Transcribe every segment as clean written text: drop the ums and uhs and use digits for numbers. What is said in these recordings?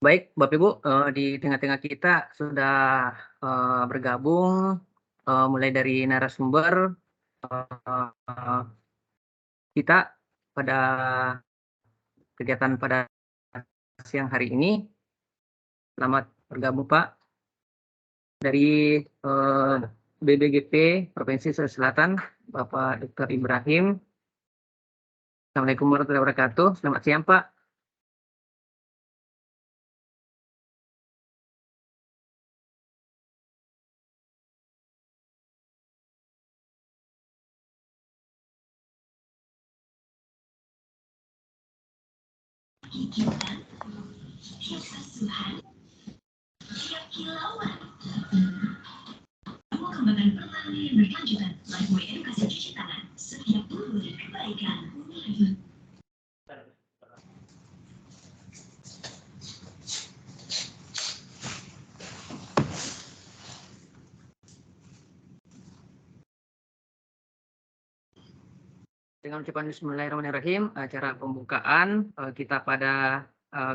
Baik, Bapak Ibu, di tengah-tengah kita sudah bergabung, mulai dari narasumber eh, kita pada kegiatan pada siang hari ini. Selamat bergabung Pak dari eh, BBGP Provinsi Sulawesi Selatan, Bapak Dr. Ibrahim. Assalamualaikum warahmatullahi wabarakatuh. Selamat siang Pak. Pengembangan perlahan yang berkelanjutan melalui edukasi cuci tangan setiap butuh kebaikan. Dengan ucapan Bismillahirrahmanirrahim, acara pembukaan kita pada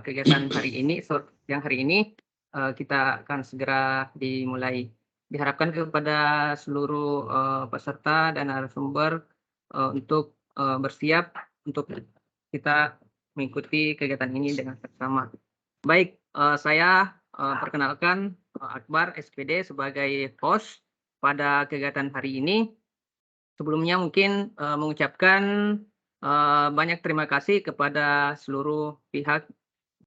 kegiatan hari ini, yang hari ini kita akan segera dimulai. Diharapkan kepada seluruh peserta dan narasumber untuk bersiap untuk kita mengikuti kegiatan ini dengan seksama. Baik, saya perkenalkan Akbar SPD sebagai host pada kegiatan hari ini. Sebelumnya mungkin mengucapkan banyak terima kasih kepada seluruh pihak,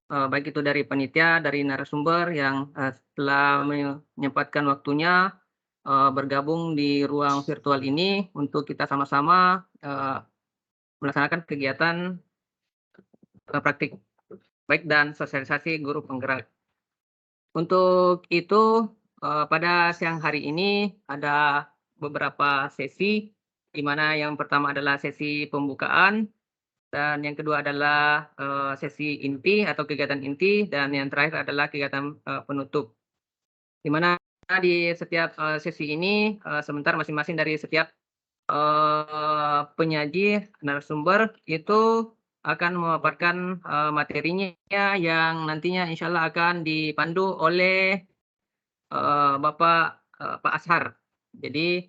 baik itu dari panitia, dari narasumber yang telah menyempatkan waktunya bergabung di ruang virtual ini untuk kita sama-sama melaksanakan kegiatan praktik baik dan sosialisasi guru penggerak. Untuk itu pada siang hari ini ada beberapa sesi, di mana yang pertama adalah sesi pembukaan dan yang kedua adalah sesi inti atau kegiatan inti dan yang terakhir adalah kegiatan penutup. Di mana di setiap sesi ini sebentar masing-masing dari setiap penyaji narasumber itu akan memaparkan materinya yang nantinya insya Allah akan dipandu oleh Bapak Pak Ashar. Jadi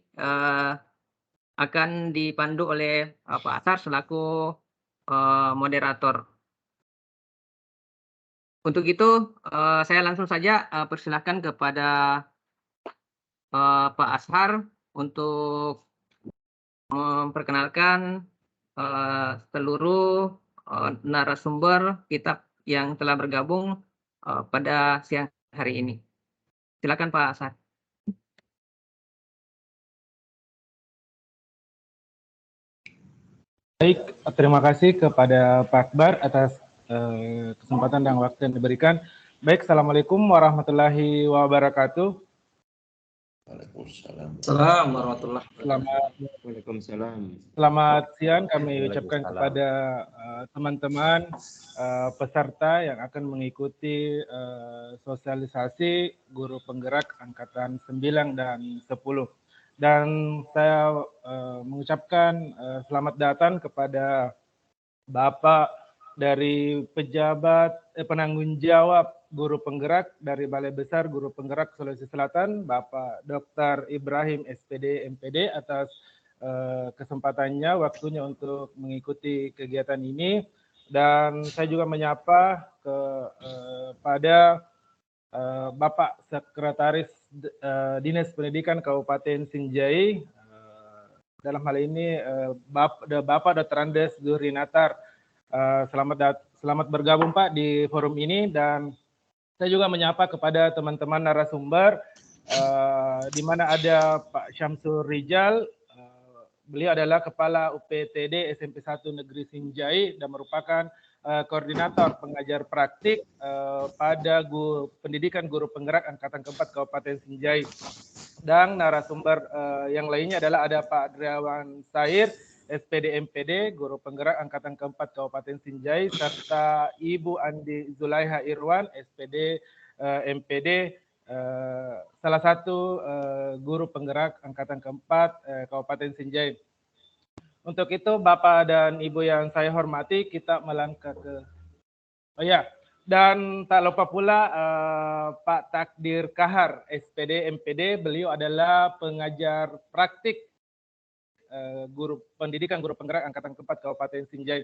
akan dipandu oleh Pak Ashar selaku moderator. Untuk itu saya langsung saja persilahkan kepada Pak Ashar untuk memperkenalkan seluruh narasumber kita yang telah bergabung pada siang hari ini. Silakan Pak Ashar. Baik, terima kasih kepada Pak Akbar atas kesempatan dan waktu yang diberikan. Baik, Assalamualaikum warahmatullahi wabarakatuh. Waalaikumsalam. Assalamualaikum Selamat siang kami ucapkan kepada teman-teman peserta yang akan mengikuti sosialisasi guru penggerak angkatan 9 dan 10. Dan saya mengucapkan selamat datang kepada Bapak dari pejabat penanggung jawab guru penggerak dari Balai Besar Guru Penggerak Sulawesi Selatan, Bapak Dr. Ibrahim SPD MPD atas kesempatannya, waktunya untuk mengikuti kegiatan ini. Dan saya juga menyapa kepada Bapak Sekretaris Dinas Pendidikan Kabupaten Sinjai, dalam hal ini Bapak Dr. Andes Zuhrinatar. Selamat bergabung Pak di forum ini, dan saya juga menyapa kepada teman-teman narasumber, di mana ada Pak Syamsul Rijal. Beliau adalah Kepala UPTD SMP 1 Negeri Sinjai dan merupakan koordinator pengajar praktik pada pendidikan guru penggerak angkatan keempat Kabupaten Sinjai. Dan narasumber yang lainnya adalah ada Pak Driawan Sair, SPD MPD, guru penggerak angkatan keempat Kabupaten Sinjai, serta Ibu Andi Zulaiha Irwan, SPD MPD, salah satu guru penggerak angkatan keempat Kabupaten Sinjai. Untuk itu, Bapak dan Ibu yang saya hormati, kita melangkah ke Dan tak lupa pula Pak Takdir Kahar, SPD, MPD, beliau adalah pengajar praktik guru pendidikan guru penggerak Angkatan Keempat Kabupaten Sinjai.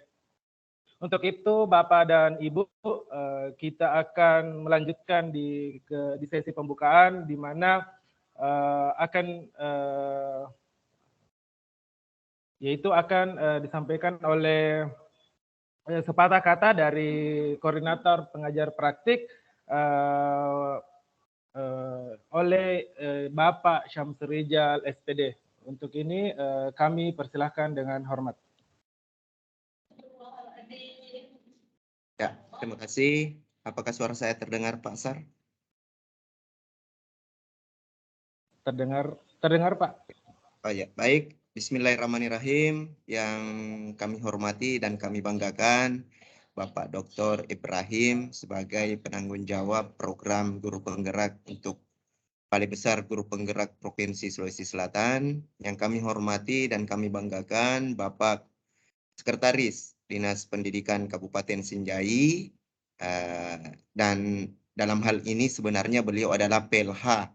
Untuk itu Bapak dan Ibu, kita akan melanjutkan di sesi pembukaan, di mana yaitu akan disampaikan oleh sepatah kata dari koordinator pengajar praktik oleh Bapak Syamsur Rijal, SPD. Untuk ini kami persilahkan dengan hormat. Ya, terima kasih. Apakah suara saya terdengar, Pak Sar? Terdengar Pak. Oh ya, baik. Bismillahirrahmanirrahim. Yang kami hormati dan kami banggakan, Bapak Dr. Ibrahim sebagai penanggung jawab program guru penggerak untuk Balai Besar Guru Penggerak Provinsi Sulawesi Selatan. Yang kami hormati dan kami banggakan, Bapak Sekretaris Dinas Pendidikan Kabupaten Sinjai, dan dalam hal ini sebenarnya beliau adalah PLH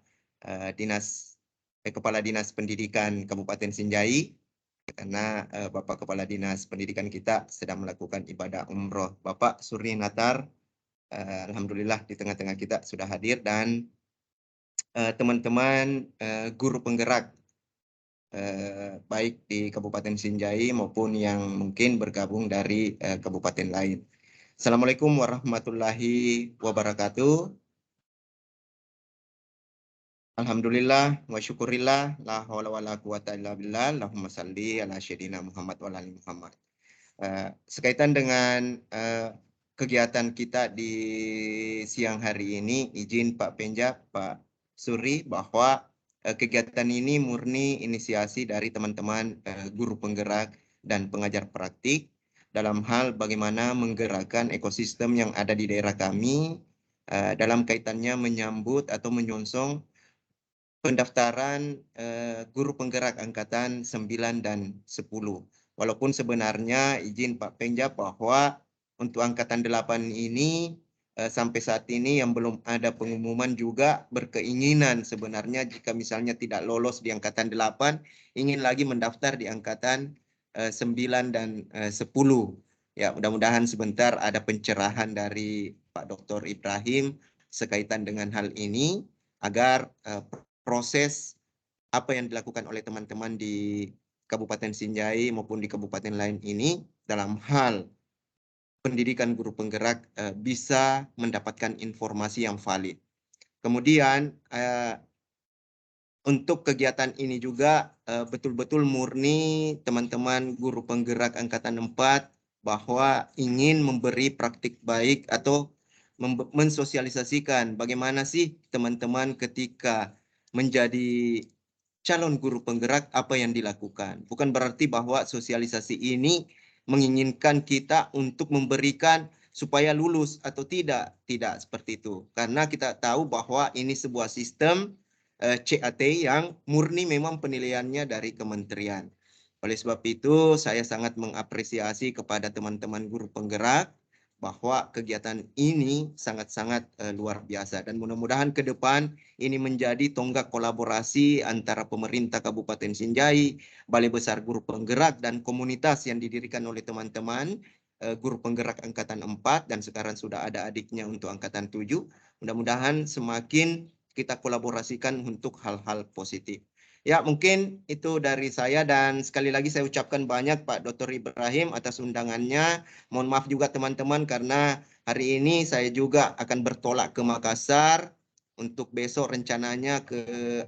Kepala Dinas Pendidikan Kabupaten Sinjai, karena Bapak Kepala Dinas Pendidikan kita sedang melakukan ibadah umroh. Bapak Surni Natar, alhamdulillah di tengah-tengah kita sudah hadir, dan teman-teman guru penggerak baik di Kabupaten Sinjai maupun yang mungkin bergabung dari kabupaten lain. Assalamualaikum warahmatullahi wabarakatuh. Alhamdulillah wa syukurillah, la haula wala quwata illa billah, Allahumma salli ala syedina Muhammad wa ali Muhammad. Sekaitan dengan kegiatan kita di siang hari ini, izin Pak Penja, Pak Suri, bahwa kegiatan ini murni inisiasi dari teman-teman guru penggerak dan pengajar praktik dalam hal bagaimana menggerakkan ekosistem yang ada di daerah kami dalam kaitannya menyambut atau menyongsong pendaftaran guru penggerak angkatan 9 dan 10. Walaupun sebenarnya izin Pak Penja bahwa untuk angkatan 8 ini sampai saat ini yang belum ada pengumuman juga berkeinginan sebenarnya jika misalnya tidak lolos di angkatan 8 ingin lagi mendaftar di angkatan 9 dan 10. Ya, mudah-mudahan sebentar ada pencerahan dari Pak Dr. Ibrahim sekaitan dengan hal ini agar proses apa yang dilakukan oleh teman-teman di Kabupaten Sinjai maupun di kabupaten lain ini dalam hal pendidikan guru penggerak bisa mendapatkan informasi yang valid. Kemudian untuk kegiatan ini juga betul-betul murni teman-teman guru penggerak angkatan 4 bahwa ingin memberi praktik baik atau mensosialisasikan bagaimana sih teman-teman ketika menjadi calon guru penggerak apa yang dilakukan. Bukan berarti bahwa sosialisasi ini menginginkan kita untuk memberikan supaya lulus atau tidak. Tidak seperti itu. Karena kita tahu bahwa ini sebuah sistem CAT yang murni memang penilaiannya dari kementerian. Oleh sebab itu saya sangat mengapresiasi kepada teman-teman guru penggerak bahwa kegiatan ini sangat-sangat luar biasa dan mudah-mudahan ke depan ini menjadi tonggak kolaborasi antara pemerintah Kabupaten Sinjai, Balai Besar Guru Penggerak dan komunitas yang didirikan oleh teman-teman guru penggerak angkatan 4 dan sekarang sudah ada adiknya untuk angkatan 7. Mudah-mudahan semakin kita kolaborasikan untuk hal-hal positif. Ya, mungkin itu dari saya dan sekali lagi saya ucapkan banyak Pak Dr. Ibrahim atas undangannya. Mohon maaf juga teman-teman karena hari ini saya juga akan bertolak ke Makassar untuk besok rencananya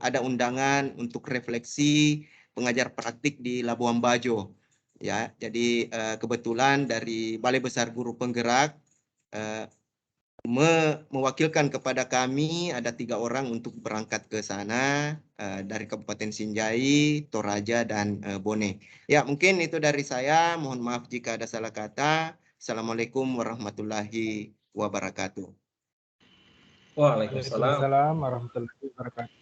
ada undangan untuk refleksi pengajar praktik di Labuan Bajo. Ya, jadi kebetulan dari Balai Besar Guru Penggerak mewakilkan kepada kami ada 3 orang untuk berangkat ke sana dari Kabupaten Sinjai, Toraja, dan Bone. Ya, mungkin itu dari saya. Mohon maaf jika ada salah kata. Assalamualaikum warahmatullahi wabarakatuh. Waalaikumsalam warahmatullahi wabarakatuh.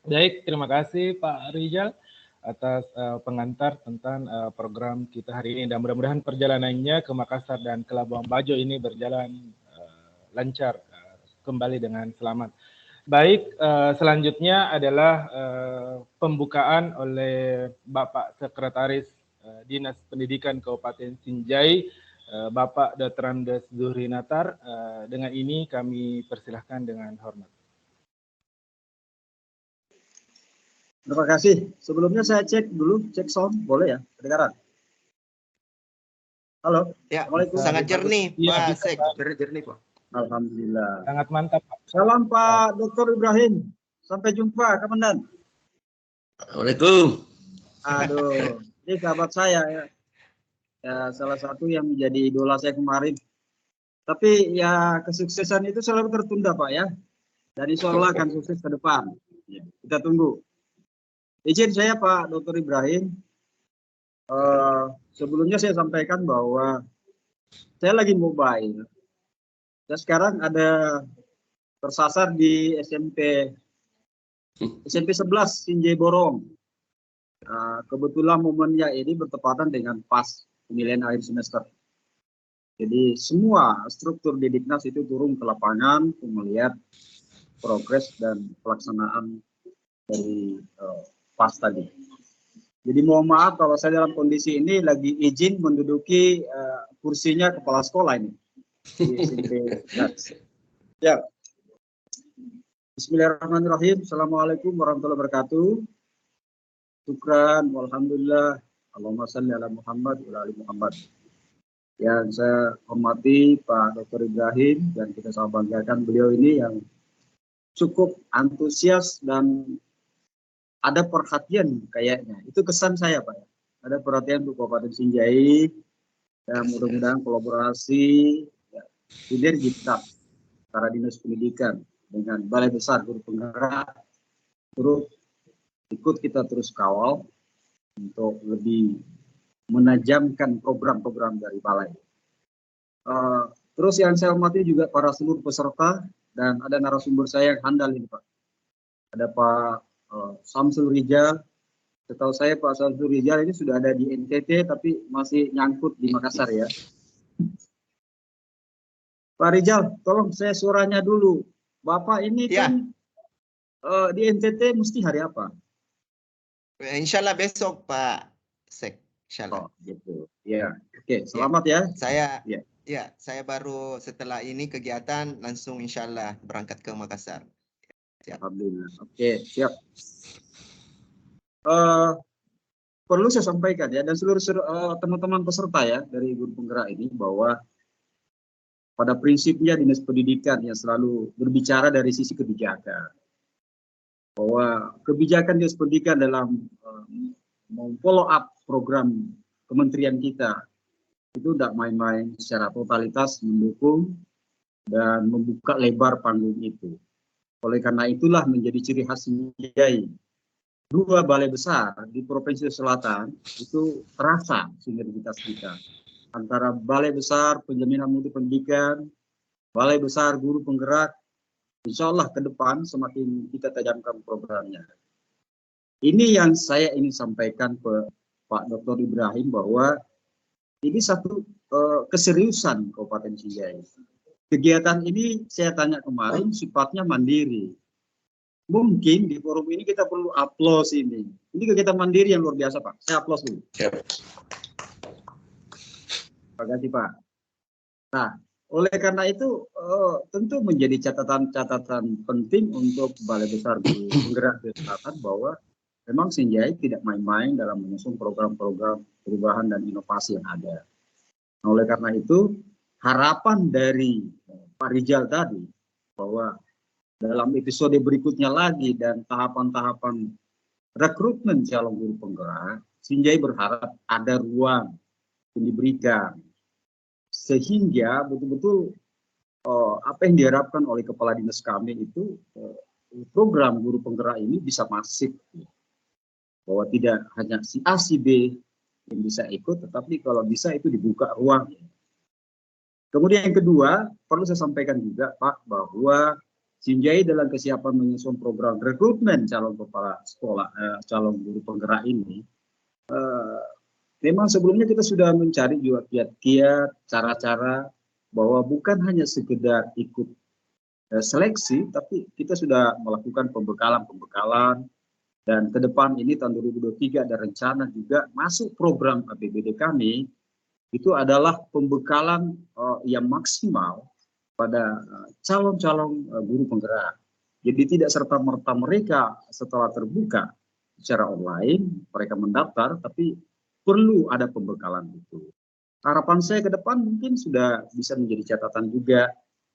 Baik, terima kasih Pak Rijal atas pengantar tentang program kita hari ini dan mudah-mudahan perjalanannya ke Makassar dan ke Labuan Bajo ini berjalan lancar kembali dengan selamat. Baik, selanjutnya adalah pembukaan oleh Bapak Sekretaris Dinas Pendidikan Kabupaten Sinjai, Bapak Dr. Andes Zuhri Natar. Dengan ini kami persilahkan dengan hormat. Terima kasih. Sebelumnya saya cek dulu, cek sound, boleh ya? Kedengaran? Halo. Ya, Assalamualaikum. sangat jernih, Iya, Pak Sek. Jernih, Pak. Alhamdulillah. Sangat mantap, Pak. Salam Pak Dr. Ibrahim. Sampai jumpa, Komandan. Assalamualaikum. Aduh, ini sahabat saya ya. Ya, salah satu yang menjadi idola saya kemarin. Tapi ya kesuksesan itu selalu tertunda, Pak ya. Dan insya Allah akan sukses ke depan. Ya, kita tunggu. Izin saya Pak Dr. Ibrahim. Sebelumnya saya sampaikan bahwa saya lagi mobile. Dan sekarang ada tersasar di SMP 11 Sinjai Borong. Kebetulan momennya ini bertepatan dengan pas penilaian akhir semester. Jadi semua struktur di Diknas itu turun ke lapangan untuk melihat progres dan pelaksanaan dari pas tadi. Jadi mohon maaf kalau saya dalam kondisi ini lagi izin menduduki kursinya kepala sekolah ini. Di SMP. Ya. Bismillahirrahmanirrahim. Assalamualaikum warahmatullahi wabarakatuh. Syukran, walhamdulillah. Allahumma salli ala Muhammad wa ali Muhammad. Yang saya hormati Pak Dr. Ibrahim dan kita sama banggakan beliau ini yang cukup antusias dan ada perhatian kayaknya. Itu kesan saya Pak. Ada perhatian untuk Kabupaten Sinjai dan mudah-mudahan kolaborasi ya, sinergitas antara Dinas Pendidikan dengan Balai Besar Guru Penggerak terus ikut kita terus kawal untuk lebih menajamkan program-program dari Balai. Terus yang saya hormati juga para seluruh peserta dan ada narasumber saya yang handal ini Pak. Ada Pak Samsul Rijal. Setahu saya Pak Samsul Rijal ini sudah ada di NTT tapi masih nyangkut di Makassar ya. Pak Rijal, tolong saya suaranya dulu. Bapak ini Ya. kan di NTT mesti hari apa? Insya Allah besok Pak Sek. Insya Allah. Oh, gitu. Ya, oke. Selamat ya. Saya baru setelah ini kegiatan langsung insya Allah berangkat ke Makassar. Alhamdulillah. Oke, siap. Perlu saya sampaikan ya dan seluruh teman-teman peserta ya dari guru penggerak ini bahwa pada prinsipnya Dinas Pendidikan yang selalu berbicara dari sisi kebijakan. Bahwa kebijakan Dinas Pendidikan dalam follow up program kementerian kita itu tidak main-main, secara totalitas mendukung dan membuka lebar panggung itu. Oleh karena itulah menjadi ciri khas Sinjai. Dua balai besar di Provinsi Selatan itu terasa sinergitas kita. Antara balai besar penjaminan mutu pendidikan, balai besar guru penggerak, insya Allah ke depan semakin kita tajamkan programnya. Ini yang saya ingin sampaikan ke Pak Dr. Ibrahim bahwa ini satu keseriusan Kabupaten Sinjai. Kegiatan ini saya tanya kemarin sifatnya mandiri. Mungkin di forum ini kita perlu aplaus ini. Ini kegiatan mandiri yang luar biasa Pak. Saya aplaus dulu. Terima kasih Pak. Nah, oleh karena itu tentu menjadi catatan-catatan penting untuk Balai Besar Guru Penggerak Selatan bahwa memang Sinjai tidak main-main dalam mengusung program-program perubahan dan inovasi yang ada. Nah, oleh karena itu harapan dari Pak Rijal tadi bahwa dalam episode berikutnya lagi dan tahapan-tahapan rekrutmen calon guru penggerak, Sinjai berharap ada ruang yang diberikan sehingga betul-betul apa yang diharapkan oleh kepala dinas kami itu program guru penggerak ini bisa masif, bahwa tidak hanya si A si B yang bisa ikut, tetapi kalau bisa itu dibuka ruang. Kemudian yang kedua, perlu saya sampaikan juga Pak, bahwa Sinjai dalam kesiapan menyusun program rekrutmen calon kepala sekolah, calon guru penggerak ini, memang sebelumnya kita sudah mencari juga kiat-kiat, cara-cara bahwa bukan hanya sekedar ikut seleksi, tapi kita sudah melakukan pembekalan dan ke depan ini tahun 2023 ada rencana juga masuk program APBD kami itu adalah pembekalan yang maksimal pada calon-calon guru penggerak. Jadi tidak serta-merta mereka setelah terbuka secara online mereka mendaftar, tapi perlu ada pembekalan itu. Harapan saya ke depan mungkin sudah bisa menjadi catatan juga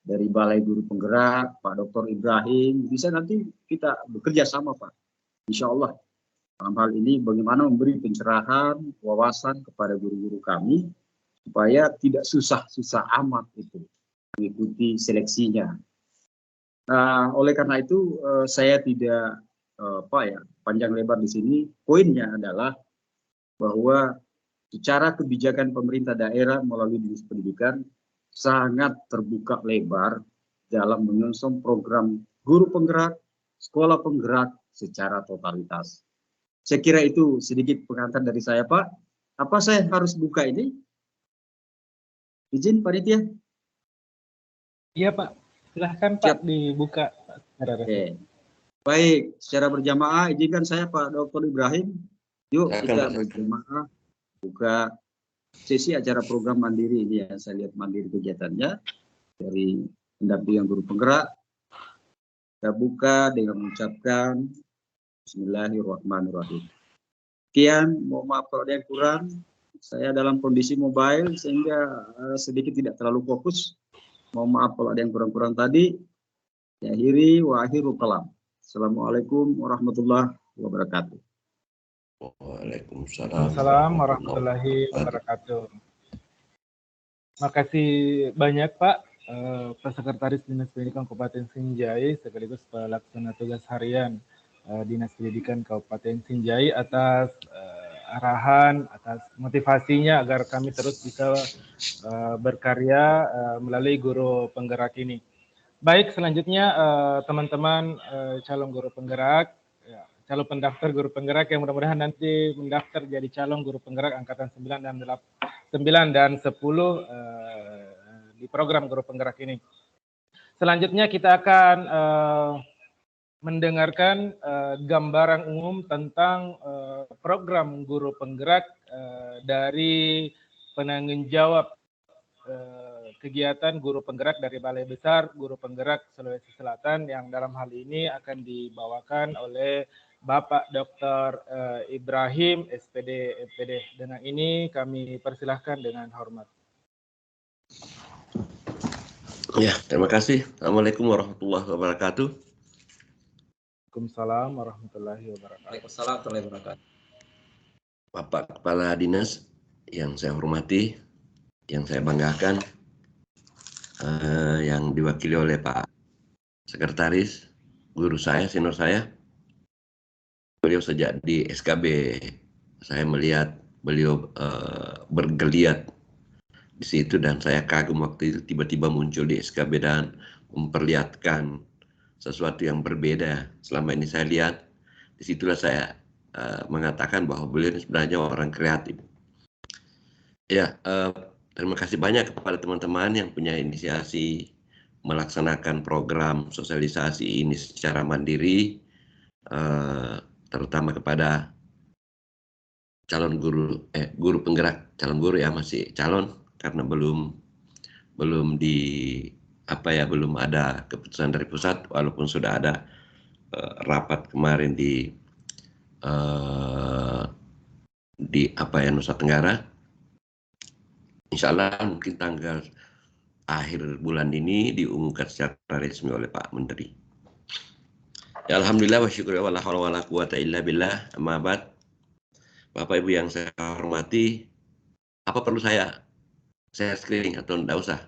dari Balai Guru Penggerak, Pak Dr. Ibrahim, bisa nanti kita bekerja sama Pak. Insya Allah dalam hal ini bagaimana memberi pencerahan, wawasan kepada guru-guru kami supaya tidak susah-susah amat itu mengikuti seleksinya. Nah, oleh karena itu saya tidak panjang lebar di sini. Poinnya adalah bahwa secara kebijakan pemerintah daerah melalui Dinas Pendidikan sangat terbuka lebar dalam menyusun program guru penggerak, sekolah penggerak secara totalitas. Saya kira itu sedikit pengantar dari saya, Pak. Apa saya harus buka ini? Izin, Panitia? Iya, Pak. Silahkan, Pak, dibuka. Oke. Baik, secara berjamaah izinkan saya, Pak Dr. Ibrahim. Yuk kita berjamaah buka sesi acara program mandiri ini ya. Saya lihat mandiri kegiatannya dari pendampingan guru penggerak. Kita buka dengan mengucapkan Bismillahirrahmanirrahim. Sekian, mohon maaf kalau ada yang kurang. Saya dalam kondisi mobile sehingga sedikit tidak terlalu fokus. Mohon maaf kalau ada yang kurang-kurang tadi. Akhiri wa akhirul kalam. Assalamualaikum warahmatullahi wabarakatuh. Waalaikumsalam warahmatullahi wabarakatuh. Makasih banyak Pak, Pak Sekretaris Dinas Pendidikan Kabupaten Sinjai sekaligus pelaksana tugas harian Dinas Pendidikan Kabupaten Sinjai atas arahan, atas motivasinya agar kami terus bisa berkarya melalui guru penggerak ini. Baik, selanjutnya teman-teman calon guru penggerak, calon pendaftar guru penggerak yang mudah-mudahan nanti mendaftar jadi calon guru penggerak angkatan 9 dan 10 di program guru penggerak ini. Selanjutnya kita akan mendengarkan gambaran umum tentang program guru penggerak dari penanggung jawab kegiatan guru penggerak dari Balai Besar Guru Penggerak Sulawesi Selatan yang dalam hal ini akan dibawakan oleh Bapak Dr. Ibrahim SPD MPD. Dengan ini kami persilahkan dengan hormat. Ya, terima kasih. Assalamualaikum warahmatullahi wabarakatuh. Waalaikumsalam warahmatullahi wabarakatuh. Waalaikumsalam warahmatullahi wabarakatuh. Bapak Kepala Dinas yang saya hormati, yang saya banggakan, yang diwakili oleh Pak Sekretaris, guru saya, senior saya. Beliau sejak di SKB, saya melihat beliau bergeliat di situ dan saya kagum waktu itu tiba-tiba muncul di SKB dan memperlihatkan sesuatu yang berbeda. Selama ini saya lihat, disitulah saya mengatakan bahwa beliau ini sebenarnya orang kreatif. Ya, terima kasih banyak kepada teman-teman yang punya inisiasi melaksanakan program sosialisasi ini secara mandiri, terutama kepada calon guru penggerak, calon guru ya masih calon karena belum ada keputusan dari pusat, walaupun sudah ada rapat kemarin di Nusa Tenggara. Insya Allah mungkin tanggal akhir bulan ini diumumkan secara resmi oleh Pak Menteri. Ya, alhamdulillah wa syukur wa la haula wa la quwata illa billah. Amma ba'd. Bapak Ibu yang saya hormati, apa perlu saya screening atau enggak usah?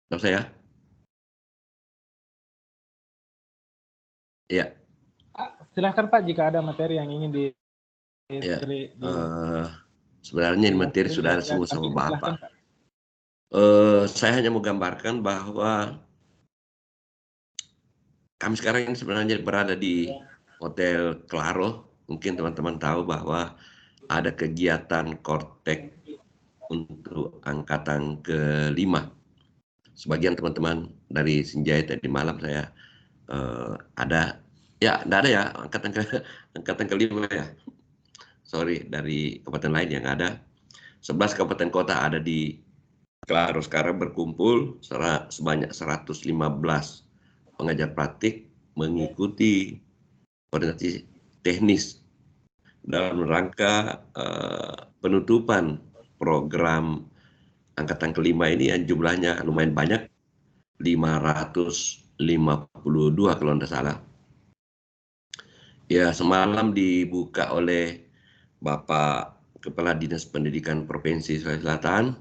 Enggak usah ya? Iya. Silahkan Pak jika ada materi yang ingin di ya, sebenarnya materi sudah ada semua sama Bapak. Saya hanya mau gambarkan bahwa kami sekarang ini sebenarnya berada di Hotel Claro. Mungkin teman-teman tahu bahwa ada kegiatan Kortek untuk angkatan ke-5. Sebagian teman-teman dari Sinjai tadi malam saya ada, ya enggak ada ya angkatan ke-5 ya. Sorry, dari kabupaten lain yang ada. 11 kabupaten kota ada di Klaro sekarang berkumpul sebanyak 115 pengajar praktik mengikuti koordinasi teknis dalam rangka penutupan program angkatan ke-5 ini yang jumlahnya lumayan banyak, 552 kalau tidak salah. Ya, semalam dibuka oleh Bapak Kepala Dinas Pendidikan Provinsi Sulawesi Selatan,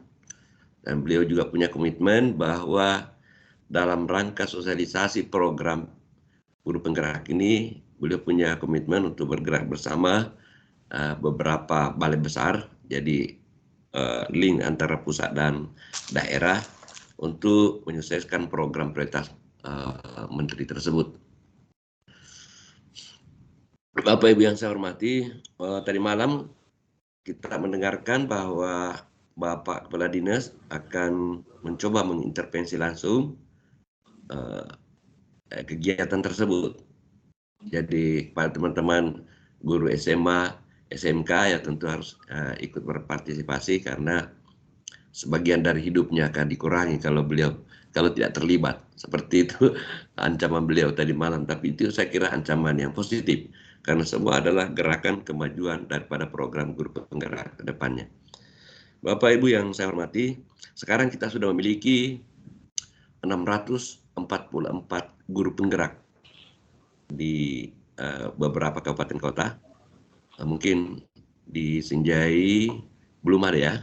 dan beliau juga punya komitmen bahwa dalam rangka sosialisasi program guru penggerak ini, beliau punya komitmen untuk bergerak bersama beberapa balai besar, jadi link antara pusat dan daerah untuk menyelesaikan program prioritas menteri tersebut. Bapak Ibu yang saya hormati, tadi malam kita mendengarkan bahwa Bapak Kepala Dinas akan mencoba mengintervensi langsung kegiatan tersebut. Jadi pada teman-teman guru SMA, SMK ya tentu harus ikut berpartisipasi karena sebagian dari hidupnya akan dikurangi kalau tidak terlibat. Seperti itu ancaman beliau tadi malam, tapi itu saya kira ancaman yang positif karena semua adalah gerakan kemajuan daripada program guru penggerak ke depannya. Bapak Ibu yang saya hormati, sekarang kita sudah memiliki 644 guru penggerak di beberapa kabupaten kota. Mungkin di Sinjai belum ada ya.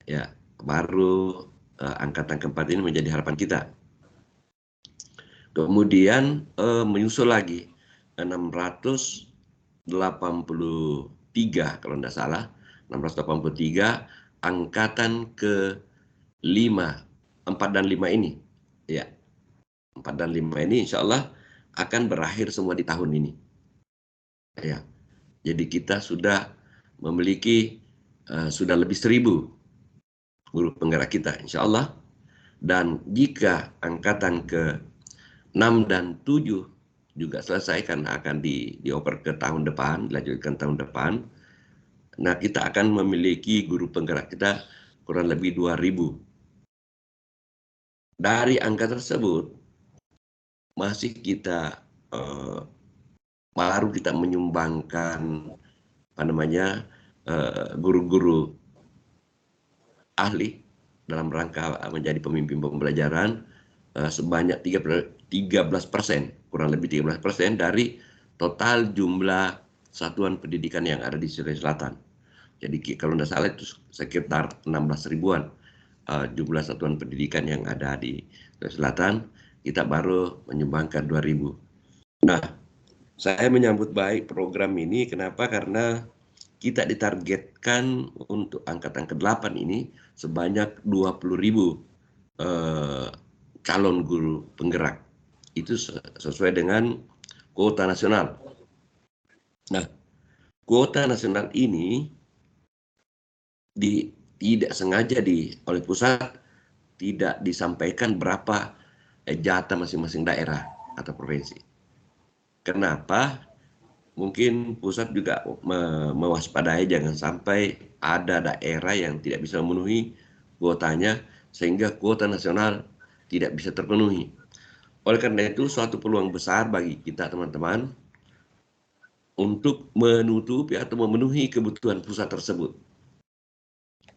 Ya, baru angkatan ke-4 ini menjadi harapan kita. Kemudian menyusul lagi 683 kalau tidak salah, 683 angkatan ke-5, 4 dan 5 ini. Ya, 4 dan 5 ini insya Allah akan berakhir semua di tahun ini. Ya, jadi kita sudah memiliki sudah lebih 1.000 guru penggerak kita insya Allah. Dan jika angkatan ke-6 dan 7 juga selesai karena akan dioper ke tahun depan, dilanjutkan tahun depan, nah kita akan memiliki guru penggerak kita kurang lebih 2.000. Dari angka tersebut masih kita baru kita menyumbangkan guru-guru ahli dalam rangka menjadi pemimpin pembelajaran sebanyak 13%, kurang lebih 13% dari total jumlah satuan pendidikan yang ada di Sulawesi Selatan. Jadi kalau tidak salah itu sekitar 16 ribuan jumlah satuan pendidikan yang ada di Sulawesi Selatan, kita baru menyumbangkan 2.000. Nah, saya menyambut baik program ini. Kenapa? Karena kita ditargetkan untuk angkatan ke-8 ini sebanyak 20.000 calon guru penggerak. Itu sesuai dengan kuota nasional. Nah, kuota nasional ini tidak sengaja oleh pusat tidak disampaikan berapa jatah masing-masing daerah atau provinsi. Kenapa? Mungkin pusat juga mewaspadai jangan sampai ada daerah yang tidak bisa memenuhi kuotanya sehingga kuota nasional tidak bisa terpenuhi. Oleh karena itu suatu peluang besar bagi kita teman-teman untuk menutupi atau memenuhi kebutuhan pusat tersebut.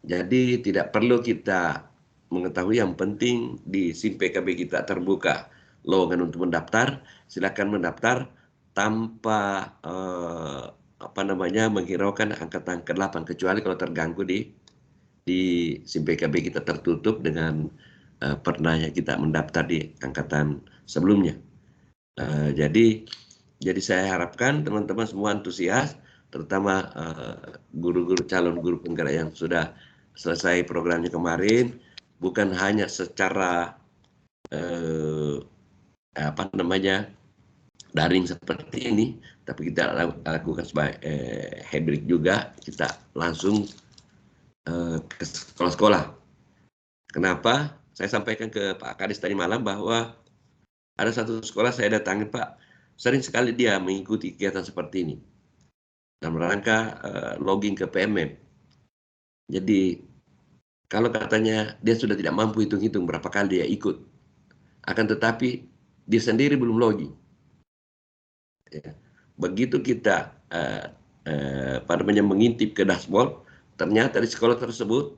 Jadi tidak perlu kita mengetahui, yang penting di SIM PKB kita terbuka lowongan untuk mendaftar, silakan mendaftar tanpa menghiraukan angkatan ke-8, kecuali kalau terganggu di SIM PKB kita tertutup dengan pernahnya kita mendaftar di angkatan sebelumnya. Jadi saya harapkan teman-teman semua antusias, terutama guru-guru calon guru penggerak yang sudah selesai programnya kemarin, bukan hanya secara daring seperti ini, tapi kita lakukan sebagai hybrid juga. Kita langsung ke sekolah-sekolah. Kenapa? Saya sampaikan ke Pak Kadis tadi malam bahwa ada satu sekolah saya datangi, Pak, sering sekali dia mengikuti kegiatan seperti ini dalam rangka login ke PMM. Jadi kalau katanya dia sudah tidak mampu hitung-hitung berapa kali dia ikut, akan tetapi dia sendiri belum login. Ya. Begitu kita mengintip ke dashboard, ternyata di sekolah tersebut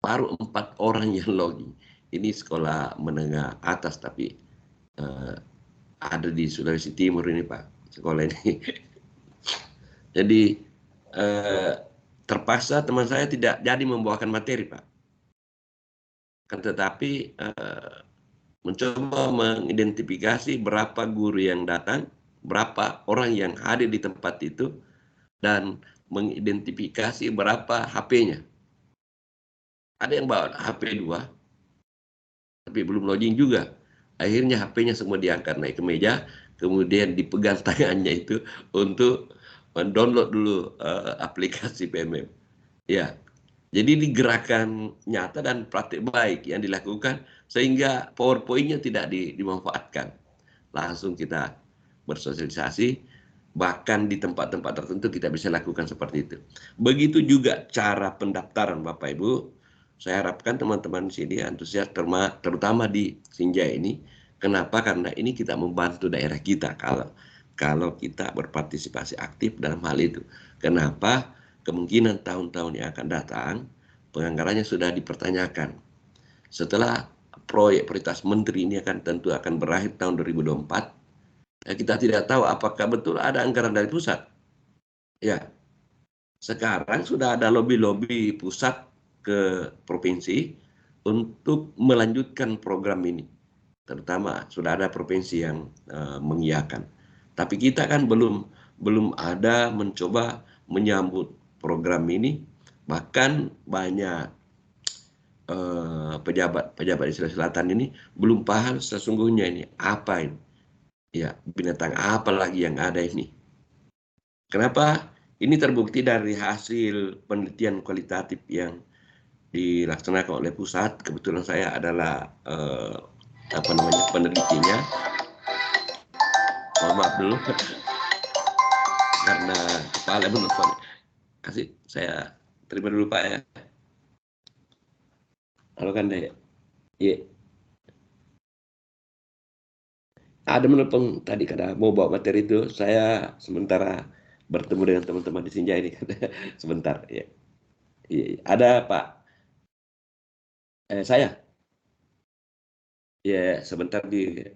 baru 4 orang yang login. Ini sekolah menengah atas, tapi ada di Sulawesi Timur ini, Pak, sekolah ini. Jadi terpaksa teman saya tidak jadi membawakan materi, Pak. Kan tetapi mencoba mengidentifikasi berapa guru yang datang, berapa orang yang hadir di tempat itu, dan mengidentifikasi berapa HP-nya. Ada yang bawa HP 2, tapi belum login juga. Akhirnya HP-nya semua diangkat naik ke meja, kemudian dipegang tangannya itu untuk mendownload dulu aplikasi PMM. Ya, jadi ini gerakan nyata dan praktik baik yang dilakukan sehingga PowerPoint-nya tidak dimanfaatkan. Langsung kita bersosialisasi, bahkan di tempat-tempat tertentu kita bisa lakukan seperti itu. Begitu juga cara pendaftaran Bapak Ibu. Saya harapkan teman-teman di sini antusias, terutama di Sinjai ini. Kenapa? Karena ini kita membantu daerah kita kalau kita berpartisipasi aktif dalam hal itu. Kenapa? Kemungkinan tahun-tahun yang akan datang penganggarannya sudah dipertanyakan. Setelah proyek prioritas menteri ini tentu akan berakhir tahun 2024, kita tidak tahu apakah betul ada anggaran dari pusat. Ya, sekarang sudah ada lobby-lobby pusat ke provinsi untuk melanjutkan program ini. Terutama sudah ada provinsi yang mengiyakan. Tapi kita kan belum ada mencoba menyambut program ini. Bahkan banyak pejabat di Sulawesi Selatan ini belum paham sesungguhnya ini apa ini. Ya, binatang apa lagi yang ada ini. Kenapa? Ini terbukti dari hasil penelitian kualitatif yang dilaksanakan oleh pusat. Kebetulan saya adalah penelitinya. Mohon maaf dulu karena kepala menelpon. Kasih saya terima dulu Pak ya. Halo kan deh. Iya. Ada menelpon tadi karena mau bawa materi itu. Saya sementara bertemu dengan teman-teman di Sinjai ini. Sebentar ya. Iya. Ada Pak. Saya. Ya, sebentar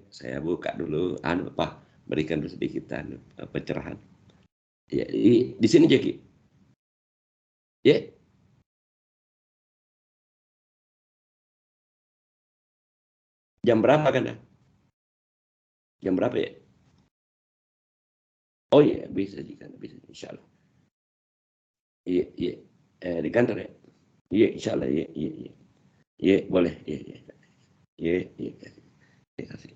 saya buka dulu Pak, berikan dulu sedikit pencerahan. Ya, di sini Jeki. Ya. Jam berapa kan? Jam berapa ya? Oh iya, bisa insya Allah. Iya, iya. Di kantor ya? Iya, insya Allah. Iya, iya, iya. Iya, boleh. Iya, iya. Iya, iya. Terima kasih.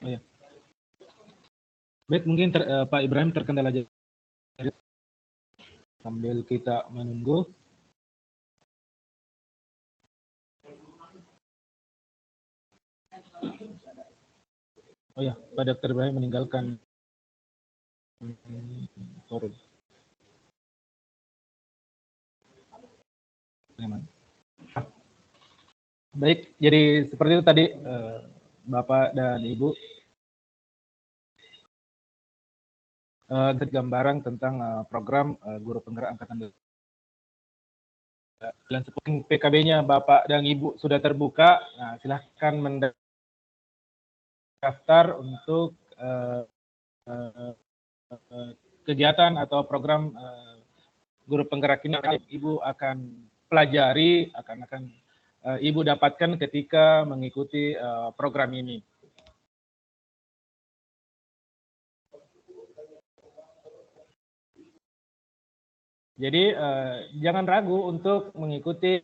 Oh ya. Baik, mungkin Pak Ibrahim terkendala sambil kita menunggu. Oh ya, Pak Dr. Ibrahim meninggalkan forum. Baik, jadi seperti itu tadi Bapak dan Ibu gambaran tentang program guru penggerak angkatan 9 PKB-nya Bapak dan Ibu sudah terbuka. Nah, silahkan mendaftar untuk kegiatan atau program guru penggerak ini. Ibu akan pelajari, akan Ibu dapatkan ketika mengikuti program ini. Jadi jangan ragu untuk mengikuti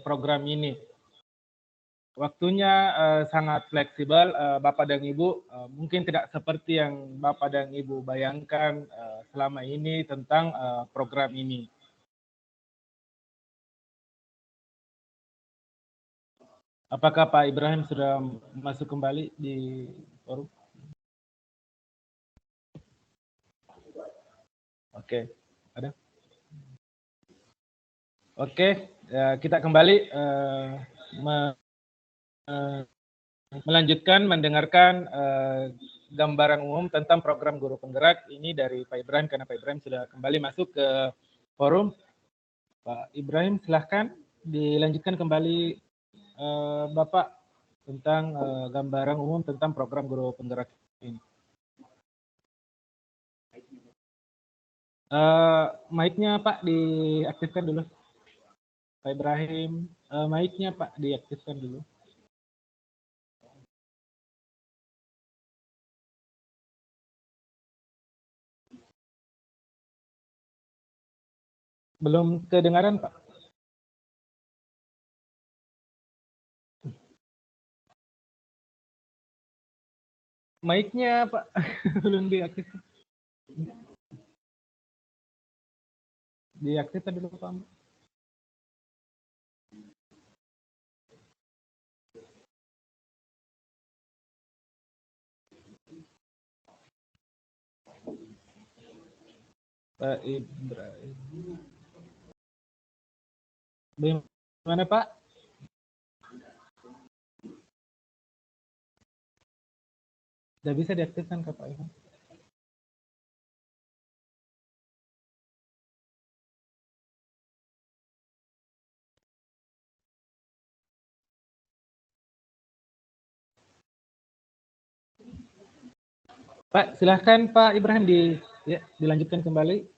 program ini. Waktunya sangat fleksibel, Bapak dan Ibu. Mungkin tidak seperti yang Bapak dan Ibu bayangkan selama ini tentang program ini. Apakah Pak Ibrahim sudah masuk kembali di forum? Oke, ada? Oke, kita kembali melanjutkan mendengarkan gambaran umum tentang program guru penggerak ini dari Pak Ibrahim, karena Pak Ibrahim sudah kembali masuk ke forum. Pak Ibrahim, silahkan dilanjutkan kembali Bapak tentang gambaran umum tentang program guru penggerak ini. Mic-nya Pak diaktifkan dulu. Pak Ibrahim, mic-nya Pak diaktifkan dulu. Belum kedengaran Pak. Mic-nya Pak belum diaktifkan. Diaktifkan dulu Pak. Pak Ibrahim. Bagaimana Pak? Tidak bisa diaktifkan ke Pak Ibrahim. Pak, silahkan Pak Ibrahim dilanjutkan kembali.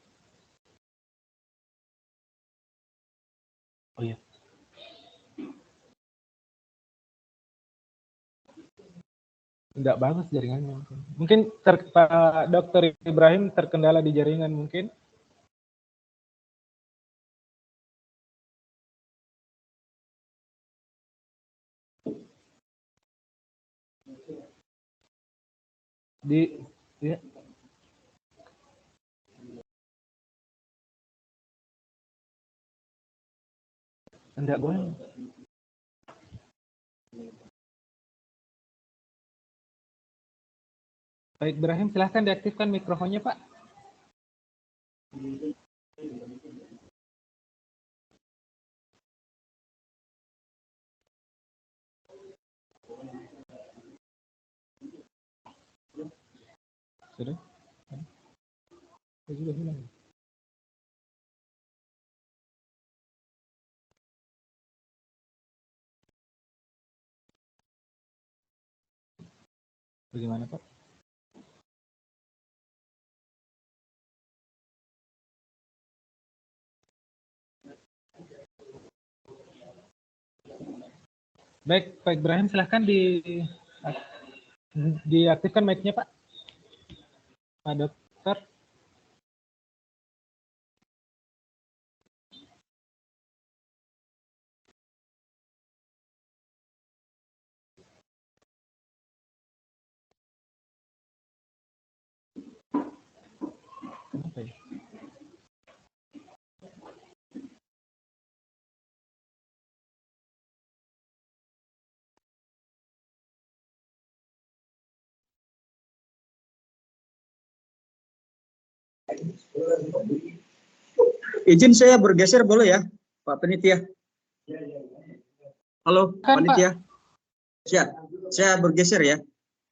Oh iya. Tidak bagus jaringannya. Mungkin Pak Dr. Ibrahim terkendala di jaringan mungkin. Ya. Enggak boleh. Pak Ibrahim, silahkan diaktifkan mikrofonnya Pak. Sudah? Sudah hilang. Bagaimana Pak? Baik, Pak Ibrahim, silahkan diaktifkan mic-nya Pak. Pak Dokter. Kenapa ya? Izin saya bergeser boleh ya, Pak Penitia? Halo, Kan, Pak. panitia. Siap. Saya bergeser ya.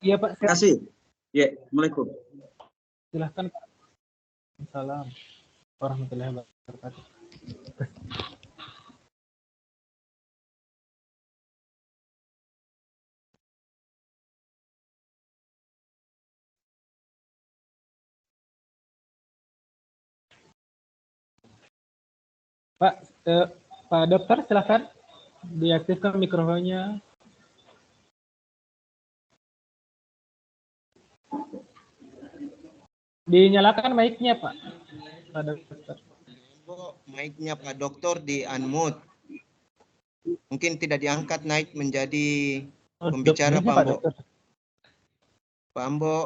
Iya, Pak. Terima kasih. Ya, Assalamualaikum. Silahkan, Pak. Assalamualaikum warahmatullahi wabarakatuh. Pak, Pak Dokter, silahkan diaktifkan mikrofonnya. Dinyalakan mic-nya, Pak. Pak Dokter. Mic-nya Pak Dokter di unmute. Mungkin tidak diangkat naik menjadi pembicara Pak Ambo. Pak Ambo.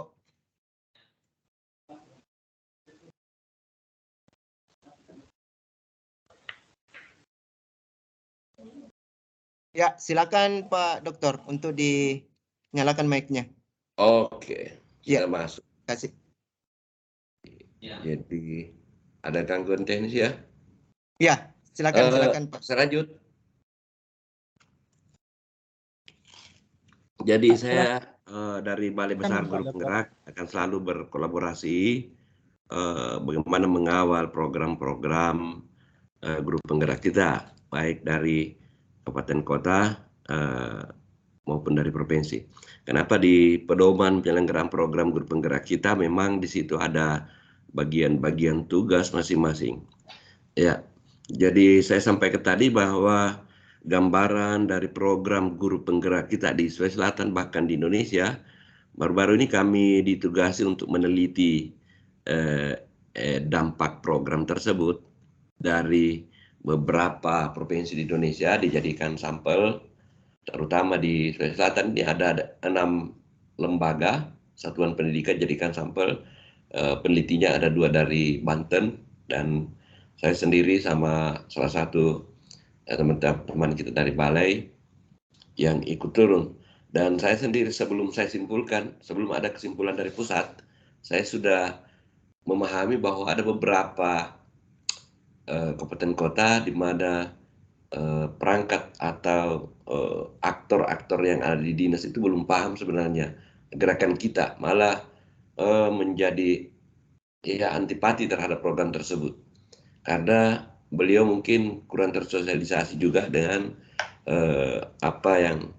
Ya, silakan Pak Dokter untuk dinyalakan mic-nya. Oke, Ya, sudah masuk. kasih. Jadi ada gangguan teknis ya? Ya, silakan Pak. Saya lanjut. Jadi saya dari Balai Besar Guru Penggerak akan selalu berkolaborasi bagaimana mengawal program-program guru penggerak kita, baik dari kabupaten kota maupun dari provinsi. Kenapa di pedoman penyelenggaraan program guru penggerak kita memang di situ ada bagian-bagian tugas masing-masing. Ya, jadi saya sampaikan tadi bahwa gambaran dari program guru penggerak kita di Sulawesi Selatan bahkan di Indonesia, baru-baru ini kami ditugasi untuk meneliti dampak program tersebut dari beberapa provinsi di Indonesia, dijadikan sampel, terutama di Sulawesi Selatan ini ada 6 lembaga satuan pendidikan jadikan sampel. Penelitinya ada 2 dari Banten dan saya sendiri sama salah satu teman-teman kita dari balai yang ikut turun. Dan saya sendiri sebelum ada kesimpulan dari pusat, saya sudah memahami bahwa ada beberapa kabupaten kota di mana perangkat atau aktor-aktor yang ada di dinas itu belum paham sebenarnya gerakan kita, malah menjadi antipati terhadap program tersebut karena beliau mungkin kurang tersosialisasi juga dengan apa yang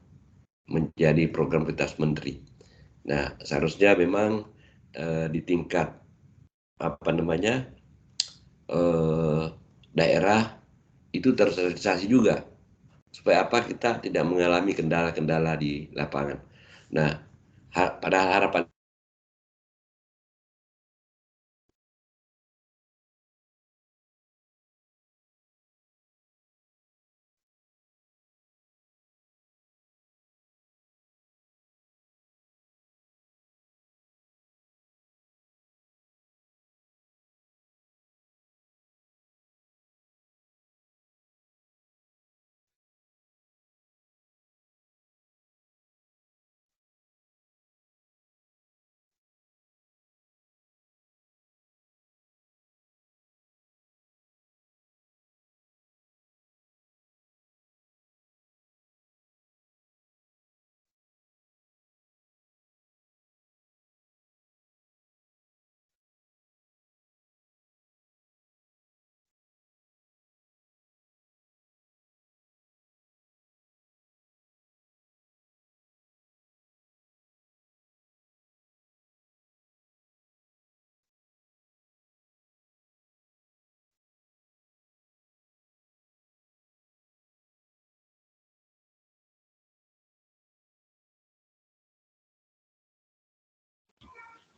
menjadi program prioritas menteri. Nah, seharusnya memang di tingkat daerah itu tersosialisasi juga supaya kita tidak mengalami kendala-kendala di lapangan. Nah, padahal harapan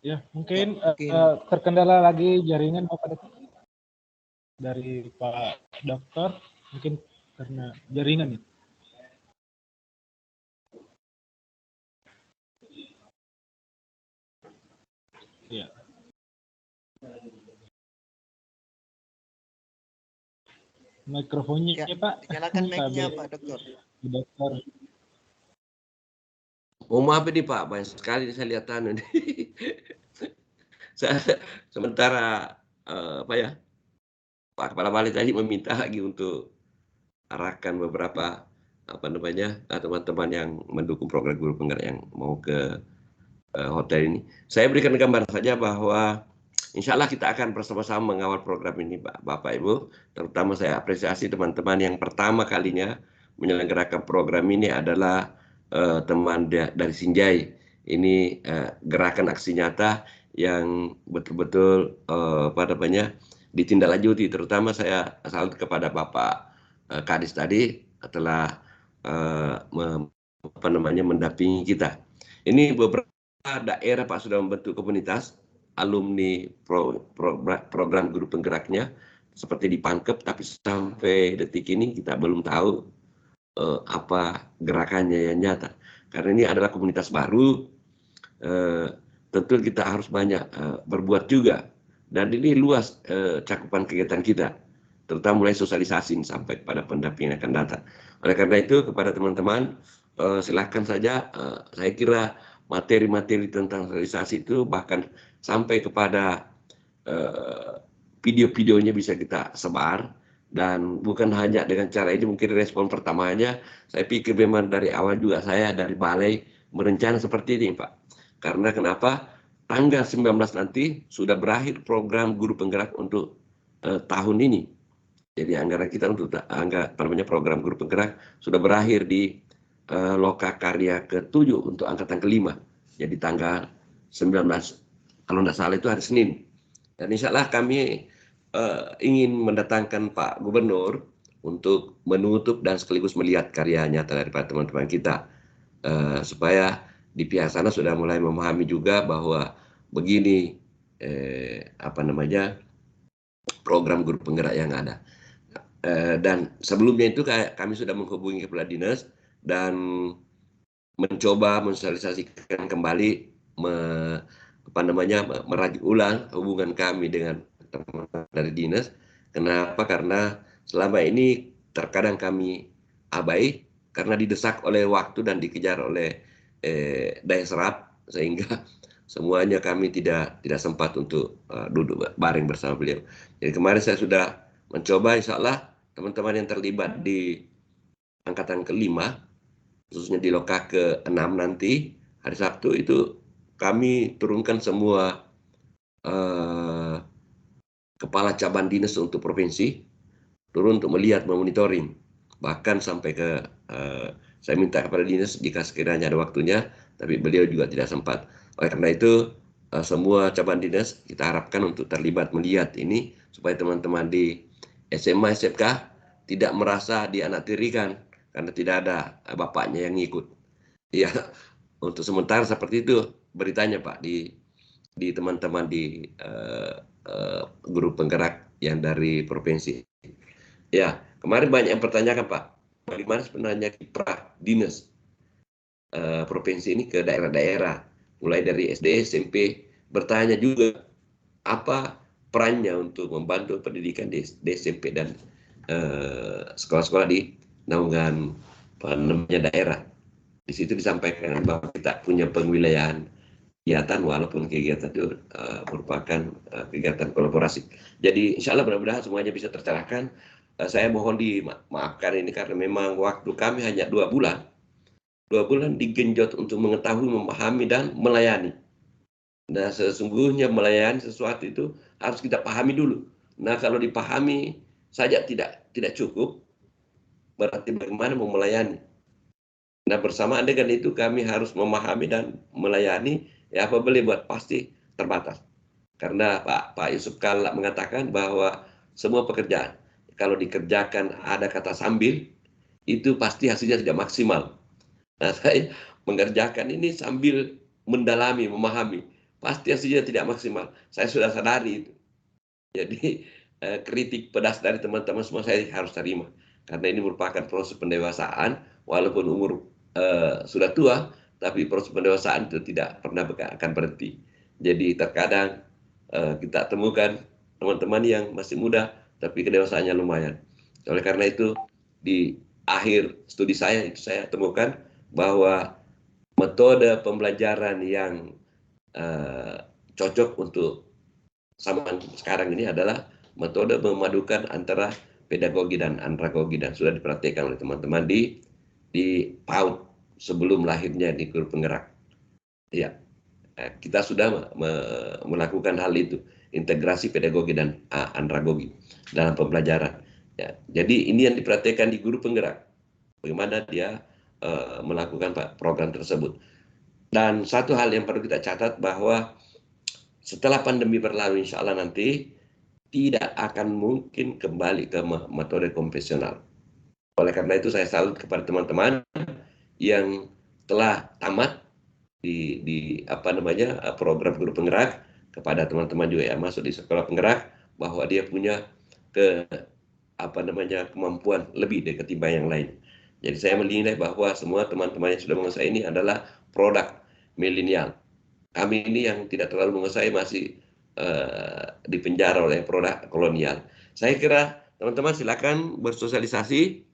Ya, mungkin terkendala lagi jaringan dari Pak Dokter, mungkin karena jaringan ya. Ya. Mikrofonnya ya, Pak. Nyalakan mic-nya Pak Dokter. Dokter. Oh, maaf ini Pak, banyak sekali saya lihat nih. Sementara Pak Kepala Balai tadi meminta lagi untuk arahkan beberapa teman-teman yang mendukung program guru penggerak yang mau ke hotel ini. Saya berikan gambar saja bahwa insya Allah kita akan bersama-sama mengawal program ini, Bapak Ibu. Terutama saya apresiasi teman-teman yang pertama kalinya menyelenggarakan program ini adalah teman dari Sinjai. Ini gerakan aksi nyata yang betul-betul ditindaklanjuti. Terutama saya salut kepada Bapak Kadis tadi telah mendampingi kita. Ini beberapa daerah Pak sudah membentuk komunitas alumni program guru penggeraknya seperti di Pangkep, tapi sampai detik ini kita belum tahu apa gerakannya yang nyata. Karena ini adalah komunitas baru, tentu kita harus banyak berbuat juga. Dan ini luas cakupan kegiatan kita, terutama mulai sosialisasi sampai kepada pendampingan yang akan datang. Oleh karena itu kepada teman-teman silakan saja, saya kira materi-materi tentang sosialisasi itu bahkan sampai kepada video-videonya bisa kita sebar, dan bukan hanya dengan cara ini. Mungkin respon pertamanya saya pikir memang dari awal juga saya dari balai merencana seperti ini Pak, karena kenapa tanggal 19 nanti sudah berakhir program guru penggerak untuk tahun ini. Jadi anggaran kita untuk program guru penggerak sudah berakhir di Lokakarya ke-7 untuk angkatan ke-5. Jadi tanggal 19, kalau tidak salah itu hari Senin. Dan insya Allah kami ingin mendatangkan Pak Gubernur untuk menutup dan sekaligus melihat karya nyata daripada teman-teman kita. Supaya di pihak sana sudah mulai memahami juga bahwa begini program guru penggerak yang ada. Dan sebelumnya itu kami sudah menghubungi kepala dinas dan mencoba mensosialisasikan kembali merajuk ulang hubungan kami dengan teman-teman dari dinas. Kenapa? Karena selama ini terkadang kami abai karena didesak oleh waktu dan dikejar oleh daya serap, sehingga semuanya kami tidak sempat untuk duduk bareng bersama beliau. Jadi kemarin saya sudah mencoba, insya Allah teman-teman yang terlibat di angkatan ke-5, khususnya di Loka ke-6 nanti, hari Sabtu itu kami turunkan semua kepala cabang dinas untuk provinsi, turun untuk melihat, memonitoring. Bahkan sampai ke, saya minta kepada dinas jika sekiranya ada waktunya, tapi beliau juga tidak sempat. Oleh karena itu, semua cabang dinas kita harapkan untuk terlibat melihat ini, supaya teman-teman di SMA, SMK tidak merasa dianaktirikan karena tidak ada bapaknya yang ngikut. Ya, untuk sementara seperti itu beritanya Pak di teman-teman di guru penggerak yang dari provinsi. Ya, kemarin banyak yang pertanyakan Pak, bagaimana sebenarnya kiprah dinas provinsi ini ke daerah-daerah, mulai dari SD, SMP, bertanya juga apa perannya untuk membantu pendidikan di SMP dan sekolah-sekolah di naungan daerah. Di situ disampaikan bahwa kita punya pengewilayahan kegiatan, walaupun kegiatan itu merupakan kegiatan kolaborasi. Jadi insya Allah mudah-mudahan semuanya bisa tercerahkan. Saya mohon dimaafkan ini karena memang waktu kami hanya 2 bulan. 2 bulan digenjot untuk mengetahui, memahami, dan melayani. Nah, sesungguhnya melayani sesuatu itu harus kita pahami dulu. Nah, kalau dipahami saja tidak cukup, berarti bagaimana mau melayani. Nah, bersamaan dengan itu kami harus memahami dan melayani, ya apa boleh buat pasti terbatas. Karena Pak Yusuf Kalla mengatakan bahwa semua pekerjaan kalau dikerjakan ada kata sambil, itu pasti hasilnya tidak maksimal. Nah, saya mengerjakan ini sambil mendalami, memahami, pasti hasilnya tidak maksimal. Saya sudah sadari itu. Jadi kritik pedas dari teman-teman semua saya harus terima. Karena ini merupakan proses pendewasaan, walaupun umur sudah tua, tapi proses pendewasaan itu tidak pernah akan berhenti. Jadi terkadang kita temukan teman-teman yang masih muda, tapi kedewasaannya lumayan. Oleh karena itu, di akhir studi saya itu saya temukan bahwa metode pembelajaran yang cocok untuk zaman sekarang ini adalah metode memadukan antara pedagogi dan andragogi, dan sudah diperhatikan oleh teman-teman di di PAUD sebelum lahirnya di Guru Penggerak. Ya, kita sudah melakukan hal itu, integrasi pedagogi dan andragogi dalam pembelajaran. Ya, jadi ini yang diperhatikan di Guru Penggerak, bagaimana dia melakukan program tersebut. Dan satu hal yang perlu kita catat bahwa setelah pandemi berlalu, insya Allah nanti tidak akan mungkin kembali ke metode konvensional. Oleh karena itu saya salut kepada teman-teman yang telah tamat di program Guru Penggerak, kepada teman-teman juga yang masuk di sekolah penggerak, bahwa dia punya kemampuan lebih dari ketimbang yang lain. Jadi saya menilai bahwa semua teman-teman yang sudah menguasai ini adalah produk milenial. Kami ini yang tidak terlalu menguasai masih dipenjara oleh produk kolonial. Saya kira teman-teman silakan bersosialisasi.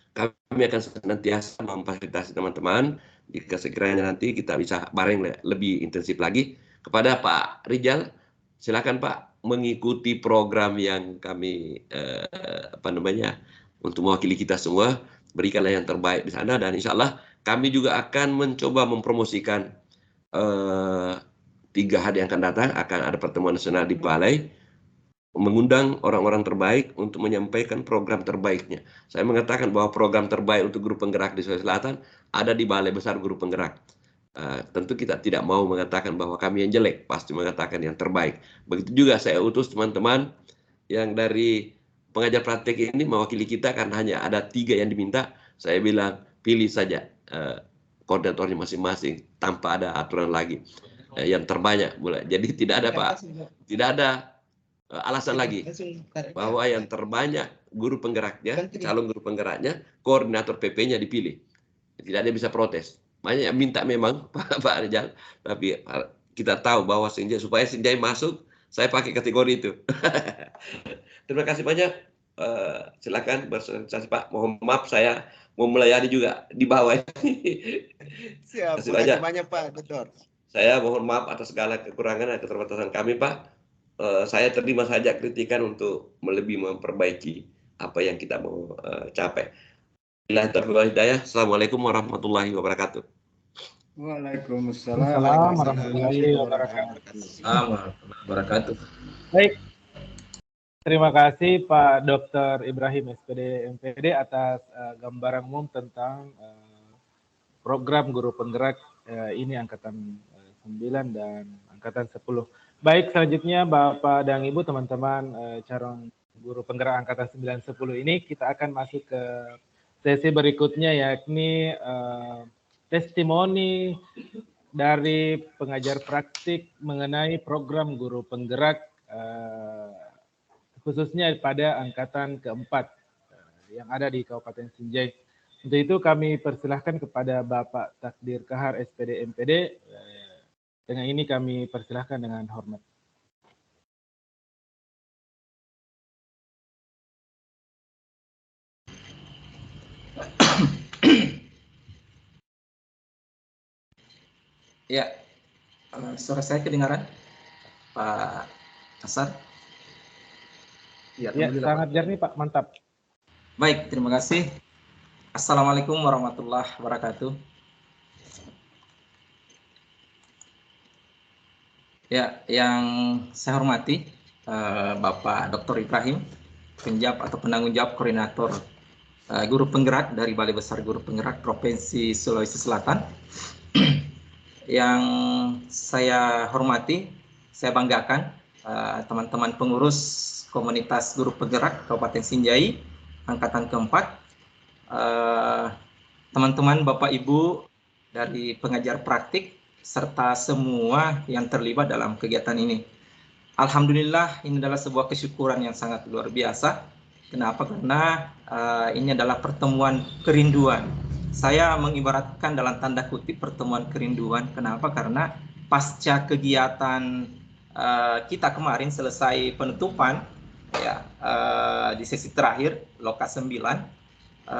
Kami akan senantiasa memfasilitasi teman-teman jika sekiranya nanti kita bisa bareng lebih intensif lagi. Kepada Pak Rijal, silakan Pak mengikuti program yang kami untuk mewakili kita semua. Berikanlah yang terbaik di sana, dan insya Allah kami juga akan mencoba mempromosikan 3 hari yang akan datang akan ada pertemuan nasional di Balai, mengundang orang-orang terbaik untuk menyampaikan program terbaiknya. Saya mengatakan bahwa program terbaik untuk Guru Penggerak di Sulawesi Selatan ada di Balai Besar Guru Penggerak. Tentu kita tidak mau mengatakan bahwa kami yang jelek, pasti mengatakan yang terbaik. Begitu juga saya utus teman-teman yang dari pengajar praktek ini mewakili kita, karena hanya ada 3 yang diminta. Saya bilang pilih saja koordinatornya masing-masing tanpa ada aturan lagi. Yang terbanyak mulai. Jadi tidak ada Pak, tidak ada alasan lagi bahwa yang terbanyak guru penggeraknya, calon guru penggeraknya, koordinator PP-nya dipilih. Tidak ada yang bisa protes. Banyak yang minta memang Pak Rijal, tapi kita tahu bahwa supaya Sinjai masuk, saya pakai kategori itu. Terima kasih banyak. Silakan bersosialisasi Pak. Mohon maaf saya mau melayani juga di bawah ini. Siap. Terima kasih banyak Pak Dokter. Saya mohon maaf atas segala kekurangan dan keterbatasan kami Pak. Saya terima saja kritikan untuk lebih memperbaiki apa yang kita mau capai. Assalamualaikum warahmatullahi wabarakatuh. Waalaikumsalam warahmatullahi wabarakatuh. Baik, terima kasih Pak Dr. Ibrahim SPD MPD atas gambaran umum tentang program Guru Penggerak ini angkatan 9 dan angkatan 10. Baik, selanjutnya Bapak dan Ibu, teman-teman calon Guru Penggerak angkatan 9 10 ini kita akan masuk ke sesi berikutnya, yakni testimoni dari pengajar praktik mengenai program Guru Penggerak khususnya pada angkatan keempat yang ada di Kabupaten Sinjai. Untuk itu kami persilahkan kepada Bapak Takdir Kahar SPD MPD. Dengan ini kami persilahkan dengan hormat. Ya, suara saya kedengaran, Pak Kasar? Ya, sangat jernih Pak, mantap. Baik, terima kasih. Assalamualaikum warahmatullahi wabarakatuh. Ya, yang saya hormati Bapak Dr. Ibrahim, penanggung jawab koordinator Guru Penggerak dari Balai Besar Guru Penggerak Provinsi Sulawesi Selatan. Yang saya hormati, saya banggakan teman-teman pengurus komunitas Guru Penggerak Kabupaten Sinjai angkatan keempat, teman-teman Bapak Ibu dari pengajar praktik serta semua yang terlibat dalam kegiatan ini. Alhamdulillah, ini adalah sebuah kesyukuran yang sangat luar biasa. Kenapa? Karena ini adalah pertemuan kerinduan. Saya mengibaratkan dalam tanda kutip pertemuan kerinduan. Kenapa? Karena pasca kegiatan kita kemarin selesai penutupan ya di sesi terakhir loka 9,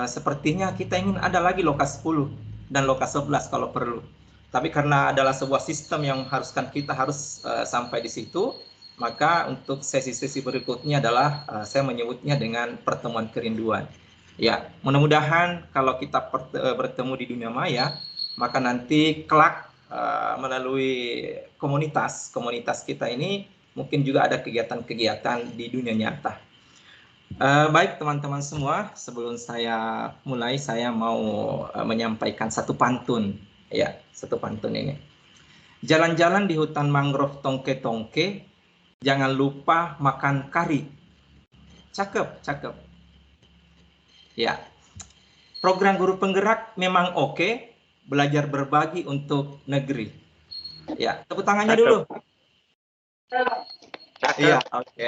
sepertinya kita ingin ada lagi loka 10 dan loka 11 kalau perlu. Tapi karena adalah sebuah sistem yang mengharuskan kita harus sampai di situ, maka untuk sesi-sesi berikutnya adalah saya menyebutnya dengan pertemuan kerinduan. Ya, mudah-mudahan kalau kita bertemu di dunia maya, maka nanti kelak melalui komunitas kita ini mungkin juga ada kegiatan-kegiatan di dunia nyata. Baik teman-teman semua, sebelum saya mulai, saya mau menyampaikan satu pantun, ya, satu pantun ini. Jalan-jalan di hutan mangrove tongke-tongke, jangan lupa makan kari. Cakep, cakep. Ya, program guru penggerak memang oke, belajar berbagi untuk negeri. Ya, tepuk tangannya dulu. Iya, oke.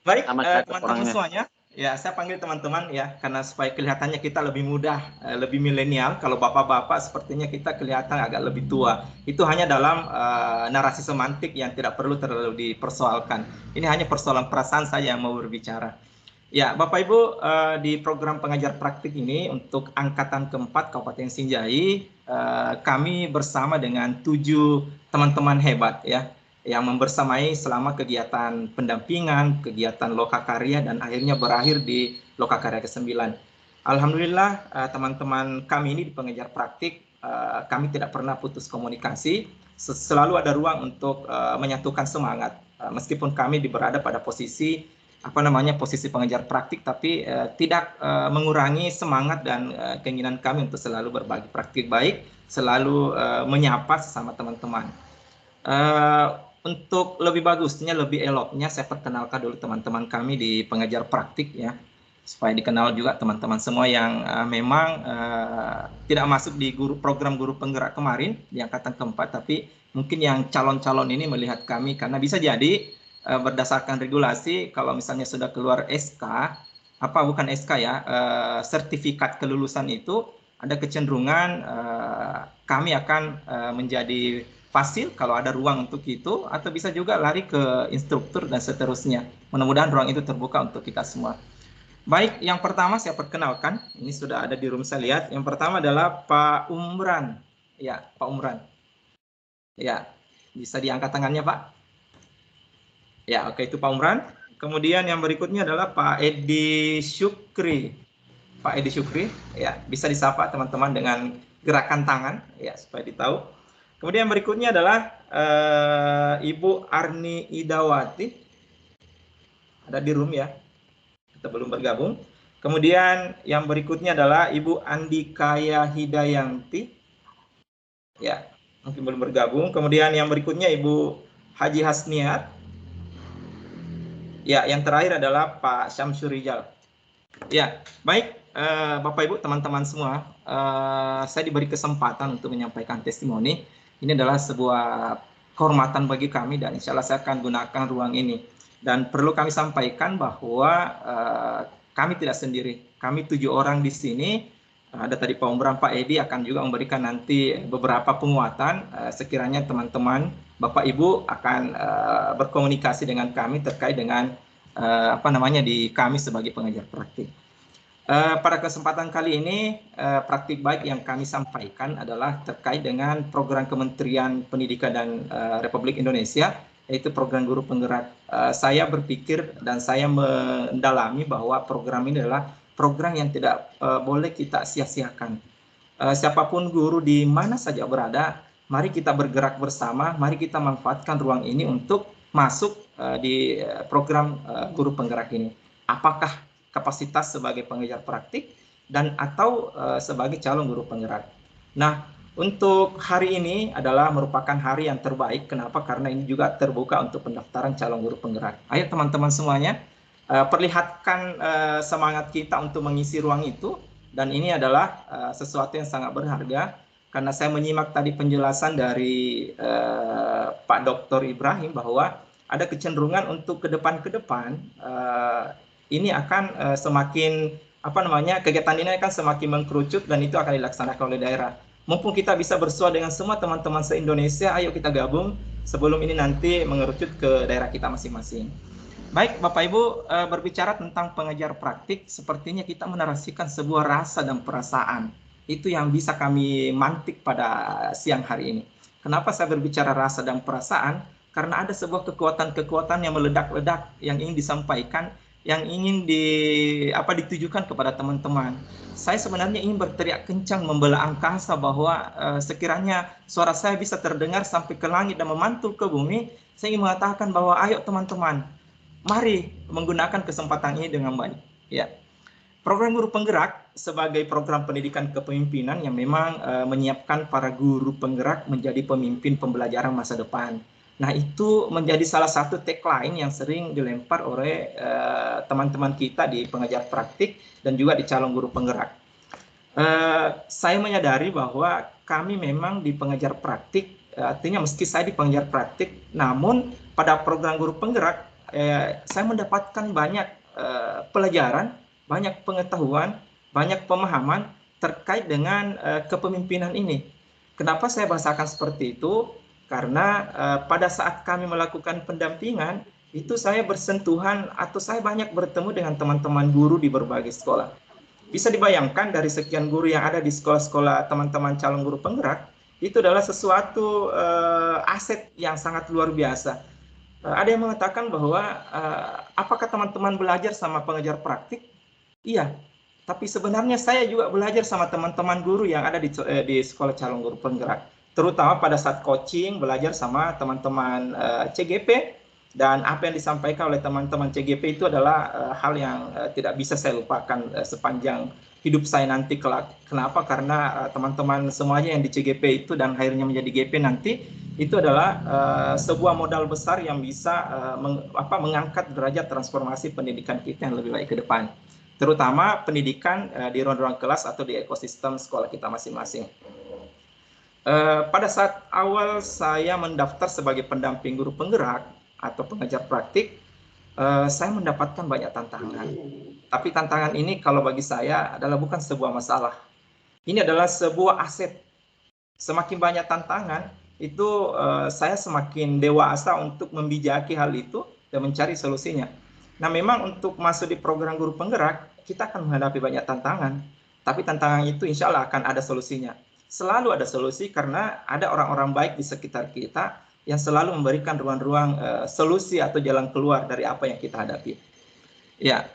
Baik, teman-teman semuanya. Ya, saya panggil teman-teman ya, karena supaya kelihatannya kita lebih mudah, lebih milenial. Kalau bapak-bapak sepertinya kita kelihatan agak lebih tua. Itu hanya dalam narasi semantik yang tidak perlu terlalu dipersoalkan. Ini hanya persoalan perasaan saya yang mau berbicara. Ya, Bapak Ibu, di program pengajar praktik ini untuk angkatan keempat Kabupaten Sinjai, kami bersama dengan 7 teman-teman hebat ya, yang membersamai selama kegiatan pendampingan, kegiatan lokakarya, dan akhirnya berakhir di lokakarya ke-9. Alhamdulillah, teman-teman kami ini di pengajar praktik, kami tidak pernah putus komunikasi, selalu ada ruang untuk menyatukan semangat, meskipun kami berada pada posisi posisi pengajar praktik, tapi tidak mengurangi semangat dan keinginan kami untuk selalu berbagi praktik baik, selalu menyapa sesama teman-teman. Untuk lebih bagusnya, lebih eloknya, saya perkenalkan dulu teman-teman kami di pengajar praktik ya, supaya dikenal juga teman-teman semua yang memang tidak masuk di program guru penggerak kemarin di angkatan keempat, tapi mungkin yang calon-calon ini melihat kami karena bisa jadi berdasarkan regulasi, kalau misalnya sudah keluar SK, bukan SK ya, sertifikat kelulusan itu, ada kecenderungan kami akan menjadi fasil kalau ada ruang untuk itu, atau bisa juga lari ke instruktur dan seterusnya. Mudah-mudahan ruang itu terbuka untuk kita semua. Baik, yang pertama saya perkenalkan, ini sudah ada di room saya lihat. Yang pertama adalah Pak Umran. Ya, Pak Umran. Ya, bisa diangkat tangannya, Pak. Ya, oke, itu Pak Umran. Kemudian yang berikutnya adalah Pak Edi Syukri. Pak Edi Syukri, ya, bisa disapa teman-teman dengan gerakan tangan, ya, supaya ditahu. Kemudian yang berikutnya adalah Ibu Arni Idawati. Ada di room ya, kita belum bergabung. Kemudian yang berikutnya adalah Ibu Andikaya Hidayanti. Ya, mungkin belum bergabung. Kemudian yang berikutnya Ibu Haji Hasniat. Ya, yang terakhir adalah Pak Syamsur Rijal. Ya, baik Bapak Ibu, teman-teman semua, saya diberi kesempatan untuk menyampaikan testimoni. Ini adalah sebuah kehormatan bagi kami dan insya Allah saya akan gunakan ruang ini. Dan perlu kami sampaikan bahwa kami tidak sendiri. Kami 7 orang di sini. Ada tadi Pak Umran, Pak Edi akan juga memberikan nanti beberapa penguatan. Sekiranya teman-teman, Bapak Ibu akan berkomunikasi dengan kami terkait dengan di kami sebagai pengajar praktik. Pada kesempatan kali ini, praktik baik yang kami sampaikan adalah terkait dengan program Kementerian Pendidikan dan Republik Indonesia, yaitu program guru penggerak. Saya berpikir dan saya mendalami bahwa program ini adalah program yang tidak boleh kita sia-siakan. Siapapun guru di mana saja berada, mari kita bergerak bersama, mari kita manfaatkan ruang ini untuk masuk di program guru penggerak ini. Apakah kapasitas sebagai pengajar praktik dan atau sebagai calon guru penggerak. Nah, untuk hari ini adalah merupakan hari yang terbaik. Kenapa? Karena ini juga terbuka untuk pendaftaran calon guru penggerak. Ayo teman-teman semuanya, perlihatkan semangat kita untuk mengisi ruang itu. Dan ini adalah sesuatu yang sangat berharga. Karena saya menyimak tadi penjelasan dari Pak Dr. Ibrahim bahwa ada kecenderungan untuk ke depan ini akan semakin kegiatan ini akan semakin mengkerucut dan itu akan dilaksanakan oleh daerah. Mumpung kita bisa bersua dengan semua teman-teman se-Indonesia, ayo kita gabung sebelum ini nanti mengerucut ke daerah kita masing-masing. Baik, Bapak Ibu, berbicara tentang pengajar praktik, sepertinya kita menarasikan sebuah rasa dan perasaan. Itu yang bisa kami mantik pada siang hari ini. Kenapa saya berbicara rasa dan perasaan? Karena ada sebuah kekuatan-kekuatan yang meledak-ledak yang ingin disampaikan yang ingin ditujukan kepada teman-teman. Saya sebenarnya ingin berteriak kencang membela angkasa bahwa sekiranya suara saya bisa terdengar sampai ke langit dan memantul ke bumi, saya ingin mengatakan bahwa ayo teman-teman, mari menggunakan kesempatan ini dengan baik. Ya. Program Guru Penggerak sebagai program pendidikan kepemimpinan yang memang menyiapkan para guru penggerak menjadi pemimpin pembelajaran masa depan. Nah, itu menjadi salah satu tagline yang sering dilempar oleh teman-teman kita di pengajar praktik dan juga di calon guru penggerak. Saya menyadari bahwa kami memang di pengajar praktik, artinya meski saya di pengajar praktik, namun pada program guru penggerak saya mendapatkan banyak pelajaran, banyak pengetahuan, banyak pemahaman terkait dengan kepemimpinan ini. Kenapa saya bahasakan seperti itu? Karena pada saat kami melakukan pendampingan, itu saya bersentuhan atau saya banyak bertemu dengan teman-teman guru di berbagai sekolah. Bisa dibayangkan dari sekian guru yang ada di sekolah-sekolah teman-teman calon guru penggerak, itu adalah sesuatu aset yang sangat luar biasa. Ada yang mengatakan bahwa apakah teman-teman belajar sama pengajar praktik? Iya, tapi sebenarnya saya juga belajar sama teman-teman guru yang ada di sekolah calon guru penggerak. Terutama pada saat coaching, belajar sama teman-teman CGP, dan apa yang disampaikan oleh teman-teman CGP itu adalah hal yang tidak bisa saya lupakan sepanjang hidup saya nanti kelak. Kenapa? Karena teman-teman semuanya yang di CGP itu dan akhirnya menjadi GP nanti, itu adalah sebuah modal besar yang bisa mengangkat derajat transformasi pendidikan kita yang lebih baik ke depan. Terutama pendidikan di ruang-ruang kelas atau di ekosistem sekolah kita masing-masing. Pada saat awal saya mendaftar sebagai pendamping guru penggerak atau pengajar praktik, saya mendapatkan banyak tantangan. Tapi tantangan ini kalau bagi saya adalah bukan sebuah masalah. Ini adalah sebuah aset. Semakin banyak tantangan, itu saya semakin dewasa untuk membijaki hal itu dan mencari solusinya. Nah, memang untuk masuk di program guru penggerak, kita akan menghadapi banyak tantangan. Tapi tantangan itu insya Allah akan ada solusinya. Selalu ada solusi karena ada orang-orang baik di sekitar kita yang selalu memberikan ruang-ruang solusi atau jalan keluar dari apa yang kita hadapi. Ya,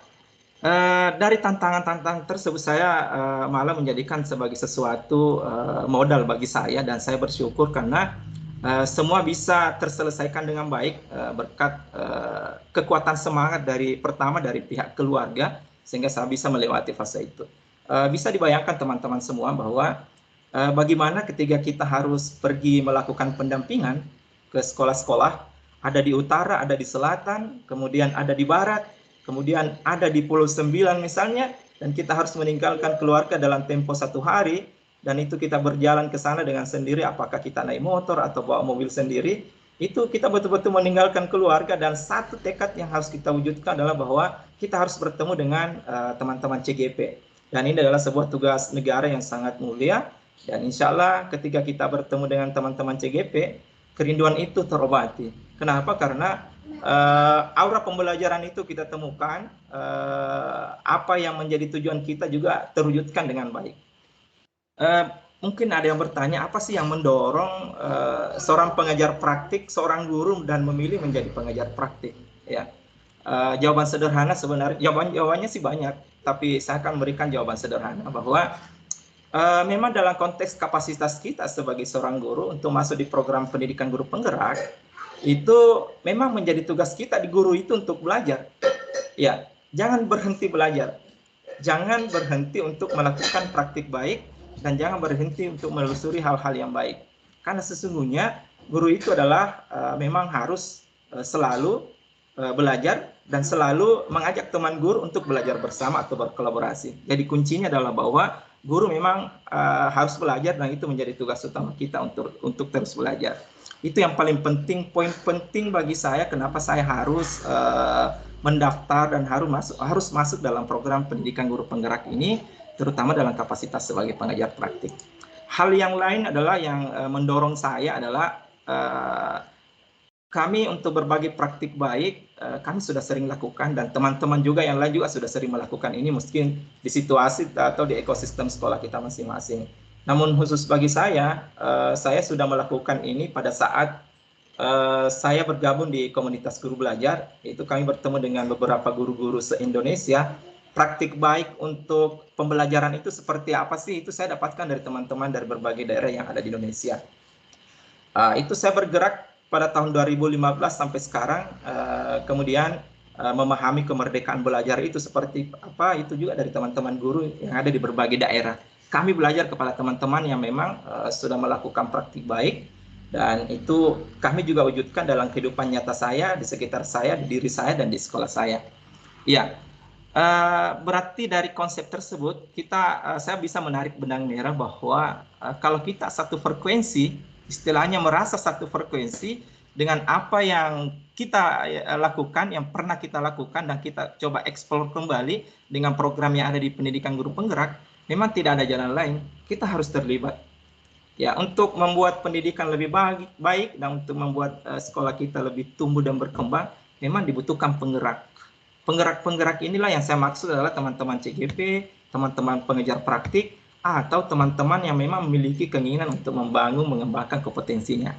dari tantangan-tantangan tersebut saya malah menjadikan sebagai sesuatu modal bagi saya, dan saya bersyukur karena semua bisa terselesaikan dengan baik berkat kekuatan semangat dari pihak keluarga, sehingga saya bisa melewati fase itu. Bisa dibayangkan teman-teman semua bahwa bagaimana ketika kita harus pergi melakukan pendampingan ke sekolah-sekolah, ada di utara, ada di selatan, kemudian ada di barat, kemudian ada di Pulau 9 misalnya, dan kita harus meninggalkan keluarga dalam tempo 1 hari, dan itu kita berjalan ke sana dengan sendiri, apakah kita naik motor atau bawa mobil sendiri, itu kita betul-betul meninggalkan keluarga, dan satu tekad yang harus kita wujudkan adalah bahwa kita harus bertemu dengan teman-teman CGP. Dan ini adalah sebuah tugas negara yang sangat mulia, dan insya Allah ketika kita bertemu dengan teman-teman CGP, kerinduan itu terobati. Kenapa? Karena aura pembelajaran itu kita temukan, apa yang menjadi tujuan kita juga terwujudkan dengan baik. Mungkin ada yang bertanya, apa sih yang mendorong seorang pengajar praktik, seorang guru dan memilih menjadi pengajar praktik? Ya, jawaban sederhana sebenarnya, jawabannya sih banyak, tapi saya akan memberikan jawaban sederhana bahwa memang dalam konteks kapasitas kita sebagai seorang guru untuk masuk di program pendidikan guru penggerak, itu memang menjadi tugas kita di guru itu untuk belajar. Ya, jangan berhenti belajar. Jangan berhenti untuk melakukan praktik baik, dan jangan berhenti untuk menelusuri hal-hal yang baik. Karena sesungguhnya guru itu adalah memang harus selalu belajar dan selalu mengajak teman guru untuk belajar bersama atau berkolaborasi. Jadi kuncinya adalah bahwa guru memang harus belajar, dan itu menjadi tugas utama kita untuk terus belajar. Itu yang paling penting, poin penting bagi saya kenapa saya harus mendaftar dan harus masuk dalam program pendidikan guru penggerak ini, terutama dalam kapasitas sebagai pengajar praktik. Hal yang lain adalah yang mendorong saya adalah kami untuk berbagi praktik baik, kami sudah sering lakukan, dan teman-teman juga yang lain juga sudah sering melakukan ini, mungkin di situasi atau di ekosistem sekolah kita masing-masing. Namun khusus bagi saya sudah melakukan ini pada saat saya bergabung di komunitas guru belajar, itu kami bertemu dengan beberapa guru-guru se-Indonesia. Praktik baik untuk pembelajaran itu seperti apa sih? Itu saya dapatkan dari teman-teman dari berbagai daerah yang ada di Indonesia. Itu saya bergerak pada tahun 2015 sampai sekarang, kemudian memahami kemerdekaan belajar itu seperti apa, itu juga dari teman-teman guru yang ada di berbagai daerah. Kami belajar kepada teman-teman yang memang sudah melakukan praktik baik, dan itu kami juga wujudkan dalam kehidupan nyata saya, di sekitar saya, di diri saya, dan di sekolah saya. Ya, berarti dari konsep tersebut saya bisa menarik benang merah bahwa kalau kita satu frekuensi, istilahnya merasa satu frekuensi dengan apa yang kita lakukan, yang pernah kita lakukan, dan kita coba eksplor kembali dengan program yang ada di pendidikan guru penggerak, memang tidak ada jalan lain, kita harus terlibat. Ya, untuk membuat pendidikan lebih baik dan untuk membuat sekolah kita lebih tumbuh dan berkembang, memang dibutuhkan penggerak. Penggerak-penggerak inilah yang saya maksud adalah teman-teman CGP, teman-teman pengejar praktik, atau teman-teman yang memang memiliki keinginan untuk membangun, mengembangkan kompetensinya.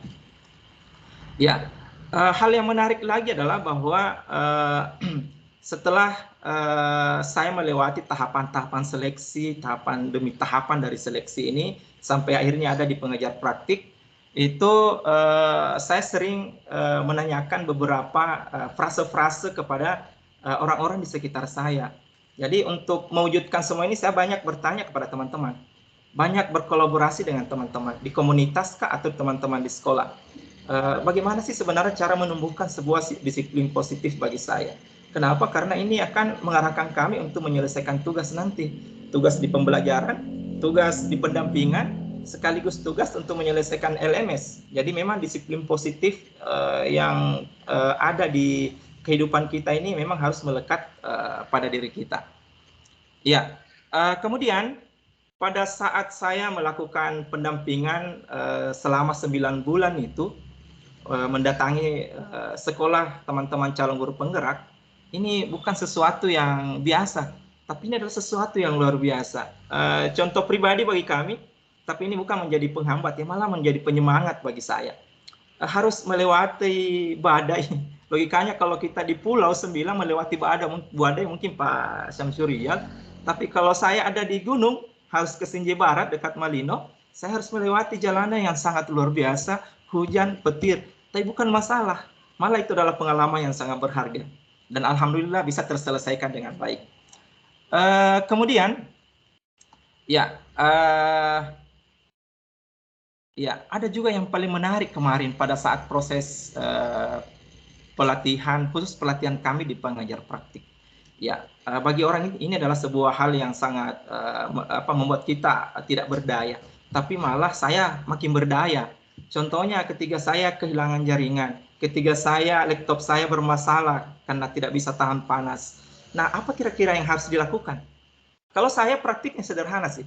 Ya, hal yang menarik lagi adalah bahwa setelah saya melewati tahapan-tahapan seleksi, tahapan demi tahapan dari seleksi ini, sampai akhirnya ada di pengejar praktik, itu saya sering menanyakan beberapa frase-frase kepada orang-orang di sekitar saya. Jadi untuk mewujudkan semua ini, saya banyak bertanya kepada teman-teman, banyak berkolaborasi dengan teman-teman di komunitas kah atau teman-teman di sekolah. Bagaimana sih sebenarnya cara menumbuhkan sebuah disiplin positif bagi saya? Kenapa? Karena ini akan mengarahkan kami untuk menyelesaikan tugas nanti, tugas di pembelajaran, tugas di pendampingan, sekaligus tugas untuk menyelesaikan LMS. Jadi memang disiplin positif yang ada di kehidupan kita ini memang harus melekat pada diri kita. Ya, kemudian pada saat saya melakukan pendampingan selama 9 bulan itu, mendatangi sekolah teman-teman calon guru penggerak, ini bukan sesuatu yang biasa, tapi ini adalah sesuatu yang luar biasa. Contoh pribadi bagi kami, tapi ini bukan menjadi penghambat, ya malah menjadi penyemangat bagi saya. Harus melewati badai. Logikanya kalau kita di Pulau 9 melewati badai mungkin Pak Syamsurial, tapi kalau saya ada di gunung, harus ke Sinje Barat dekat Malino, saya harus melewati jalanan yang sangat luar biasa, hujan, petir. Tapi bukan masalah, malah itu adalah pengalaman yang sangat berharga. Dan alhamdulillah bisa terselesaikan dengan baik. Kemudian, ya ada juga yang paling menarik kemarin pada saat proses pelatihan, khusus pelatihan kami di pengajar praktik. Ya, bagi orang ini adalah sebuah hal yang sangat membuat kita tidak berdaya, tapi malah saya makin berdaya. Contohnya ketika saya kehilangan jaringan, ketika laptop saya bermasalah karena tidak bisa tahan panas. Nah, apa kira-kira yang harus dilakukan? Kalau saya praktiknya sederhana sih.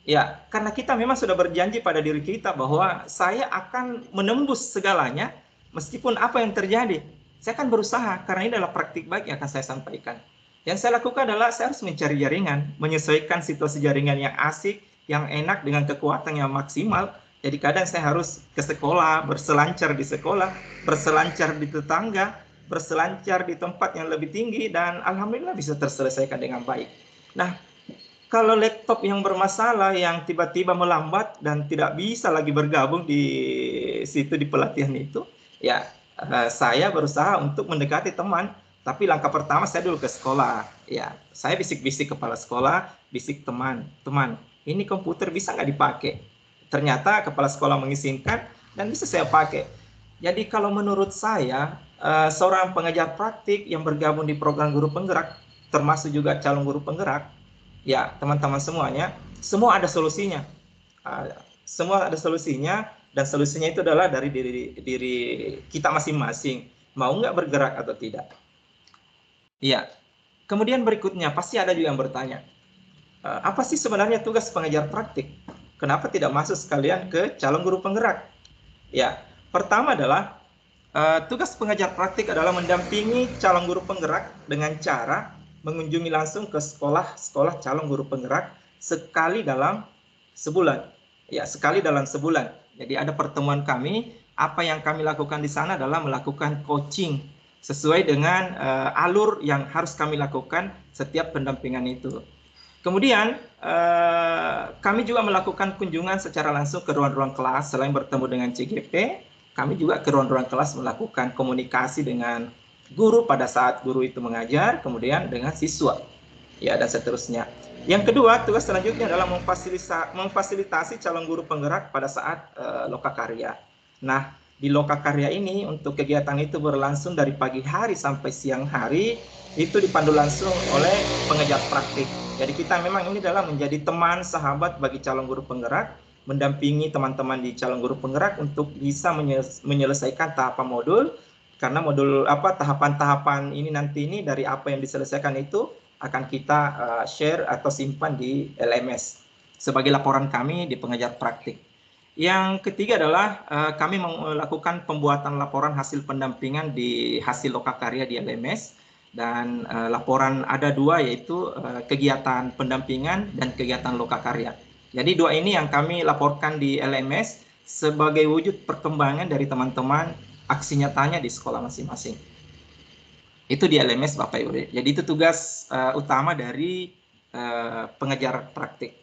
Ya, karena kita memang sudah berjanji pada diri kita bahwa saya akan menembus segalanya, meskipun apa yang terjadi. Saya akan berusaha, karena ini adalah praktik baik yang akan saya sampaikan. Yang saya lakukan adalah saya harus mencari jaringan, menyesuaikan situasi jaringan yang asik, yang enak dengan kekuatan yang maksimal. Jadi kadang saya harus ke sekolah, berselancar di sekolah, berselancar di tetangga, berselancar di tempat yang lebih tinggi, dan alhamdulillah bisa terselesaikan dengan baik. Nah, kalau laptop yang bermasalah, yang tiba-tiba melambat dan tidak bisa lagi bergabung di situ di pelatihan itu, ya saya berusaha untuk mendekati teman. Tapi langkah pertama saya dulu ke sekolah. Ya, saya bisik-bisik kepala sekolah, bisik teman, ini komputer bisa nggak dipakai? Ternyata kepala sekolah mengizinkan dan bisa saya pakai. Jadi kalau menurut saya, seorang pengajar praktik yang bergabung di program guru penggerak, termasuk juga calon guru penggerak, ya teman-teman semuanya, semua ada solusinya. Semua ada solusinya, dan solusinya itu adalah dari diri kita masing-masing, mau nggak bergerak atau tidak. Iya. Kemudian berikutnya pasti ada juga yang bertanya, apa sih sebenarnya tugas pengajar praktik? Kenapa tidak masuk sekalian ke calon guru penggerak? Ya, pertama adalah tugas pengajar praktik adalah mendampingi calon guru penggerak dengan cara mengunjungi langsung ke sekolah calon guru penggerak sekali dalam sebulan. Ya, sekali dalam sebulan. Jadi ada pertemuan kami apa yang kami lakukan di sana adalah melakukan coaching sesuai dengan alur yang harus kami lakukan setiap pendampingan itu. Kemudian kami juga melakukan kunjungan secara langsung ke ruang-ruang kelas. Selain bertemu dengan CGP, kami juga ke ruang-ruang kelas melakukan komunikasi dengan guru pada saat guru itu mengajar, kemudian dengan siswa, ya, dan seterusnya. Yang kedua, tugas selanjutnya adalah memfasilitasi calon guru penggerak pada saat lokakarya. Nah, di lokakarya ini untuk kegiatan itu berlangsung dari pagi hari sampai siang hari, itu dipandu langsung oleh pengajar praktik. Jadi kita memang ini adalah menjadi teman sahabat bagi calon guru penggerak, mendampingi teman-teman di calon guru penggerak untuk bisa menyelesaikan tahapan modul, karena modul tahapan-tahapan ini nanti ini dari apa yang diselesaikan itu akan kita share atau simpan di LMS sebagai laporan kami di pengajar praktik. Yang ketiga adalah kami melakukan pembuatan laporan hasil pendampingan di hasil lokakarya di LMS, dan laporan ada dua, yaitu kegiatan pendampingan dan kegiatan lokakarya. Jadi dua ini yang kami laporkan di LMS sebagai wujud perkembangan dari teman-teman aksi nyatanya di sekolah masing-masing. Itu di LMS Bapak Ibu. Jadi itu tugas utama dari pengajar praktik.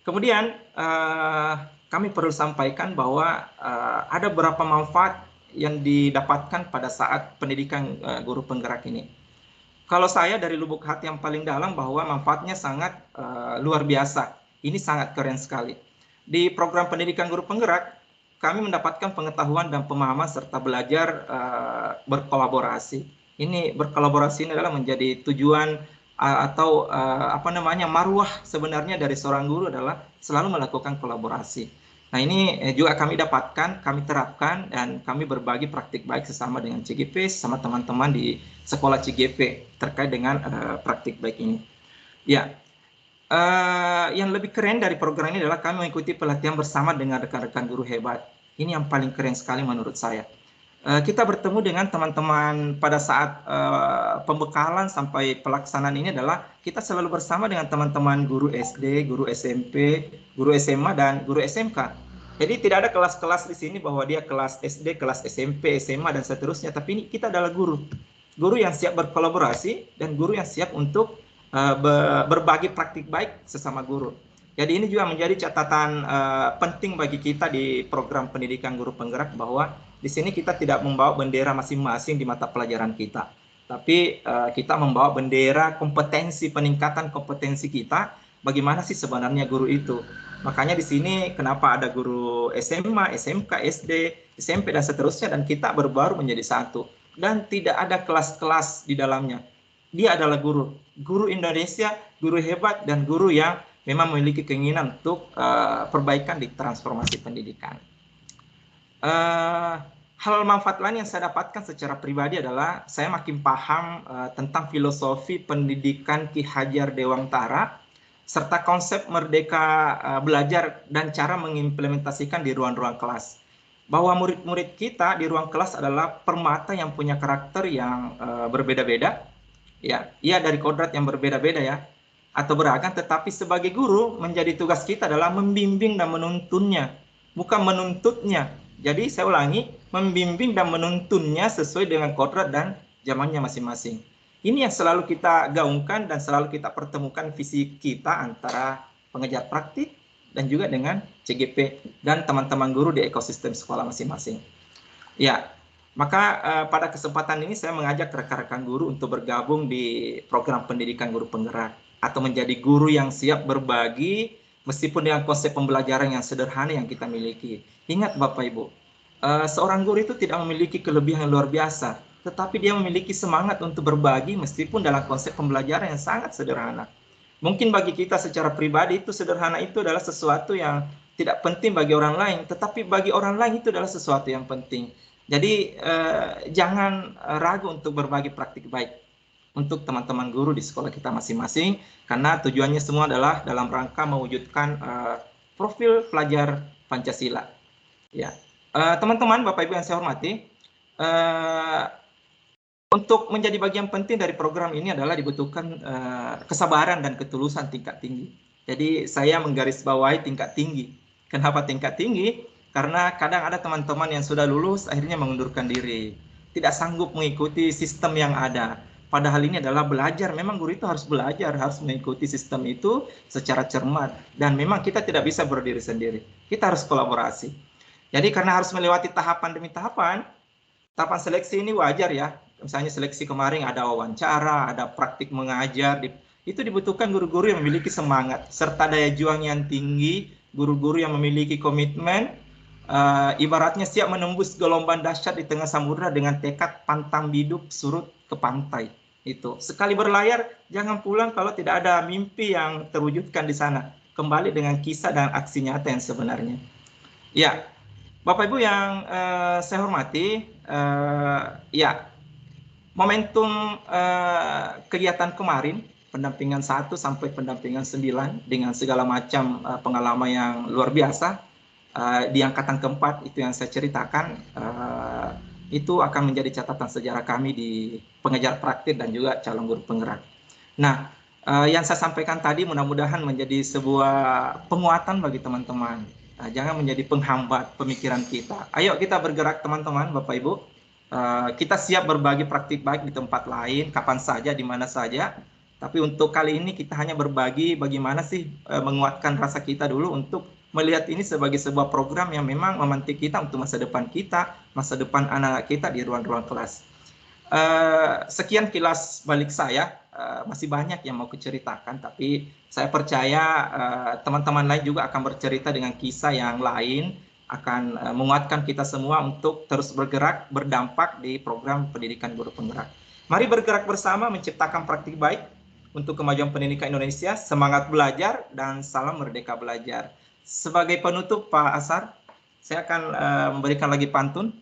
Kemudian kami perlu sampaikan bahwa ada beberapa manfaat yang didapatkan pada saat pendidikan guru penggerak ini. Kalau saya dari lubuk hati yang paling dalam bahwa manfaatnya sangat luar biasa. Ini sangat keren sekali. Di program pendidikan guru penggerak, kami mendapatkan pengetahuan dan pemahaman serta belajar berkolaborasi. Ini berkolaborasi ini adalah menjadi tujuan atau marwah sebenarnya dari seorang guru adalah selalu melakukan kolaborasi. Nah, ini juga kami dapatkan, kami terapkan, dan kami berbagi praktik baik sesama dengan CGP, sama teman-teman di sekolah CGP terkait dengan praktik baik ini. Ya, yang lebih keren dari program ini adalah kami mengikuti pelatihan bersama dengan rekan-rekan guru hebat. Ini yang paling keren sekali menurut saya. Kita bertemu dengan teman-teman pada saat pembekalan sampai pelaksanaan ini adalah kita selalu bersama dengan teman-teman guru SD, guru SMP, guru SMA, dan guru SMK. Jadi tidak ada kelas-kelas di sini bahwa dia kelas SD, kelas SMP, SMA, dan seterusnya. Tapi ini kita adalah guru. Guru yang siap berkolaborasi dan guru yang siap untuk berbagi praktik baik sesama guru. Jadi ini juga menjadi catatan penting bagi kita di program pendidikan guru penggerak bahwa di sini kita tidak membawa bendera masing-masing di mata pelajaran kita, tapi kita membawa bendera kompetensi, peningkatan kompetensi kita. Bagaimana sih sebenarnya guru itu? Makanya di sini kenapa ada guru SMA, SMK, SD, SMP, dan seterusnya, dan kita berbaur menjadi satu. Dan tidak ada kelas-kelas di dalamnya. Dia adalah guru. Guru Indonesia, guru hebat, dan guru yang memang memiliki keinginan untuk perbaikan di transformasi pendidikan. Hal manfaat lain yang saya dapatkan secara pribadi adalah saya makin paham tentang filosofi pendidikan Ki Hajar Dewantara serta konsep merdeka belajar dan cara mengimplementasikan di ruang-ruang kelas. Bahwa murid-murid kita di ruang kelas adalah permata yang punya karakter yang berbeda-beda. Ya, ia dari kodrat yang berbeda-beda ya, atau beragam, tetapi sebagai guru menjadi tugas kita adalah membimbing dan menuntunnya, bukan menuntutnya. Jadi saya ulangi, membimbing dan menuntunnya sesuai dengan kodrat dan zamannya masing-masing. Ini yang selalu kita gaungkan dan selalu kita pertemukan visi kita antara pengajar praktik dan juga dengan CGP dan teman-teman guru di ekosistem sekolah masing-masing. Ya, maka pada kesempatan ini saya mengajak rekan-rekan guru untuk bergabung di program pendidikan guru penggerak atau menjadi guru yang siap berbagi meskipun dengan konsep pembelajaran yang sederhana yang kita miliki. Ingat Bapak Ibu, seorang guru itu tidak memiliki kelebihan yang luar biasa, tetapi dia memiliki semangat untuk berbagi meskipun dalam konsep pembelajaran yang sangat sederhana. Mungkin bagi kita secara pribadi itu sederhana itu adalah sesuatu yang tidak penting bagi orang lain, tetapi bagi orang lain itu adalah sesuatu yang penting. Jadi jangan ragu untuk berbagi praktik baik untuk teman-teman guru di sekolah kita masing-masing, karena tujuannya semua adalah dalam rangka mewujudkan profil pelajar Pancasila. Ya, teman-teman, Bapak Ibu yang saya hormati, untuk menjadi bagian penting dari program ini adalah dibutuhkan kesabaran dan ketulusan tingkat tinggi. Jadi saya menggarisbawahi tingkat tinggi. Kenapa tingkat tinggi? Karena kadang ada teman-teman yang sudah lulus akhirnya mengundurkan diri, tidak sanggup mengikuti sistem yang ada. Padahal ini adalah belajar, memang guru itu harus belajar, harus mengikuti sistem itu secara cermat. Dan memang kita tidak bisa berdiri sendiri, kita harus kolaborasi. Jadi karena harus melewati tahapan demi tahapan, tahapan seleksi ini wajar ya. Misalnya seleksi kemarin ada wawancara, ada praktik mengajar, itu dibutuhkan guru-guru yang memiliki semangat, serta daya juang yang tinggi, guru-guru yang memiliki komitmen, ibaratnya siap menembus gelombang dahsyat di tengah samudera dengan tekad pantang biduk surut ke pantai. Itu sekali berlayar jangan pulang kalau tidak ada mimpi yang terwujudkan di sana. Kembali dengan kisah dan aksi nyata yang sebenarnya. Ya, Bapak Ibu yang saya hormati, ya momentum kegiatan kemarin pendampingan 1 sampai pendampingan 9 dengan segala macam pengalaman yang luar biasa. Di angkatan keempat itu yang saya ceritakan, itu akan menjadi catatan sejarah kami di pengajar praktik dan juga calon guru penggerak. Nah, yang saya sampaikan tadi mudah-mudahan menjadi sebuah penguatan bagi teman-teman. Jangan menjadi penghambat pemikiran kita. Ayo kita bergerak teman-teman, Bapak Ibu. Kita siap berbagi praktik baik di tempat lain, kapan saja, di mana saja. Tapi untuk kali ini kita hanya berbagi bagaimana sih menguatkan rasa kita dulu untuk melihat ini sebagai sebuah program yang memang memantik kita untuk masa depan kita, masa depan anak-anak kita di ruang-ruang kelas. Sekian kilas balik saya, masih banyak yang mau kuceritakan, tapi saya percaya teman-teman lain juga akan bercerita dengan kisah yang lain, akan menguatkan kita semua untuk terus bergerak, berdampak di program pendidikan guru penggerak. Mari bergerak bersama menciptakan praktik baik untuk kemajuan pendidikan Indonesia, semangat belajar, dan salam merdeka belajar. Sebagai penutup Pak Asar, saya akan memberikan lagi pantun.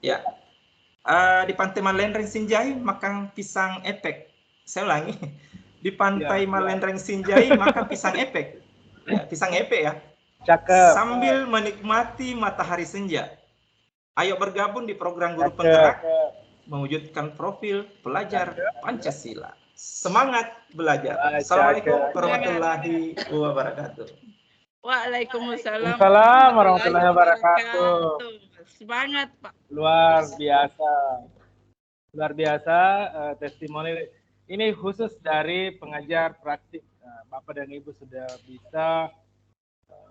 Ya, di pantai Malenreng Sinjai makan pisang epek. Saya ulangi, di pantai Malenreng Sinjai makan pisang epek. Ya, pisang epek ya. Cakep. Sambil menikmati matahari senja. Ayo bergabung di program guru penggerak, mewujudkan profil pelajar Pancasila. Semangat belajar. Assalamualaikum warahmatullahi wabarakatuh. Waalaikumsalam warahmatullahi wabarakatuh. Semangat, Pak. Luar biasa testimoni ini khusus dari pengajar praktik. Bapak dan Ibu sudah bisa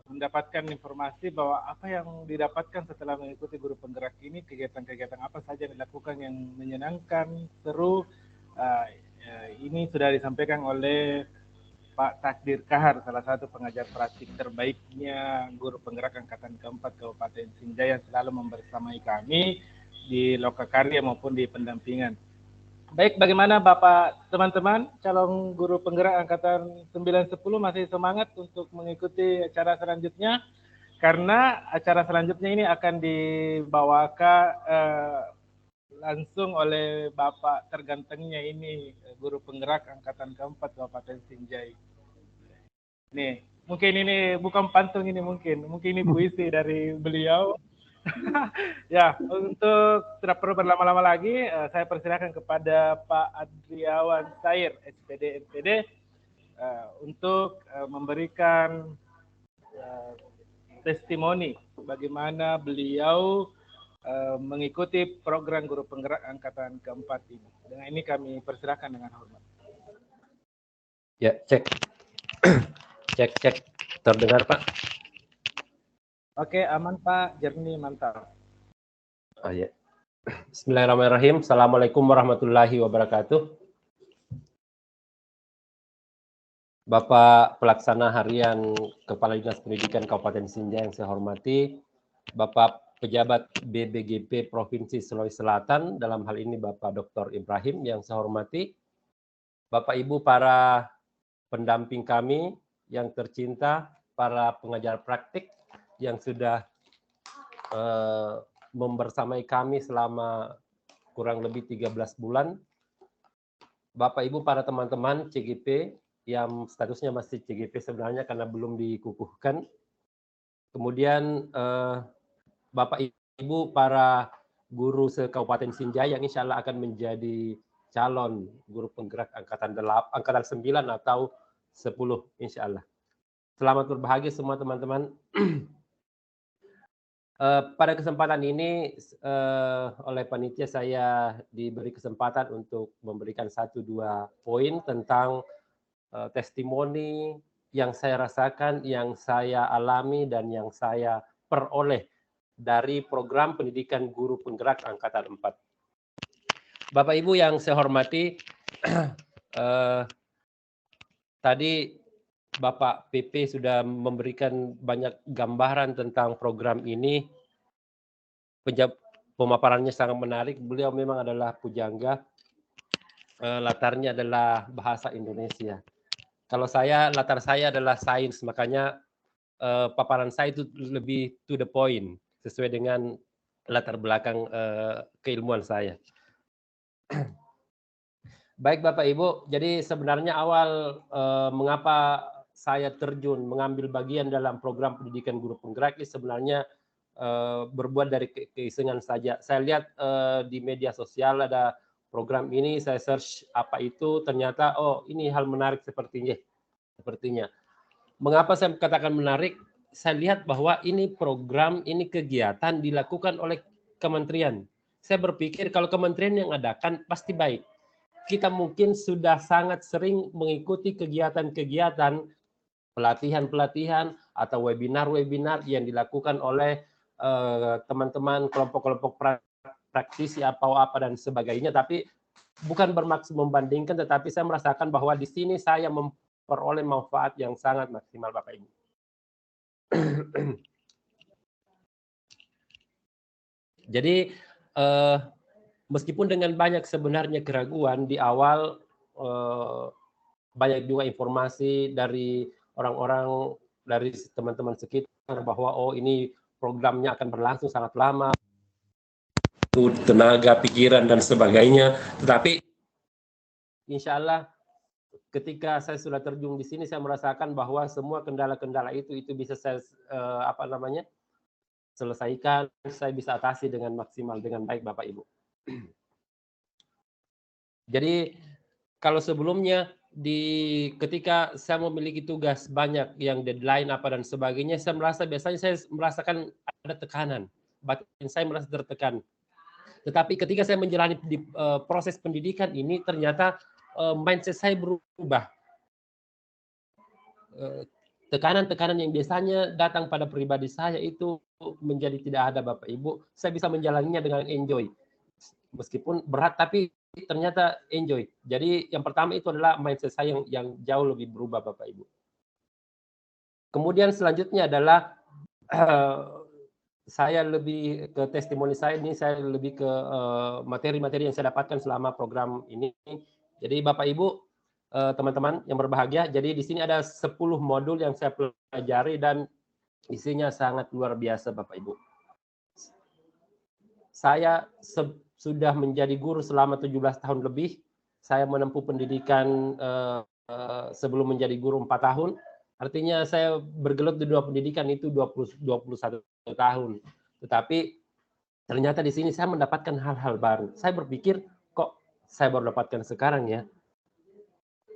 mendapatkan informasi bahwa apa yang didapatkan setelah mengikuti guru penggerak ini, kegiatan-kegiatan apa saja yang dilakukan yang menyenangkan, seru. Ini sudah disampaikan oleh Pak Takdir Kahar, salah satu pengajar praktik terbaiknya guru penggerak angkatan keempat Kabupaten Sinjai yang selalu membersamai kami di lokakarya maupun di pendampingan. Baik, bagaimana Bapak teman-teman calon guru penggerak angkatan 9-10 masih semangat untuk mengikuti acara selanjutnya? Karena acara selanjutnya ini akan dibawakan langsung oleh Bapak tergantengnya ini, guru penggerak angkatan keempat Kabupaten Sinjai. Nih, mungkin ini bukan pantun, ini mungkin ini puisi dari beliau. Ya, untuk tidak perlu berlama-lama lagi, saya persilakan kepada Pak Adriawan Sair, SPD NPD, untuk memberikan testimoni bagaimana beliau mengikuti program guru penggerak angkatan keempat ini. Dengan ini kami persilakan dengan hormat. Ya, cek. cek. Terdengar, Pak? Oke, aman Pak, jernih, mantap. Ya. Bismillahirrahmanirrahim. Assalamualaikum warahmatullahi wabarakatuh. Bapak Pelaksana Harian Kepala Dinas Pendidikan Kabupaten Sinjai yang saya hormati, Bapak Pejabat BBGP Provinsi Sulawesi Selatan, dalam hal ini Bapak Dr. Ibrahim yang saya hormati, Bapak Ibu para pendamping kami yang tercinta, para pengajar praktik yang sudah membersamai kami selama kurang lebih 13 bulan, Bapak Ibu para teman-teman CGP yang statusnya masih CGP sebenarnya karena belum dikukuhkan, kemudian Bapak Ibu para guru se-Kabupaten Sinjai yang insya Allah akan menjadi calon guru penggerak angkatan 9 atau 10 insya Allah. Selamat berbahagia semua teman-teman. Pada kesempatan ini oleh panitia saya diberi kesempatan untuk memberikan 1-2 poin tentang testimoni yang saya rasakan, yang saya alami, dan yang saya peroleh dari program pendidikan guru penggerak Angkatan 4. Bapak Ibu yang saya hormati, tadi Bapak PP sudah memberikan banyak gambaran tentang program ini. Pemaparannya sangat menarik. Beliau memang adalah pujangga. Latarnya adalah bahasa Indonesia. Kalau saya, latar saya adalah sains, makanya paparan saya itu lebih to the point, sesuai dengan latar belakang keilmuan saya. Baik Bapak Ibu, jadi sebenarnya awal mengapa saya terjun mengambil bagian dalam program pendidikan guru penggerak ini sebenarnya berbuat dari keisengan saja. Saya lihat di media sosial ada program ini, saya search apa itu, ternyata oh ini hal menarik sepertinya. Mengapa saya katakan menarik? Saya lihat bahwa ini program, ini kegiatan dilakukan oleh kementerian. Saya berpikir kalau kementerian yang adakan pasti baik. Kita mungkin sudah sangat sering mengikuti kegiatan-kegiatan pelatihan-pelatihan atau webinar-webinar yang dilakukan oleh teman-teman kelompok-kelompok praktisi atau apa dan sebagainya, tapi bukan bermaksud membandingkan, tetapi saya merasakan bahwa di sini saya memperoleh manfaat yang sangat maksimal Bapak Ibu. Jadi meskipun dengan banyak sebenarnya keraguan di awal, banyak juga informasi dari orang-orang, dari teman-teman sekitar bahwa oh ini programnya akan berlangsung sangat lama, tenaga, pikiran dan sebagainya. Tetapi insya Allah ketika saya sudah terjun di sini, saya merasakan bahwa semua kendala-kendala itu bisa saya selesaikan, saya bisa atasi dengan maksimal, dengan baik Bapak Ibu. Jadi kalau sebelumnya ketika saya memiliki tugas banyak yang deadline apa dan sebagainya, biasanya saya merasakan ada tekanan, batin saya merasa tertekan. Tetapi ketika saya menjalani proses pendidikan ini, ternyata mindset saya berubah. Tekanan-tekanan yang biasanya datang pada pribadi saya itu menjadi tidak ada Bapak Ibu. Saya bisa menjalaninya dengan enjoy. Meskipun berat tapi ternyata enjoy. Jadi yang pertama itu adalah mindset saya yang jauh lebih berubah Bapak Ibu. Kemudian selanjutnya adalah saya lebih ke testimoni saya ini, saya lebih ke materi-materi yang saya dapatkan selama program ini. Jadi Bapak Ibu, teman-teman yang berbahagia, jadi di sini ada 10 modul yang saya pelajari dan isinya sangat luar biasa Bapak Ibu. Saya sudah menjadi guru selama 17 tahun lebih. Saya menempuh pendidikan sebelum menjadi guru 4 tahun. Artinya saya bergelut di dua pendidikan itu 21 tahun. Tetapi ternyata di sini saya mendapatkan hal-hal baru. Saya berpikir, kok saya baru dapatkan sekarang ya?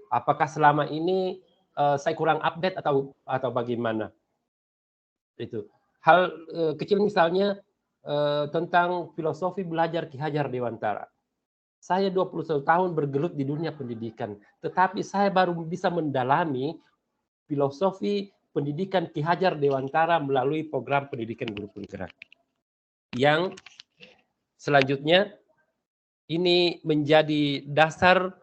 Apakah selama ini saya kurang update atau bagaimana? Itu. Hal kecil misalnya tentang filosofi belajar Ki Hajar Dewantara. Saya 21 tahun bergelut di dunia pendidikan, tetapi saya baru bisa mendalami filosofi pendidikan Ki Hajar Dewantara melalui program pendidikan guru penggerak. Yang selanjutnya ini menjadi dasar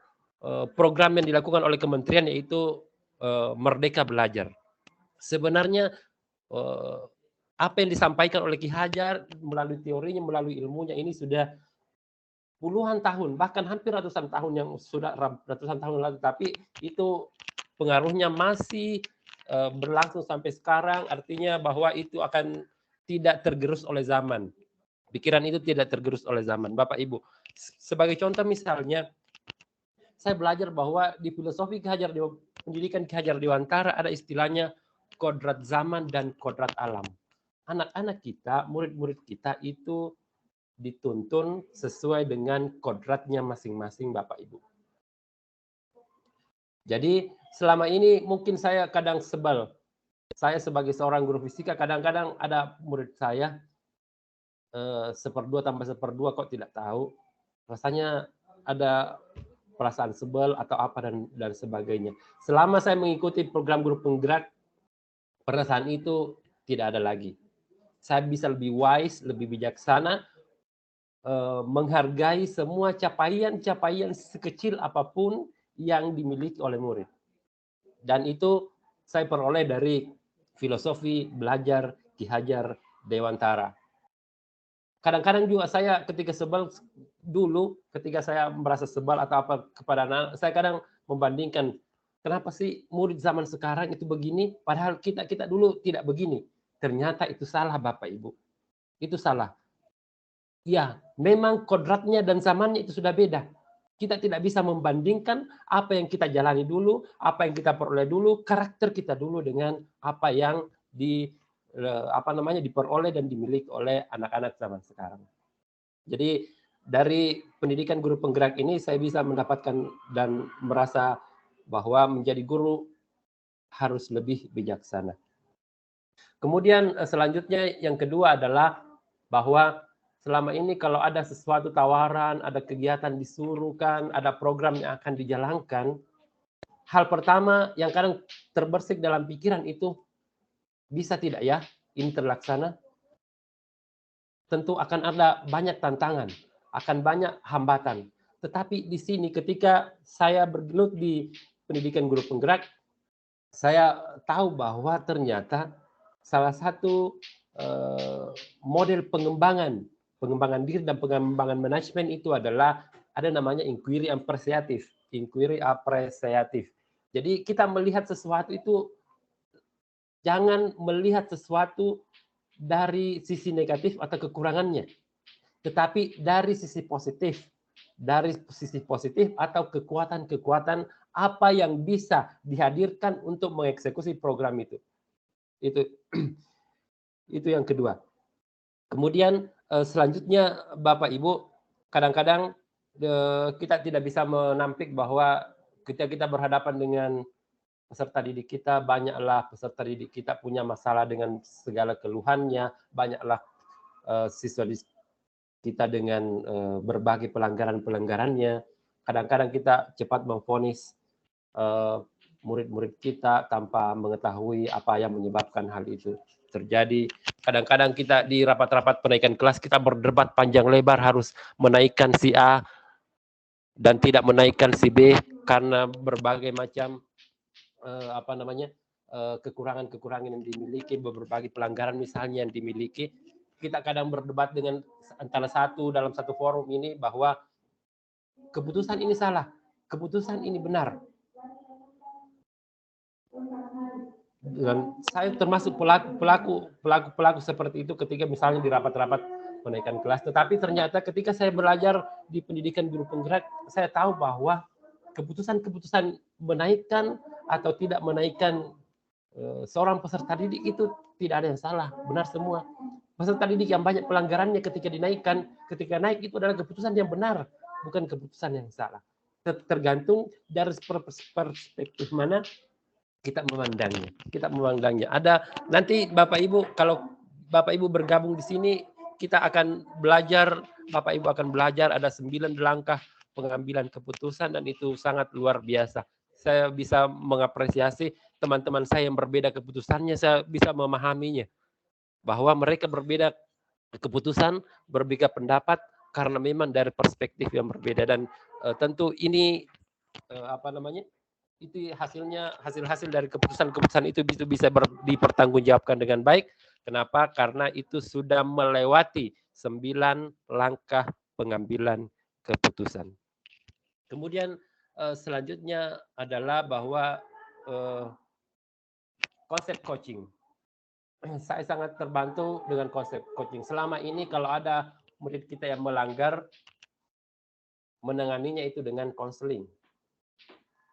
program yang dilakukan oleh kementerian, yaitu Merdeka Belajar. Sebenarnya apa yang disampaikan oleh Ki Hajar melalui teorinya, melalui ilmunya ini sudah puluhan tahun, bahkan hampir ratusan tahun lalu, tapi itu pengaruhnya masih berlangsung sampai sekarang, artinya bahwa itu akan tidak tergerus oleh zaman. Pikiran itu tidak tergerus oleh zaman. Bapak Ibu, sebagai contoh misalnya, saya belajar bahwa di filosofi pendidikan Ki Hajar Dewantara ada istilahnya kodrat zaman dan kodrat alam. Anak-anak kita, murid-murid kita itu dituntun sesuai dengan kodratnya masing-masing Bapak Ibu. Jadi selama ini mungkin saya kadang sebal. Saya sebagai seorang guru fisika kadang-kadang ada murid saya 1/2 tambah 1/2 kok tidak tahu, rasanya ada perasaan sebel atau apa dan sebagainya. Selama saya mengikuti program guru penggerak, perasaan itu tidak ada lagi. Saya bisa lebih wise, lebih bijaksana, menghargai semua capaian-capaian sekecil apapun yang dimiliki oleh murid. Dan itu saya peroleh dari filosofi belajar Ki Hajar Dewantara. Kadang-kadang juga saya ketika sebel dulu, ketika saya merasa sebal atau apa kepada anak, saya kadang membandingkan, kenapa sih murid zaman sekarang itu begini, padahal kita dulu tidak begini. Ternyata itu salah Bapak Ibu. Itu salah. Ya, memang kodratnya dan zamannya itu sudah beda. Kita tidak bisa membandingkan apa yang kita jalani dulu, apa yang kita peroleh dulu, karakter kita dulu dengan apa yang diperoleh dan dimiliki oleh anak-anak zaman sekarang. Jadi dari pendidikan guru penggerak ini saya bisa mendapatkan dan merasa bahwa menjadi guru harus lebih bijaksana. Kemudian selanjutnya yang kedua adalah bahwa selama ini kalau ada sesuatu tawaran, ada kegiatan disuruhkan, ada program yang akan dijalankan, hal pertama yang kadang terbersih dalam pikiran itu, bisa tidak ya ini terlaksana? Tentu akan ada banyak tantangan, akan banyak hambatan. Tetapi di sini ketika saya bergelut di pendidikan guru penggerak, saya tahu bahwa ternyata salah satu model pengembangan diri dan pengembangan manajemen itu adalah ada namanya inquiry apresiatif. Jadi kita melihat sesuatu itu jangan melihat sesuatu dari sisi negatif atau kekurangannya, tetapi dari sisi positif. Dari sisi positif atau kekuatan-kekuatan apa yang bisa dihadirkan untuk mengeksekusi program itu. Itu yang kedua. Kemudian selanjutnya Bapak Ibu, kadang-kadang kita tidak bisa menampik bahwa kita berhadapan dengan peserta didik kita, banyaklah peserta didik kita punya masalah dengan segala keluhannya, banyaklah siswa kita dengan berbagai pelanggaran-pelanggarannya. Kadang-kadang kita cepat memvonis murid-murid kita tanpa mengetahui apa yang menyebabkan hal itu terjadi. Kadang-kadang kita di rapat-rapat penaikan kelas kita berdebat panjang lebar harus menaikkan si A dan tidak menaikkan si B karena berbagai macam kekurangan-kekurangan yang dimiliki, berbagai pelanggaran misalnya yang dimiliki. Kita kadang berdebat dengan antara dalam satu forum ini bahwa keputusan ini salah, keputusan ini benar. Dan saya termasuk pelaku seperti itu ketika misalnya di rapat-rapat penaikan kelas. Tetapi ternyata ketika saya belajar di pendidikan guru penggerak, saya tahu bahwa keputusan-keputusan menaikkan atau tidak menaikkan seorang peserta didik itu tidak ada yang salah, benar semua. Peserta didik yang banyak pelanggarannya ketika naik itu adalah keputusan yang benar, bukan keputusan yang salah. Tergantung dari perspektif mana kita memandangnya. Ada nanti Bapak Ibu, kalau Bapak Ibu bergabung di sini, kita akan belajar, Bapak Ibu akan belajar ada 9 langkah pengambilan keputusan dan itu sangat luar biasa. Saya bisa mengapresiasi teman-teman saya yang berbeda keputusannya, saya bisa memahaminya. Bahwa mereka berbeda keputusan, berbeda pendapat karena memang dari perspektif yang berbeda dan tentu ini itu hasil dari keputusan-keputusan itu bisa dipertanggungjawabkan dengan baik. Kenapa? Karena itu sudah melewati 9 langkah pengambilan keputusan. Kemudian selanjutnya adalah bahwa konsep coaching. Saya sangat terbantu dengan konsep coaching. Selama ini kalau ada murid kita yang melanggar, menanganinya itu dengan konseling.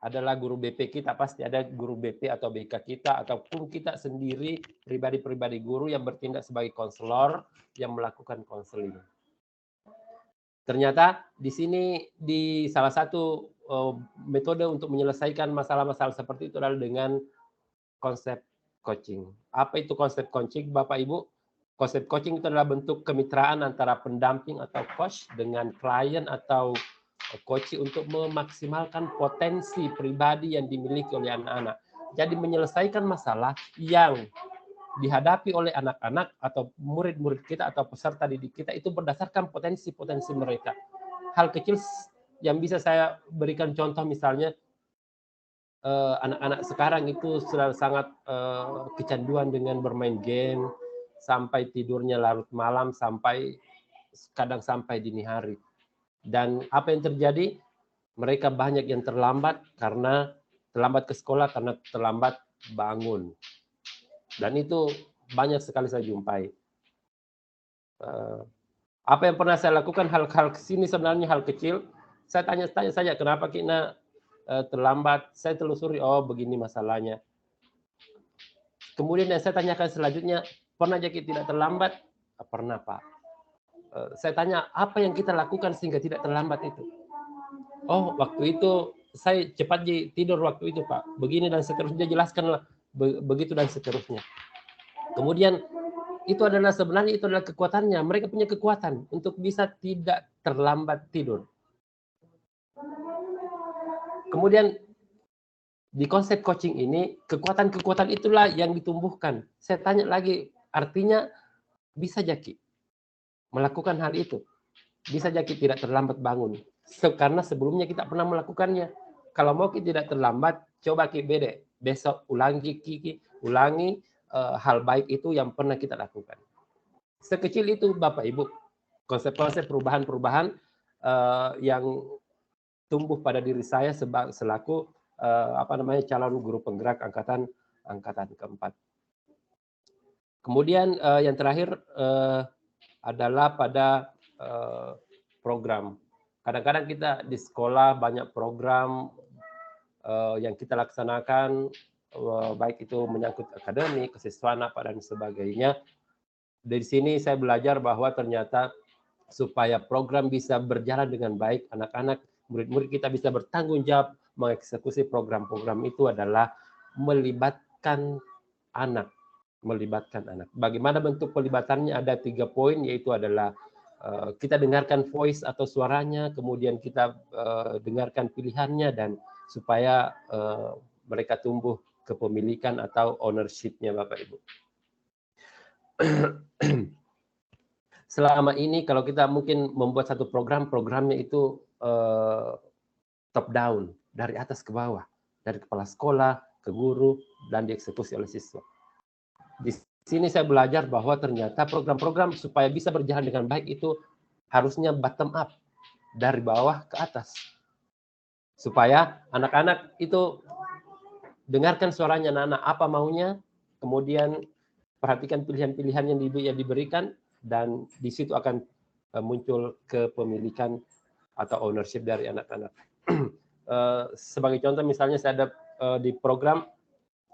Adalah guru BP kita, pasti ada guru BP atau BK kita, ataupun kita sendiri, pribadi-pribadi guru yang bertindak sebagai konselor yang melakukan konseling. Ternyata di sini di salah satu metode untuk menyelesaikan masalah-masalah seperti itu adalah dengan konsep coaching. Apa itu konsep coaching, Bapak Ibu? Konsep coaching itu adalah bentuk kemitraan antara pendamping atau coach dengan klien atau coach untuk memaksimalkan potensi pribadi yang dimiliki oleh anak-anak. Jadi menyelesaikan masalah yang dihadapi oleh anak-anak atau murid-murid kita atau peserta didik kita itu berdasarkan potensi-potensi mereka. Hal kecil yang bisa saya berikan contoh misalnya, anak-anak sekarang itu sudah sangat kecanduan dengan bermain game, sampai tidurnya larut malam, kadang sampai dini hari. Dan apa yang terjadi? Mereka banyak yang terlambat karena terlambat ke sekolah karena terlambat bangun. Dan itu banyak sekali saya jumpai. Apa yang pernah saya lakukan, hal-hal kesini sebenarnya hal kecil. Saya tanya-tanya saja, kenapa Kina terlambat? Saya telusuri, oh begini masalahnya. Kemudian yang saya tanyakan selanjutnya, pernah jadi tidak terlambat? Pernah, Pak. Saya tanya, apa yang kita lakukan sehingga tidak terlambat itu? Oh, waktu itu saya cepat tidur waktu itu, Pak. Begini dan seterusnya, jelaskanlah begitu dan seterusnya. Kemudian sebenarnya itu adalah kekuatannya. Mereka punya kekuatan untuk bisa tidak terlambat tidur. Kemudian di konsep coaching ini, kekuatan-kekuatan itulah yang ditumbuhkan. Saya tanya lagi, artinya bisa jadi melakukan hal itu. Bisa jadi tidak terlambat bangun. Karena sebelumnya kita pernah melakukannya. Kalau mau kita tidak terlambat, coba kita besok ulangi hal baik itu yang pernah kita lakukan. Sekecil itu Bapak Ibu, konsep-konsep perubahan-perubahan yang tumbuh pada diri saya selaku calon guru penggerak angkatan keempat. Kemudian yang terakhir adalah pada program. Kadang-kadang kita di sekolah banyak program yang kita laksanakan, baik itu menyangkut akademik, kesiswaan apa dan sebagainya. Dari sini saya belajar bahwa ternyata supaya program bisa berjalan dengan baik, anak-anak, murid-murid kita bisa bertanggung jawab mengeksekusi program-program itu adalah melibatkan anak. Bagaimana bentuk pelibatannya? Ada 3 poin, yaitu adalah kita dengarkan voice atau suaranya, kemudian kita dengarkan pilihannya, dan supaya mereka tumbuh kepemilikan atau ownership-nya Bapak Ibu. Selama ini kalau kita mungkin membuat satu programnya itu top down, dari atas ke bawah, dari kepala sekolah ke guru dan dieksekusi oleh siswa. Di sini saya belajar bahwa ternyata program-program supaya bisa berjalan dengan baik itu harusnya bottom up, dari bawah ke atas. Supaya anak-anak itu dengarkan suaranya anak-anak, apa maunya, kemudian perhatikan pilihan-pilihan yang diberikan, dan di situ akan muncul kepemilikan atau ownership dari anak-anak. Sebagai contoh misalnya saya ada di program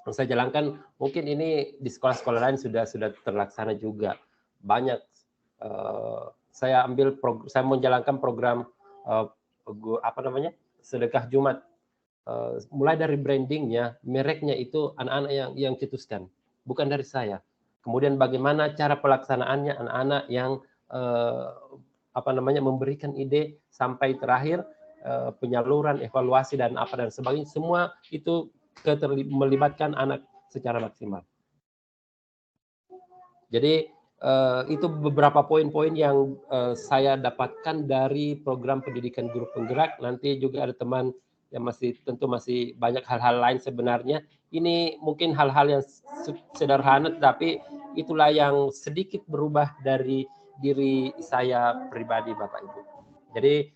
yang saya jalankan, mungkin ini di sekolah-sekolah lain sudah terlaksana juga. Banyak saya menjalankan program sedekah Jumat. Mulai dari brandingnya, mereknya itu anak-anak yang cetuskan, bukan dari saya. Kemudian bagaimana cara pelaksanaannya, anak-anak yang memberikan ide, sampai terakhir penyaluran, evaluasi dan sebagainya, semua itu melibatkan anak secara maksimal. Jadi itu beberapa poin-poin yang saya dapatkan dari program pendidikan guru penggerak. Nanti juga ada teman yang masih banyak hal-hal lain sebenarnya. Ini mungkin hal-hal yang sederhana, tapi itulah yang sedikit berubah dari diri saya pribadi, Bapak Ibu. Jadi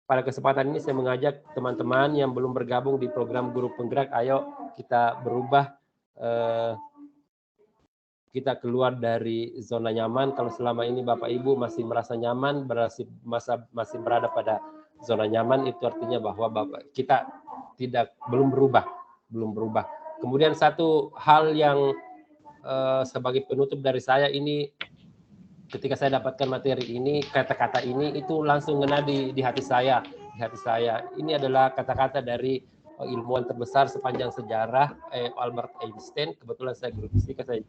pada kesempatan ini saya mengajak teman-teman yang belum bergabung di program guru penggerak, ayo kita berubah, kita keluar dari zona nyaman. Kalau selama ini Bapak Ibu masih merasa nyaman, masih berada pada zona nyaman, itu artinya bahwa kita belum berubah. Kemudian satu hal yang sebagai penutup dari saya ini, ketika saya dapatkan materi ini, kata-kata ini itu langsung ngena di hati saya. Ini adalah kata-kata dari ilmuwan terbesar sepanjang sejarah, Albert Einstein. Kebetulan saya guru fisika, saya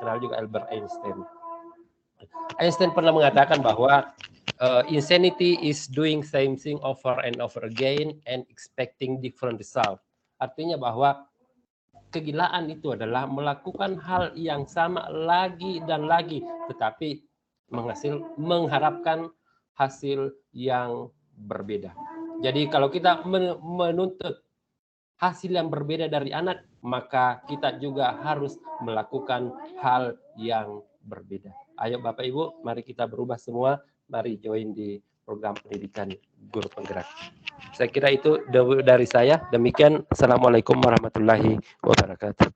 kenal juga Albert Einstein. Einstein pernah mengatakan bahwa insanity is doing same thing over and over again and expecting different result. Artinya bahwa kegilaan itu adalah melakukan hal yang sama lagi dan lagi, tetapi mengharapkan hasil yang berbeda. Jadi kalau kita menuntut hasil yang berbeda dari anak, maka kita juga harus melakukan hal yang berbeda. Ayo Bapak Ibu, mari kita berubah semua, mari join di program pendidikan guru penggerak. Saya kira itu dari saya. Demikian, Assalamualaikum warahmatullahi wabarakatuh.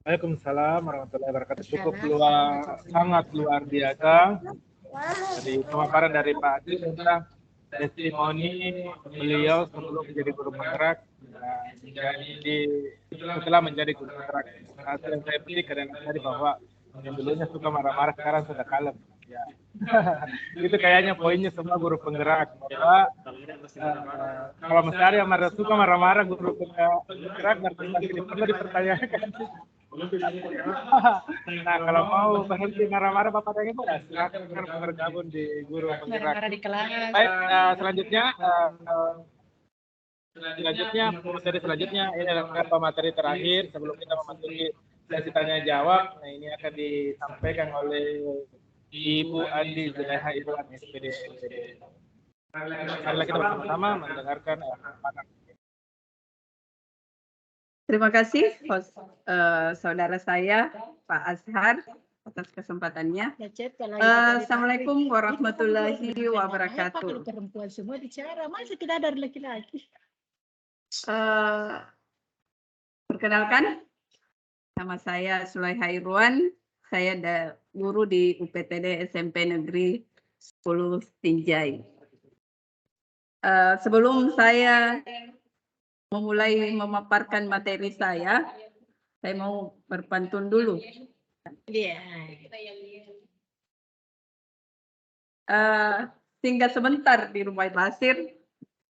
Waalaikumsalam warahmatullahi wabarakatuh. Cukup sangat luar biasa. Jadi pemaparan dari Pak Adil tentang testimoni beliau sebelum menjadi guru penggerak, setelah menjadi guru penggerak. Hasil yang saya petik kadang-kadang bahwa yang dulunya suka marah-marah sekarang sudah kalem. Ya. Itu kayaknya poinnya semua guru penggerak, bahwa kalau misalnya yang suka marah-marah guru penggerak berarti perlu dipertanyakan. Nah, kalau mau berhenti marah-marah Bapak dan Ibu, silakan bergabung di guru penggerak. Marah-marah di kelas. Baik, selanjutnya materi selanjutnya ini adalah materi terakhir sebelum kita memasuki sesi tanya jawab. Nah, ini akan disampaikan oleh Ibu Andi Zulaiha Irwan SPD. Mari kita bersama-sama mendengarkan Terima kasih saudara saya Pak Azhar atas kesempatannya. Assalamualaikum warahmatullahi wabarakatuh. Perempuan semua bicara, masa tidak ada laki-laki? Perkenalkan, nama saya Zulaiha Irwan. Saya guru di UPTD SMP Negeri 10 Sinjai. Sebelum saya memulai memaparkan materi saya mau berpantun dulu. Singgah sebentar di rumah Basir.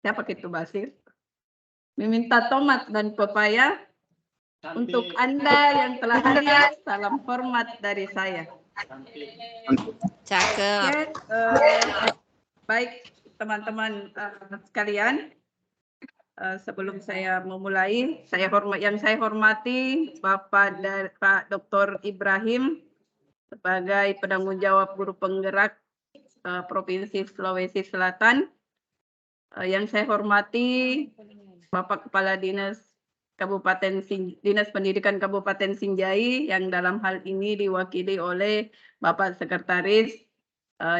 Siapa itu Basir? Meminta tomat dan pepaya. Untuk Anda yang telah hadir, salam hormat dari saya. Cakep. Baik teman-teman sekalian, sebelum saya memulai, yang saya hormati Bapak Pak Dr. Ibrahim sebagai penanggung jawab guru penggerak Provinsi Sulawesi Selatan. Yang saya hormati Bapak Kepala Dinas Pendidikan Kabupaten Sinjai yang dalam hal ini diwakili oleh Bapak Sekretaris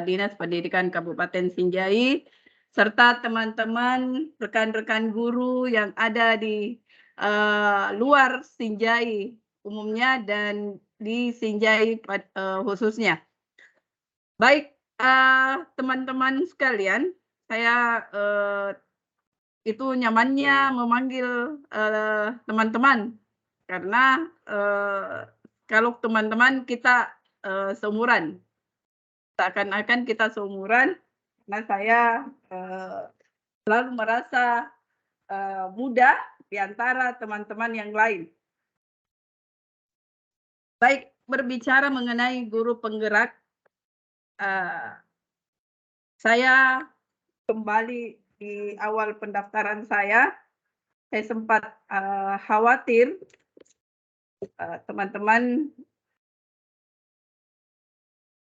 Dinas Pendidikan Kabupaten Sinjai, serta teman-teman rekan-rekan guru yang ada di luar Sinjai umumnya dan di Sinjai khususnya. Baik, teman-teman sekalian, saya itu nyamannya memanggil teman-teman karena kalau teman-teman kita seumuran, seakan-akan kita seumuran. Nah, saya selalu merasa muda di antara teman-teman yang lain. Baik, berbicara mengenai guru penggerak, saya kembali di awal pendaftaran saya sempat khawatir teman-teman,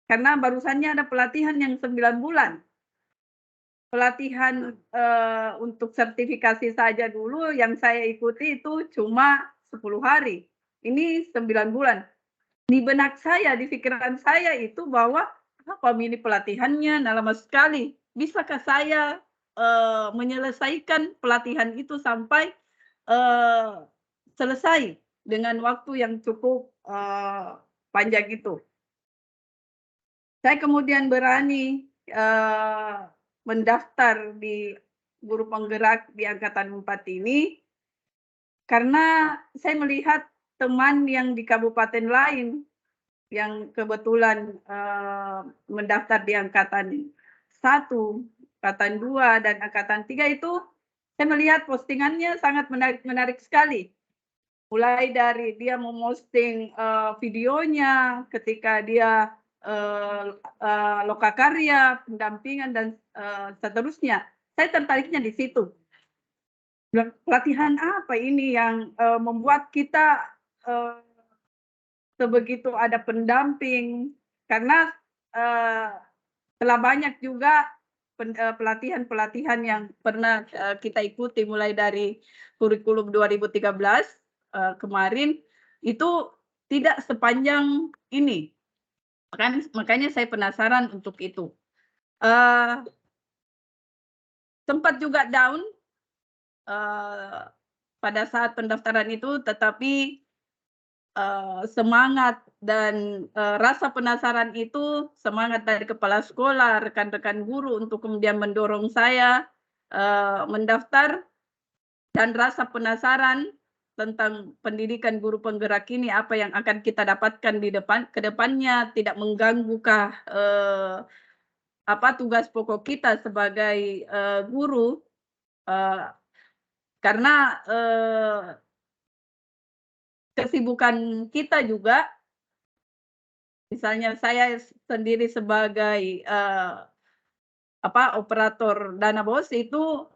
karena barusannya ada pelatihan yang 9 bulan. Pelatihan untuk sertifikasi saja dulu yang saya ikuti itu cuma 10 hari. Ini 9 bulan. Di benak saya, di pikiran saya itu bahwa apa ini pelatihannya lama sekali. Bisakah saya menyelesaikan pelatihan itu sampai selesai dengan waktu yang cukup panjang itu? Saya kemudian berani mendaftar di guru penggerak di angkatan 4 ini karena saya melihat teman yang di kabupaten lain yang kebetulan mendaftar di angkatan 1, angkatan 2, dan angkatan 3 itu Saya melihat postingannya sangat menarik sekali. Mulai dari dia memosting videonya ketika dia lokakarya, pendampingan dan seterusnya. Saya tertariknya di situ. Pelatihan apa ini yang membuat kita sebegitu ada pendamping, karena telah banyak juga pelatihan-pelatihan yang pernah kita ikuti mulai dari kurikulum 2013 kemarin itu tidak sepanjang ini. Makanya saya penasaran untuk itu. Sempat juga down pada saat pendaftaran itu, tetapi semangat dan rasa penasaran itu, semangat dari kepala sekolah, rekan-rekan guru untuk kemudian mendorong saya mendaftar, dan rasa penasaran tentang pendidikan guru penggerak ini, apa yang akan kita dapatkan di ke depannya, tidak mengganggu tugas pokok kita sebagai guru, karena kesibukan kita juga, misalnya saya sendiri sebagai operator dana BOS itu,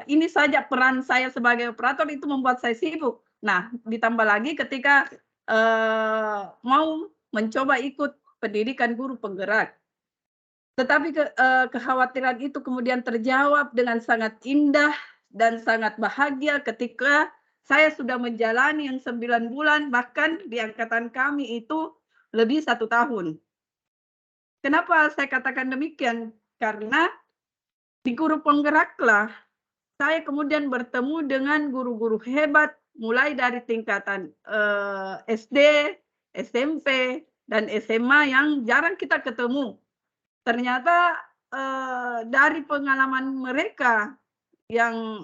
ini saja peran saya sebagai operator itu membuat saya sibuk. Nah, ditambah lagi ketika mau mencoba ikut pendidikan guru penggerak. Tetapi kekhawatiran itu kemudian terjawab dengan sangat indah dan sangat bahagia ketika saya sudah menjalani yang 9 bulan, bahkan di angkatan kami itu lebih 1 tahun. Kenapa saya katakan demikian? Karena di guru penggeraklah saya kemudian bertemu dengan guru-guru hebat, mulai dari tingkatan SD, SMP, dan SMA yang jarang kita ketemu. Ternyata dari pengalaman mereka yang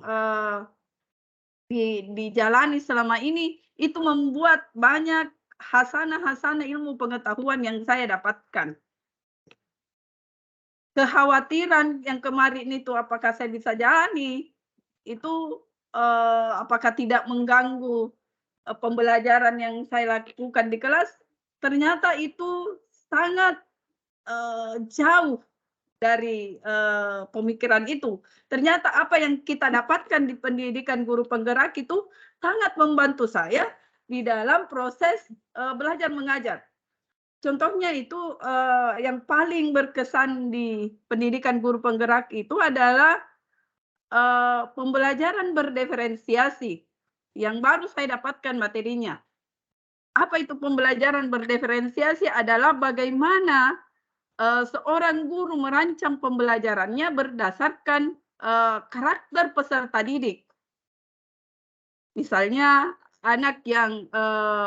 dijalani selama ini, itu membuat banyak hasanah-hasanah ilmu pengetahuan yang saya dapatkan. Kekhawatiran yang kemarin itu apakah saya bisa jalani, itu apakah tidak mengganggu pembelajaran yang saya lakukan di kelas, ternyata itu sangat jauh dari pemikiran itu. Ternyata apa yang kita dapatkan di pendidikan guru penggerak itu sangat membantu saya di dalam proses belajar mengajar. Contohnya itu yang paling berkesan di pendidikan guru penggerak itu adalah pembelajaran berdiferensiasi yang baru saya dapatkan materinya. Apa itu pembelajaran berdiferensiasi? Adalah bagaimana seorang guru merancang pembelajarannya berdasarkan karakter peserta didik. Misalnya anak yang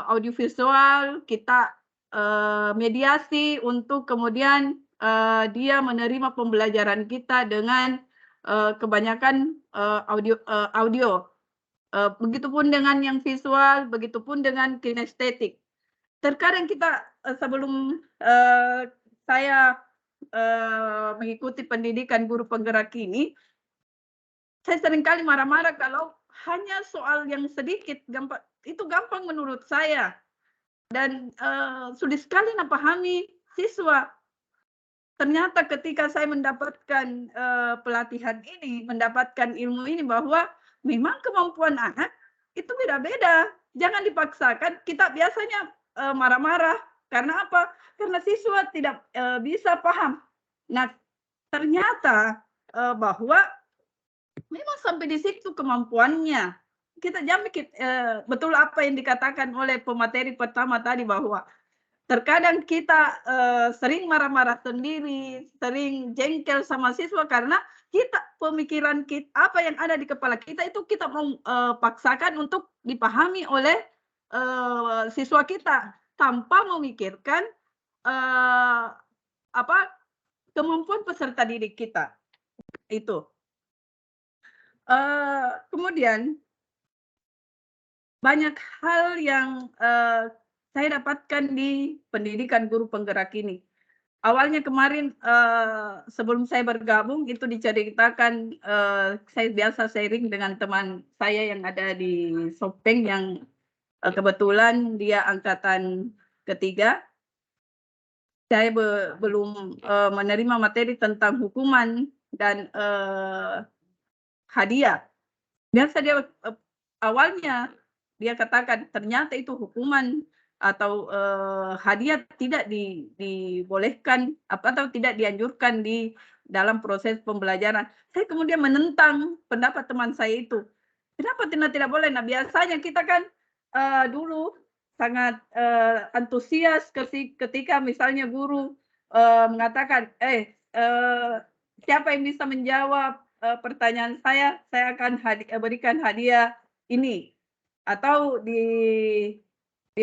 audiovisual, kita mediasi untuk kemudian dia menerima pembelajaran kita dengan kebanyakan audio. Begitupun dengan yang visual, begitupun dengan kinestetik. Terkadang kita sebelum saya mengikuti pendidikan guru penggerak ini, saya seringkali marah-marah kalau hanya soal yang sedikit, gampang menurut saya. Dan sulit sekali memahami siswa. Ternyata ketika saya mendapatkan pelatihan ini, mendapatkan ilmu ini, bahwa memang kemampuan anak itu beda-beda. Jangan dipaksakan. Kita biasanya marah-marah. Karena apa? Karena siswa tidak bisa paham. Nah, ternyata bahwa memang sampai di situ kemampuannya. Kita jangan betul apa yang dikatakan oleh pemateri pertama tadi, bahwa terkadang kita sering marah-marah sendiri, sering jengkel sama siswa karena pemikiran kita, apa yang ada di kepala kita itu kita mau paksakan untuk dipahami oleh siswa kita tanpa memikirkan kemampuan peserta didik kita itu. Kemudian banyak hal yang saya dapatkan di pendidikan guru penggerak ini. awalnya kemarin sebelum saya bergabung itu diceritakan, saya biasa sharing dengan teman saya yang ada di Sopeng yang kebetulan dia angkatan ketiga. Saya belum menerima materi tentang hukuman dan hadiah. Biasa dia awalnya dia katakan ternyata itu hukuman atau hadiah tidak dibolehkan atau tidak dianjurkan di dalam proses pembelajaran. Saya kemudian menentang pendapat teman saya itu. Kenapa tidak boleh? Nah, biasanya kita kan dulu sangat antusias ketika misalnya guru mengatakan, siapa yang bisa menjawab pertanyaan saya akan berikan hadiah ini. Atau di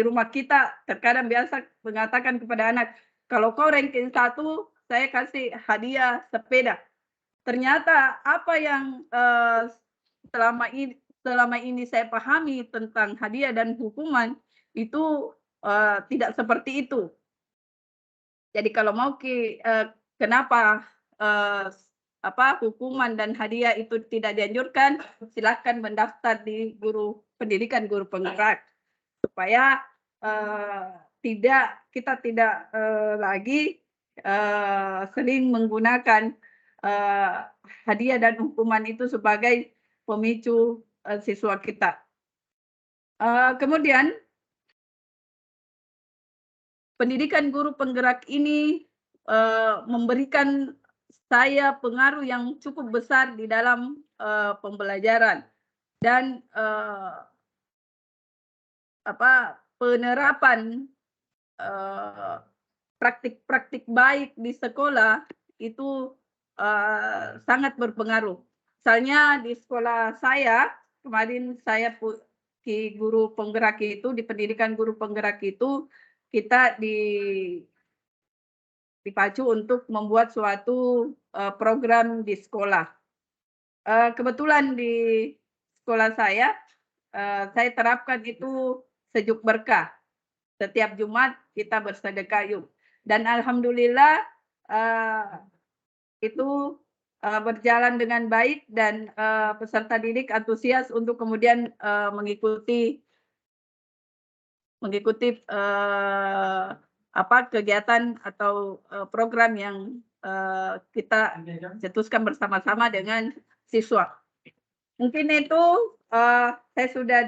rumah kita terkadang biasa mengatakan kepada anak, kalau kau ranking 1, saya kasih hadiah sepeda. Ternyata apa yang selama ini saya pahami tentang hadiah dan hukuman itu tidak seperti itu. Jadi kalau mau kenapa hukuman dan hadiah itu tidak dianjurkan, silahkan mendaftar di pendidikan guru penggerak supaya kita tidak lagi sering menggunakan hadiah dan hukuman itu sebagai pemicu siswa kita. Kemudian pendidikan guru penggerak ini memberikan saya pengaruh yang cukup besar di dalam pembelajaran dan penerapan praktik-praktik baik di sekolah itu sangat berpengaruh. Misalnya di sekolah saya kemarin saya di guru penggerak itu, di pendidikan guru penggerak itu kita dipacu untuk membuat suatu program di sekolah. Kebetulan di sekolah saya terapkan itu sejuk berkah. Setiap Jumat kita bersedekah yuk. Dan alhamdulillah itu berjalan dengan baik dan peserta didik antusias untuk kemudian mengikuti kegiatan atau program yang kita cetuskan bersama-sama dengan siswa. Mungkin itu saya sudah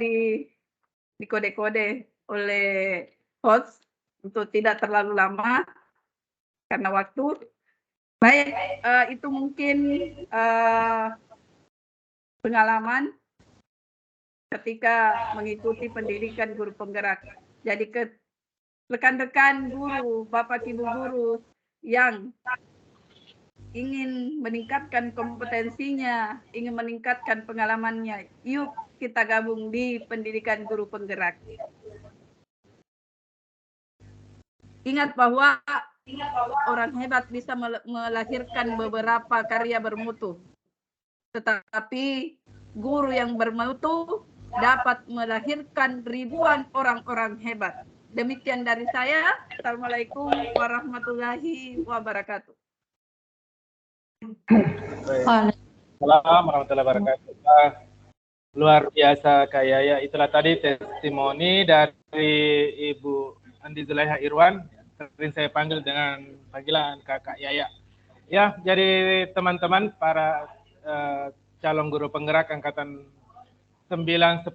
dikode-kode oleh host untuk tidak terlalu lama karena waktu. Baik, itu mungkin pengalaman ketika mengikuti pendidikan guru penggerak. Jadi rekan-rekan guru, Bapak Ibu guru yang ingin meningkatkan kompetensinya, ingin meningkatkan pengalamannya, yuk kita gabung di pendidikan guru penggerak. Ingat bahwa orang hebat bisa melahirkan beberapa karya bermutu, tetapi guru yang bermutu dapat melahirkan ribuan orang-orang hebat. Demikian dari saya. Assalamualaikum warahmatullahi wabarakatuh. Assalamualaikum warahmatullahi wabarakatuh. Luar biasa Kak Yaya. Itulah tadi testimoni dari Ibu Andi Zulaiha Irwan, sering saya panggil dengan panggilan Kakak Yaya. Ya, jadi teman-teman para calon guru penggerak angkatan 9-10,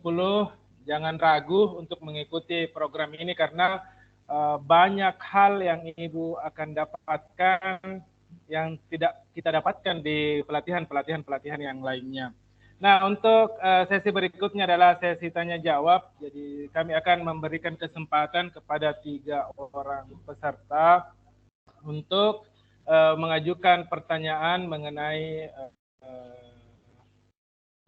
jangan ragu untuk mengikuti program ini karena banyak hal yang Ibu akan dapatkan yang tidak kita dapatkan di pelatihan yang lainnya. Nah, untuk sesi berikutnya adalah sesi tanya jawab. Jadi kami akan memberikan kesempatan kepada 3 orang peserta untuk mengajukan pertanyaan mengenai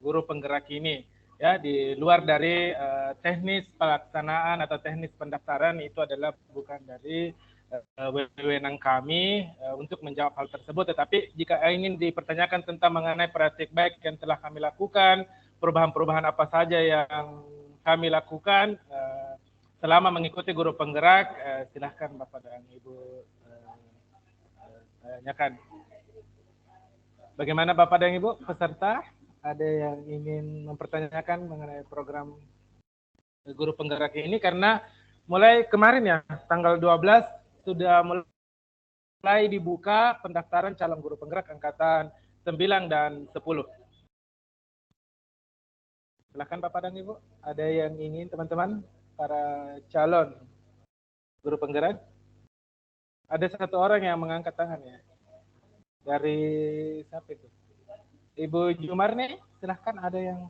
guru penggerak ini. Ya, di luar dari teknis pelaksanaan atau teknis pendaftaran, itu adalah bukan dari wewenang kami untuk menjawab hal tersebut. Tetapi jika ingin dipertanyakan tentang mengenai praktik baik yang telah kami lakukan, perubahan-perubahan apa saja yang kami lakukan selama mengikuti guru penggerak, silahkan Bapak dan Ibu mempertanyakan. Bagaimana Bapak dan Ibu peserta? Ada yang ingin mempertanyakan mengenai program guru penggerak ini? Karena mulai kemarin ya, tanggal 12 sudah mulai dibuka pendaftaran calon guru penggerak angkatan 9 dan 10. Silakan Bapak dan Ibu, ada yang ingin teman-teman para calon guru penggerak? Ada satu orang yang mengangkat tangannya. Dari siapa itu? Ibu Jumarni, silahkan, ada yang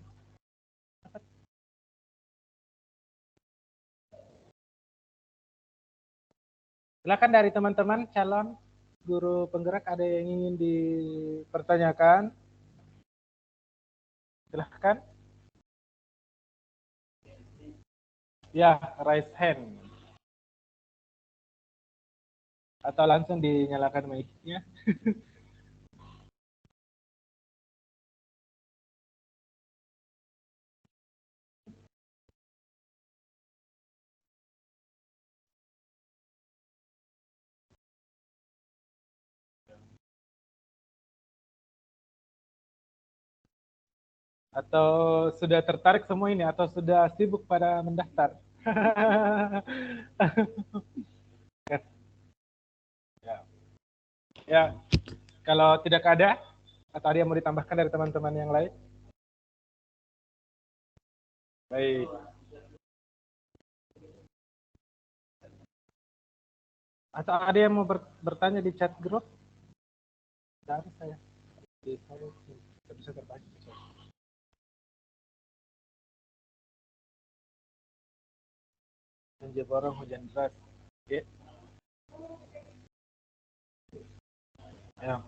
silakan dari teman-teman calon guru penggerak, ada yang ingin dipertanyakan? Silahkan. Ya, raise hand. Atau langsung dinyalakan mic-nya. Atau sudah tertarik semua ini, atau sudah sibuk pada mendaftar? Ya, kalau tidak ada, atau ada yang mau ditambahkan dari teman-teman yang lain? Baik. Atau ada yang mau bertanya di chat grup? Dari saya. Saya bisa terbaca. Banjir borong, hujan deras. Oke. Ya.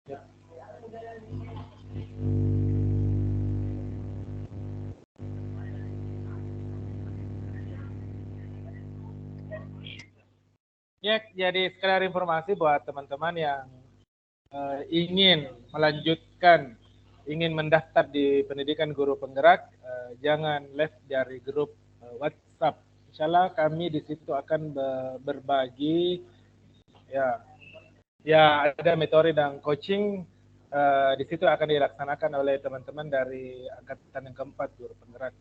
Ya. Ya, jadi sekedar informasi buat teman-teman yang ingin melanjutkan, ingin mendaftar di pendidikan guru penggerak, jangan left dari grup WhatsApp. Insya Allah kami di situ akan berbagi, ya ada metode dan coaching di situ akan dilaksanakan oleh teman-teman dari angkatan yang keempat guru penggerak.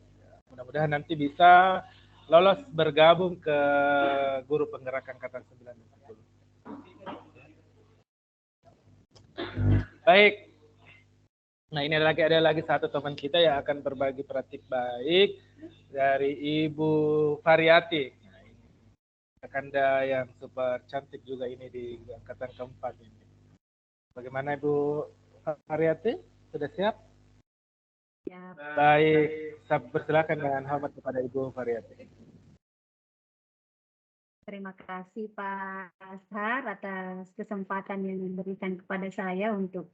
Mudah-mudahan nanti bisa lolos bergabung ke guru penggerak angkatan 9 dan 10. Baik. Nah, ini ada lagi satu teman kita yang akan berbagi praktik baik dari Ibu Variati. Nah, ini Kakanda yang super cantik juga ini di angkatan keempat ini. Bagaimana Ibu Variati? Sudah siap? Ya. Baik, saya persilakan dengan hormat kepada Ibu Variati. Terima kasih Pak Ashar atas kesempatan yang diberikan kepada saya untuk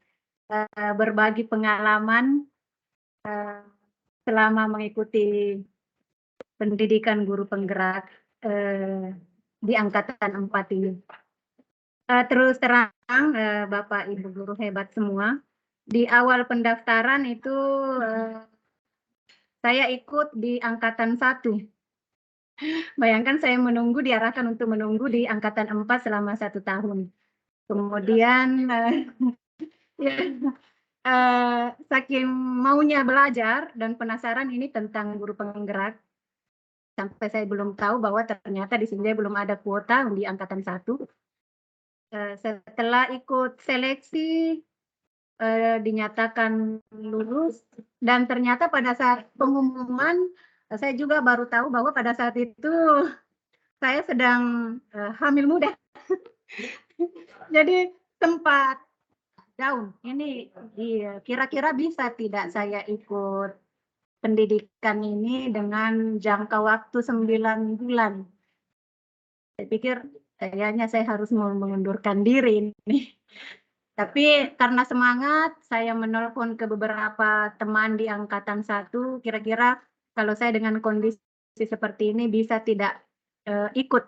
berbagi pengalaman selama mengikuti pendidikan guru penggerak di angkatan 4 ini. Terus terang Bapak Ibu guru hebat semua, di awal pendaftaran itu saya ikut di angkatan 1. Bayangkan saya diarahkan untuk menunggu di angkatan 4 selama 1 tahun. Kemudian saking maunya belajar dan penasaran ini tentang guru penggerak, sampai saya belum tahu bahwa ternyata di sini belum ada kuota di angkatan 1. Setelah ikut seleksi, dinyatakan lulus, dan ternyata pada saat pengumuman saya juga baru tahu bahwa pada saat itu saya sedang hamil muda. Jadi sempat down. Ini kira-kira bisa tidak saya ikut pendidikan ini dengan jangka waktu 9 bulan. Saya pikir kayaknya saya harus mengundurkan diri ini. Tapi karena semangat, saya menelpon ke beberapa teman di angkatan 1, kira-kira kalau saya dengan kondisi seperti ini bisa tidak ikut.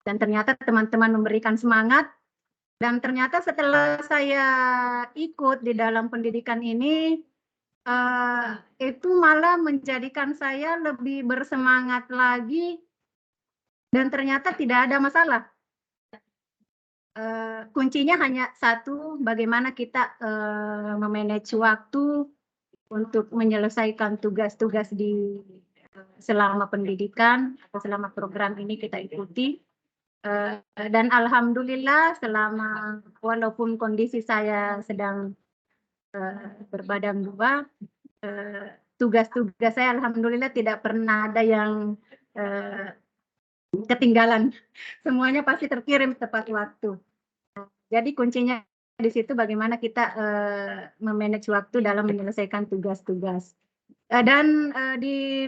Dan ternyata teman-teman memberikan semangat, dan ternyata setelah saya ikut di dalam pendidikan ini, itu malah menjadikan saya lebih bersemangat lagi dan ternyata tidak ada masalah. Kuncinya hanya satu, bagaimana kita memanage waktu untuk menyelesaikan tugas-tugas di selama pendidikan atau selama program ini kita ikuti. Dan alhamdulillah selama walaupun kondisi saya sedang berbadan dua, tugas-tugas saya alhamdulillah tidak pernah ada yang ketinggalan. Semuanya pasti terkirim tepat waktu. Jadi kuncinya di situ bagaimana kita memanage waktu dalam menyelesaikan tugas-tugas. Dan di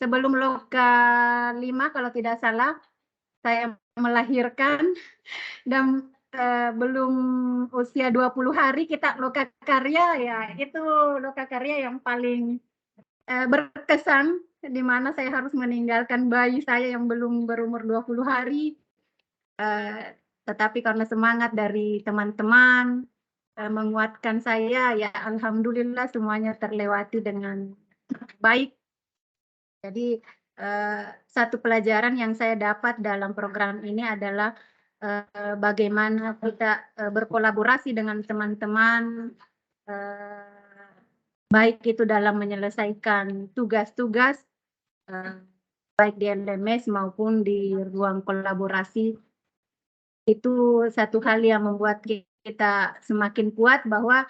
sebelum loka 5 kalau tidak salah, saya melahirkan dan belum usia 20 hari kita loka karya, ya itu loka karya yang paling berkesan, di mana saya harus meninggalkan bayi saya yang belum berumur 20 hari. Tetapi karena semangat dari teman-teman menguatkan saya, ya alhamdulillah semuanya terlewati dengan baik. Jadi satu pelajaran yang saya dapat dalam program ini adalah bagaimana kita berkolaborasi dengan teman-teman, baik itu dalam menyelesaikan tugas-tugas, baik di LMS maupun di ruang kolaborasi. Itu satu hal yang membuat kita semakin kuat bahwa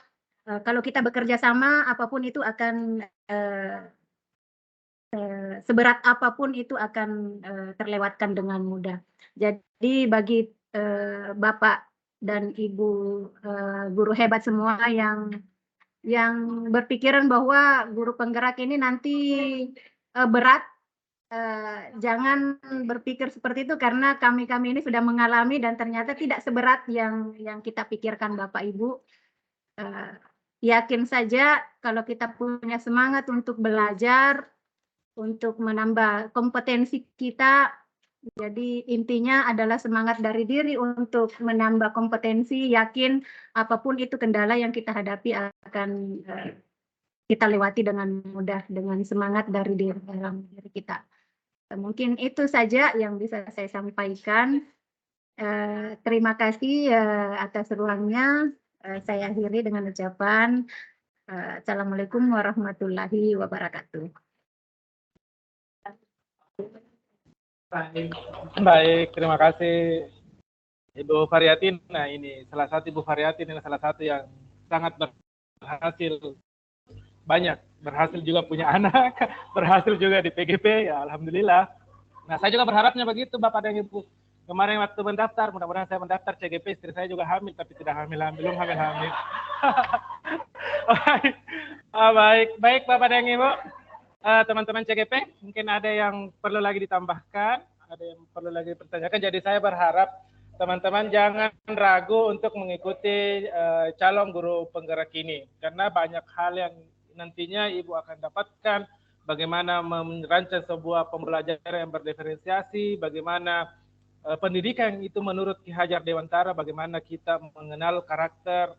kalau kita bekerja sama, apapun itu akan seberat apapun itu akan terlewatkan dengan mudah. Jadi bagi Bapak dan Ibu guru hebat semua yang berpikiran bahwa guru penggerak ini nanti berat, jangan berpikir seperti itu karena kami ini sudah mengalami dan ternyata tidak seberat yang kita pikirkan Bapak Ibu. Yakin saja kalau kita punya semangat untuk belajar, untuk menambah kompetensi kita, jadi intinya adalah semangat dari diri untuk menambah kompetensi, yakin apapun itu kendala yang kita hadapi akan kita lewati dengan mudah dengan semangat dari dalam diri kita. Mungkin itu saja yang bisa saya sampaikan. Terima kasih atas ruangnya. Saya akhiri dengan ucapan Assalamualaikum warahmatullahi wabarakatuh. Baik, terima kasih Ibu Variatin. Nah ini salah satu Ibu Variatin, ini salah satu yang sangat berhasil, banyak berhasil juga punya anak, berhasil juga di PGP, ya alhamdulillah. Nah saya juga berharapnya begitu Bapak dan Ibu. Kemarin waktu mendaftar, mudah-mudahan saya mendaftar CGP, istri saya juga hamil, tapi tidak belum hamil. Baik Bapak dan Ibu. Teman-teman CGP, mungkin ada yang perlu lagi ditambahkan, ada yang perlu lagi dipertanyakan. Jadi saya berharap teman-teman jangan ragu untuk mengikuti calon guru penggerak ini, karena banyak hal yang nantinya Ibu akan dapatkan, bagaimana merancang sebuah pembelajaran yang berdiferensiasi, bagaimana pendidikan itu menurut Ki Hajar Dewantara, bagaimana kita mengenal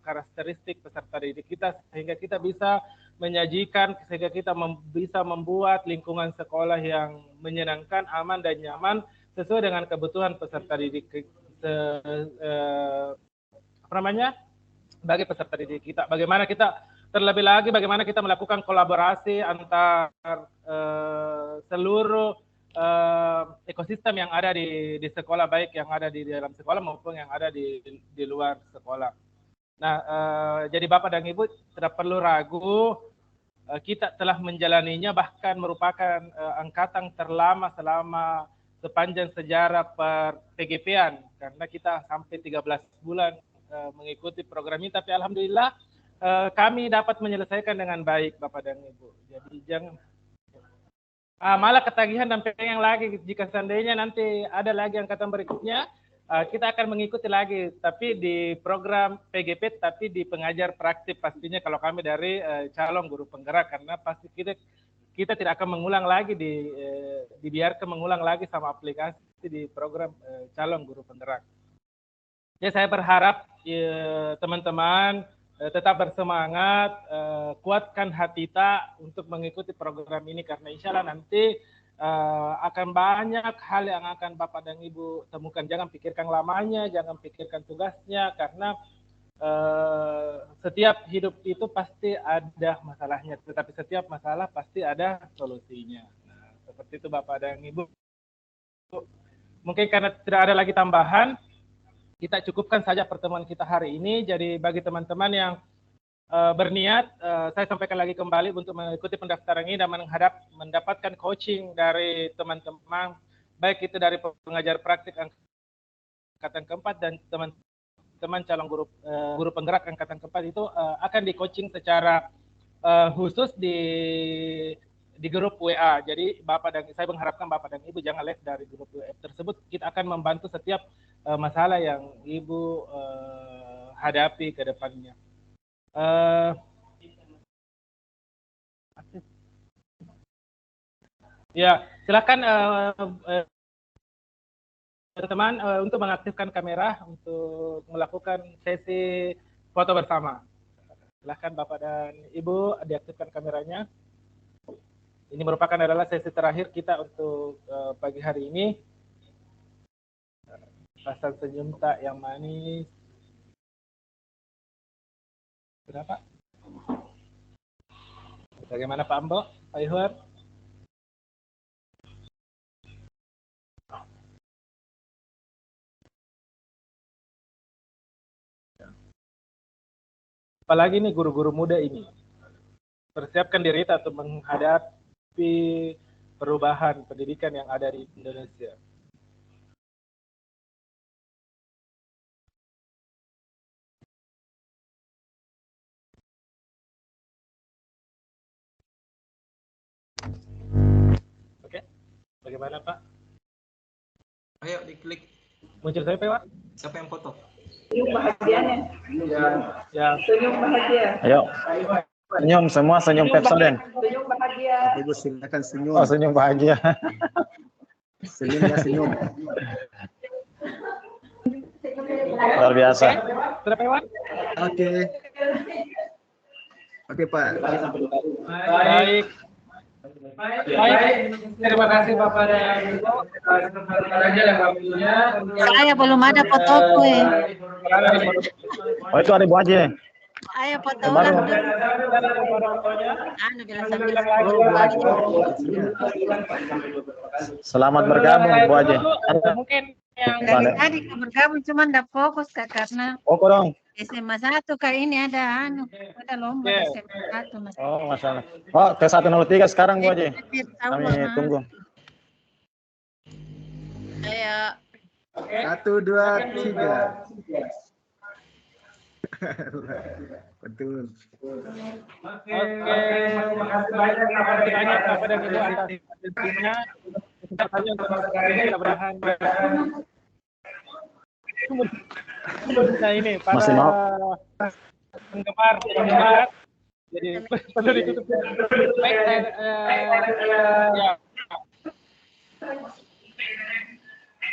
karakteristik peserta didik kita, sehingga kita bisa menyajikan, sehingga kita bisa membuat lingkungan sekolah yang menyenangkan, aman, dan nyaman sesuai dengan kebutuhan peserta didik bagi peserta didik kita. Bagaimana kita terlebih lagi, bagaimana kita melakukan kolaborasi antar seluruh ekosistem yang ada di sekolah, baik yang ada di dalam sekolah maupun yang ada di luar sekolah. Nah, jadi Bapak dan Ibu tidak perlu ragu, kita telah menjalaninya, bahkan merupakan angkatan terlama selama sepanjang sejarah PGP-an, karena kita sampai 13 bulan mengikuti program ini, tapi alhamdulillah kami dapat menyelesaikan dengan baik Bapak dan Ibu. Jadi jangan malah ketagihan dan pengen lagi, jika seandainya nanti ada lagi angkatan berikutnya, kita akan mengikuti lagi, tapi di program PGP, tapi di pengajar praktik pastinya kalau kami dari calon guru penggerak, karena pasti kita tidak akan mengulang lagi, dibiarkan mengulang lagi sama aplikasi di program calon guru penggerak. Jadi saya berharap teman-teman tetap bersemangat, kuatkan hati kita untuk mengikuti program ini, karena insya Allah nanti akan banyak hal yang akan Bapak dan Ibu temukan. Jangan pikirkan lamanya, jangan pikirkan tugasnya, karena setiap hidup itu pasti ada masalahnya, tetapi setiap masalah pasti ada solusinya. Nah, seperti itu Bapak dan Ibu. Mungkin karena tidak ada lagi tambahan, kita cukupkan saja pertemuan kita hari ini. Jadi bagi teman-teman yang berniat, saya sampaikan lagi kembali untuk mengikuti pendaftaran ini dan mendapatkan coaching dari teman-teman, baik itu dari pengajar praktik angkatan keempat dan teman-teman calon guru penggerak angkatan keempat itu akan di coaching secara khusus di grup WA. Jadi saya mengharapkan Bapak dan Ibu jangan left dari grup WA tersebut. Kita akan membantu setiap masalah yang Ibu hadapi ke depannya. Ya, silakan teman-teman untuk mengaktifkan kamera untuk melakukan sesi foto bersama. Silakan Bapak dan Ibu diaktifkan kameranya. Ini merupakan adalah sesi terakhir kita untuk pagi hari ini. Pasang senyum tak yang manis. Berapa? Bagaimana Pak Ambo, Pak Ihwan? Apalagi nih guru-guru muda ini, persiapkan diri untuk menghadapi perubahan pendidikan yang ada di Indonesia. Oke, bagaimana Pak? Ayo diklik. Muncul saya Pak? Siapa yang foto? Senyum bahagianya. Ya. Senyum bahagia. Ayo. Senyum semua, senyum Pepsodent. Senyum bahagia. Ibu silakan senyum. Oh, senyum bahagia. Senyum ya senyum. Luar biasa. Berapa Iwan? Oke. Oke Pak. Baik. Baik, terima kasih Bapak dan Ibu. Saya belum ada fotoku. Oh, itu ada Bu Haji. Ayo foto ulang. Bila sambil Selamat bergabung Bu Haji. Mungkin yang dari tadi bergabung cuma enggak fokus Kak, karena Fokus dong. SMA 1 Kak, ini ada lomba SMA 1 Mas. Oh, masalah. Oh, T103 sekarang Bu Haji. Kami tunggu. Ayo. 1, 2, 3. Betul. Oke, terima kasih banyak Bapak dan Ibu atas atensinya. Kita tanya untuk mudah-mudahan ini para penggemar, jadi perlu ditutup. Baik, ya.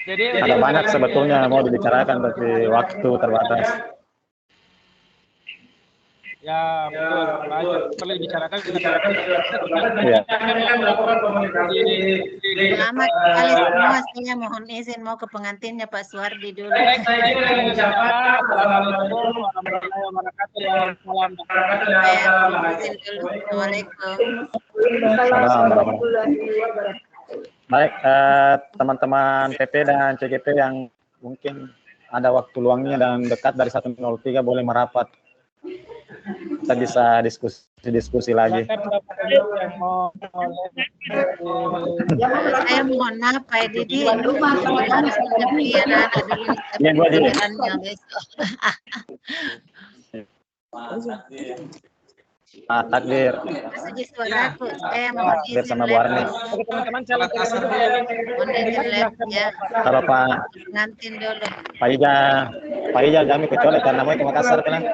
Jadi ada banyak sebetulnya mau dibicarakan tapi waktu terbatas. Ya, betul. Banyak perlu dibicarakan. Iya. Selamat kali semua, saya mohon izin mau ke pengantinnya Pak Suwardi dulu. Baik, saya juga mengucapkan Assalamualaikum warahmatullahi wabarakatuh. Salam. Assalamualaikum. Baik, teman-teman PP dan CGP yang mungkin ada waktu luangnya dan dekat dari 103 boleh merapat. Kita bisa diskusi lagi. Saya mohon maaf Pak Didi, harus menyepi anak-anak dulu. Iya, Bu Haji. Takdir. Masih suaraku, saya mohon Takdir izin sama Bu Arni. Teman-teman calon mohon izin live ya. Kalau Pak Pengantin dulu. Ija kami kecuali karena mau ke Makassar kan.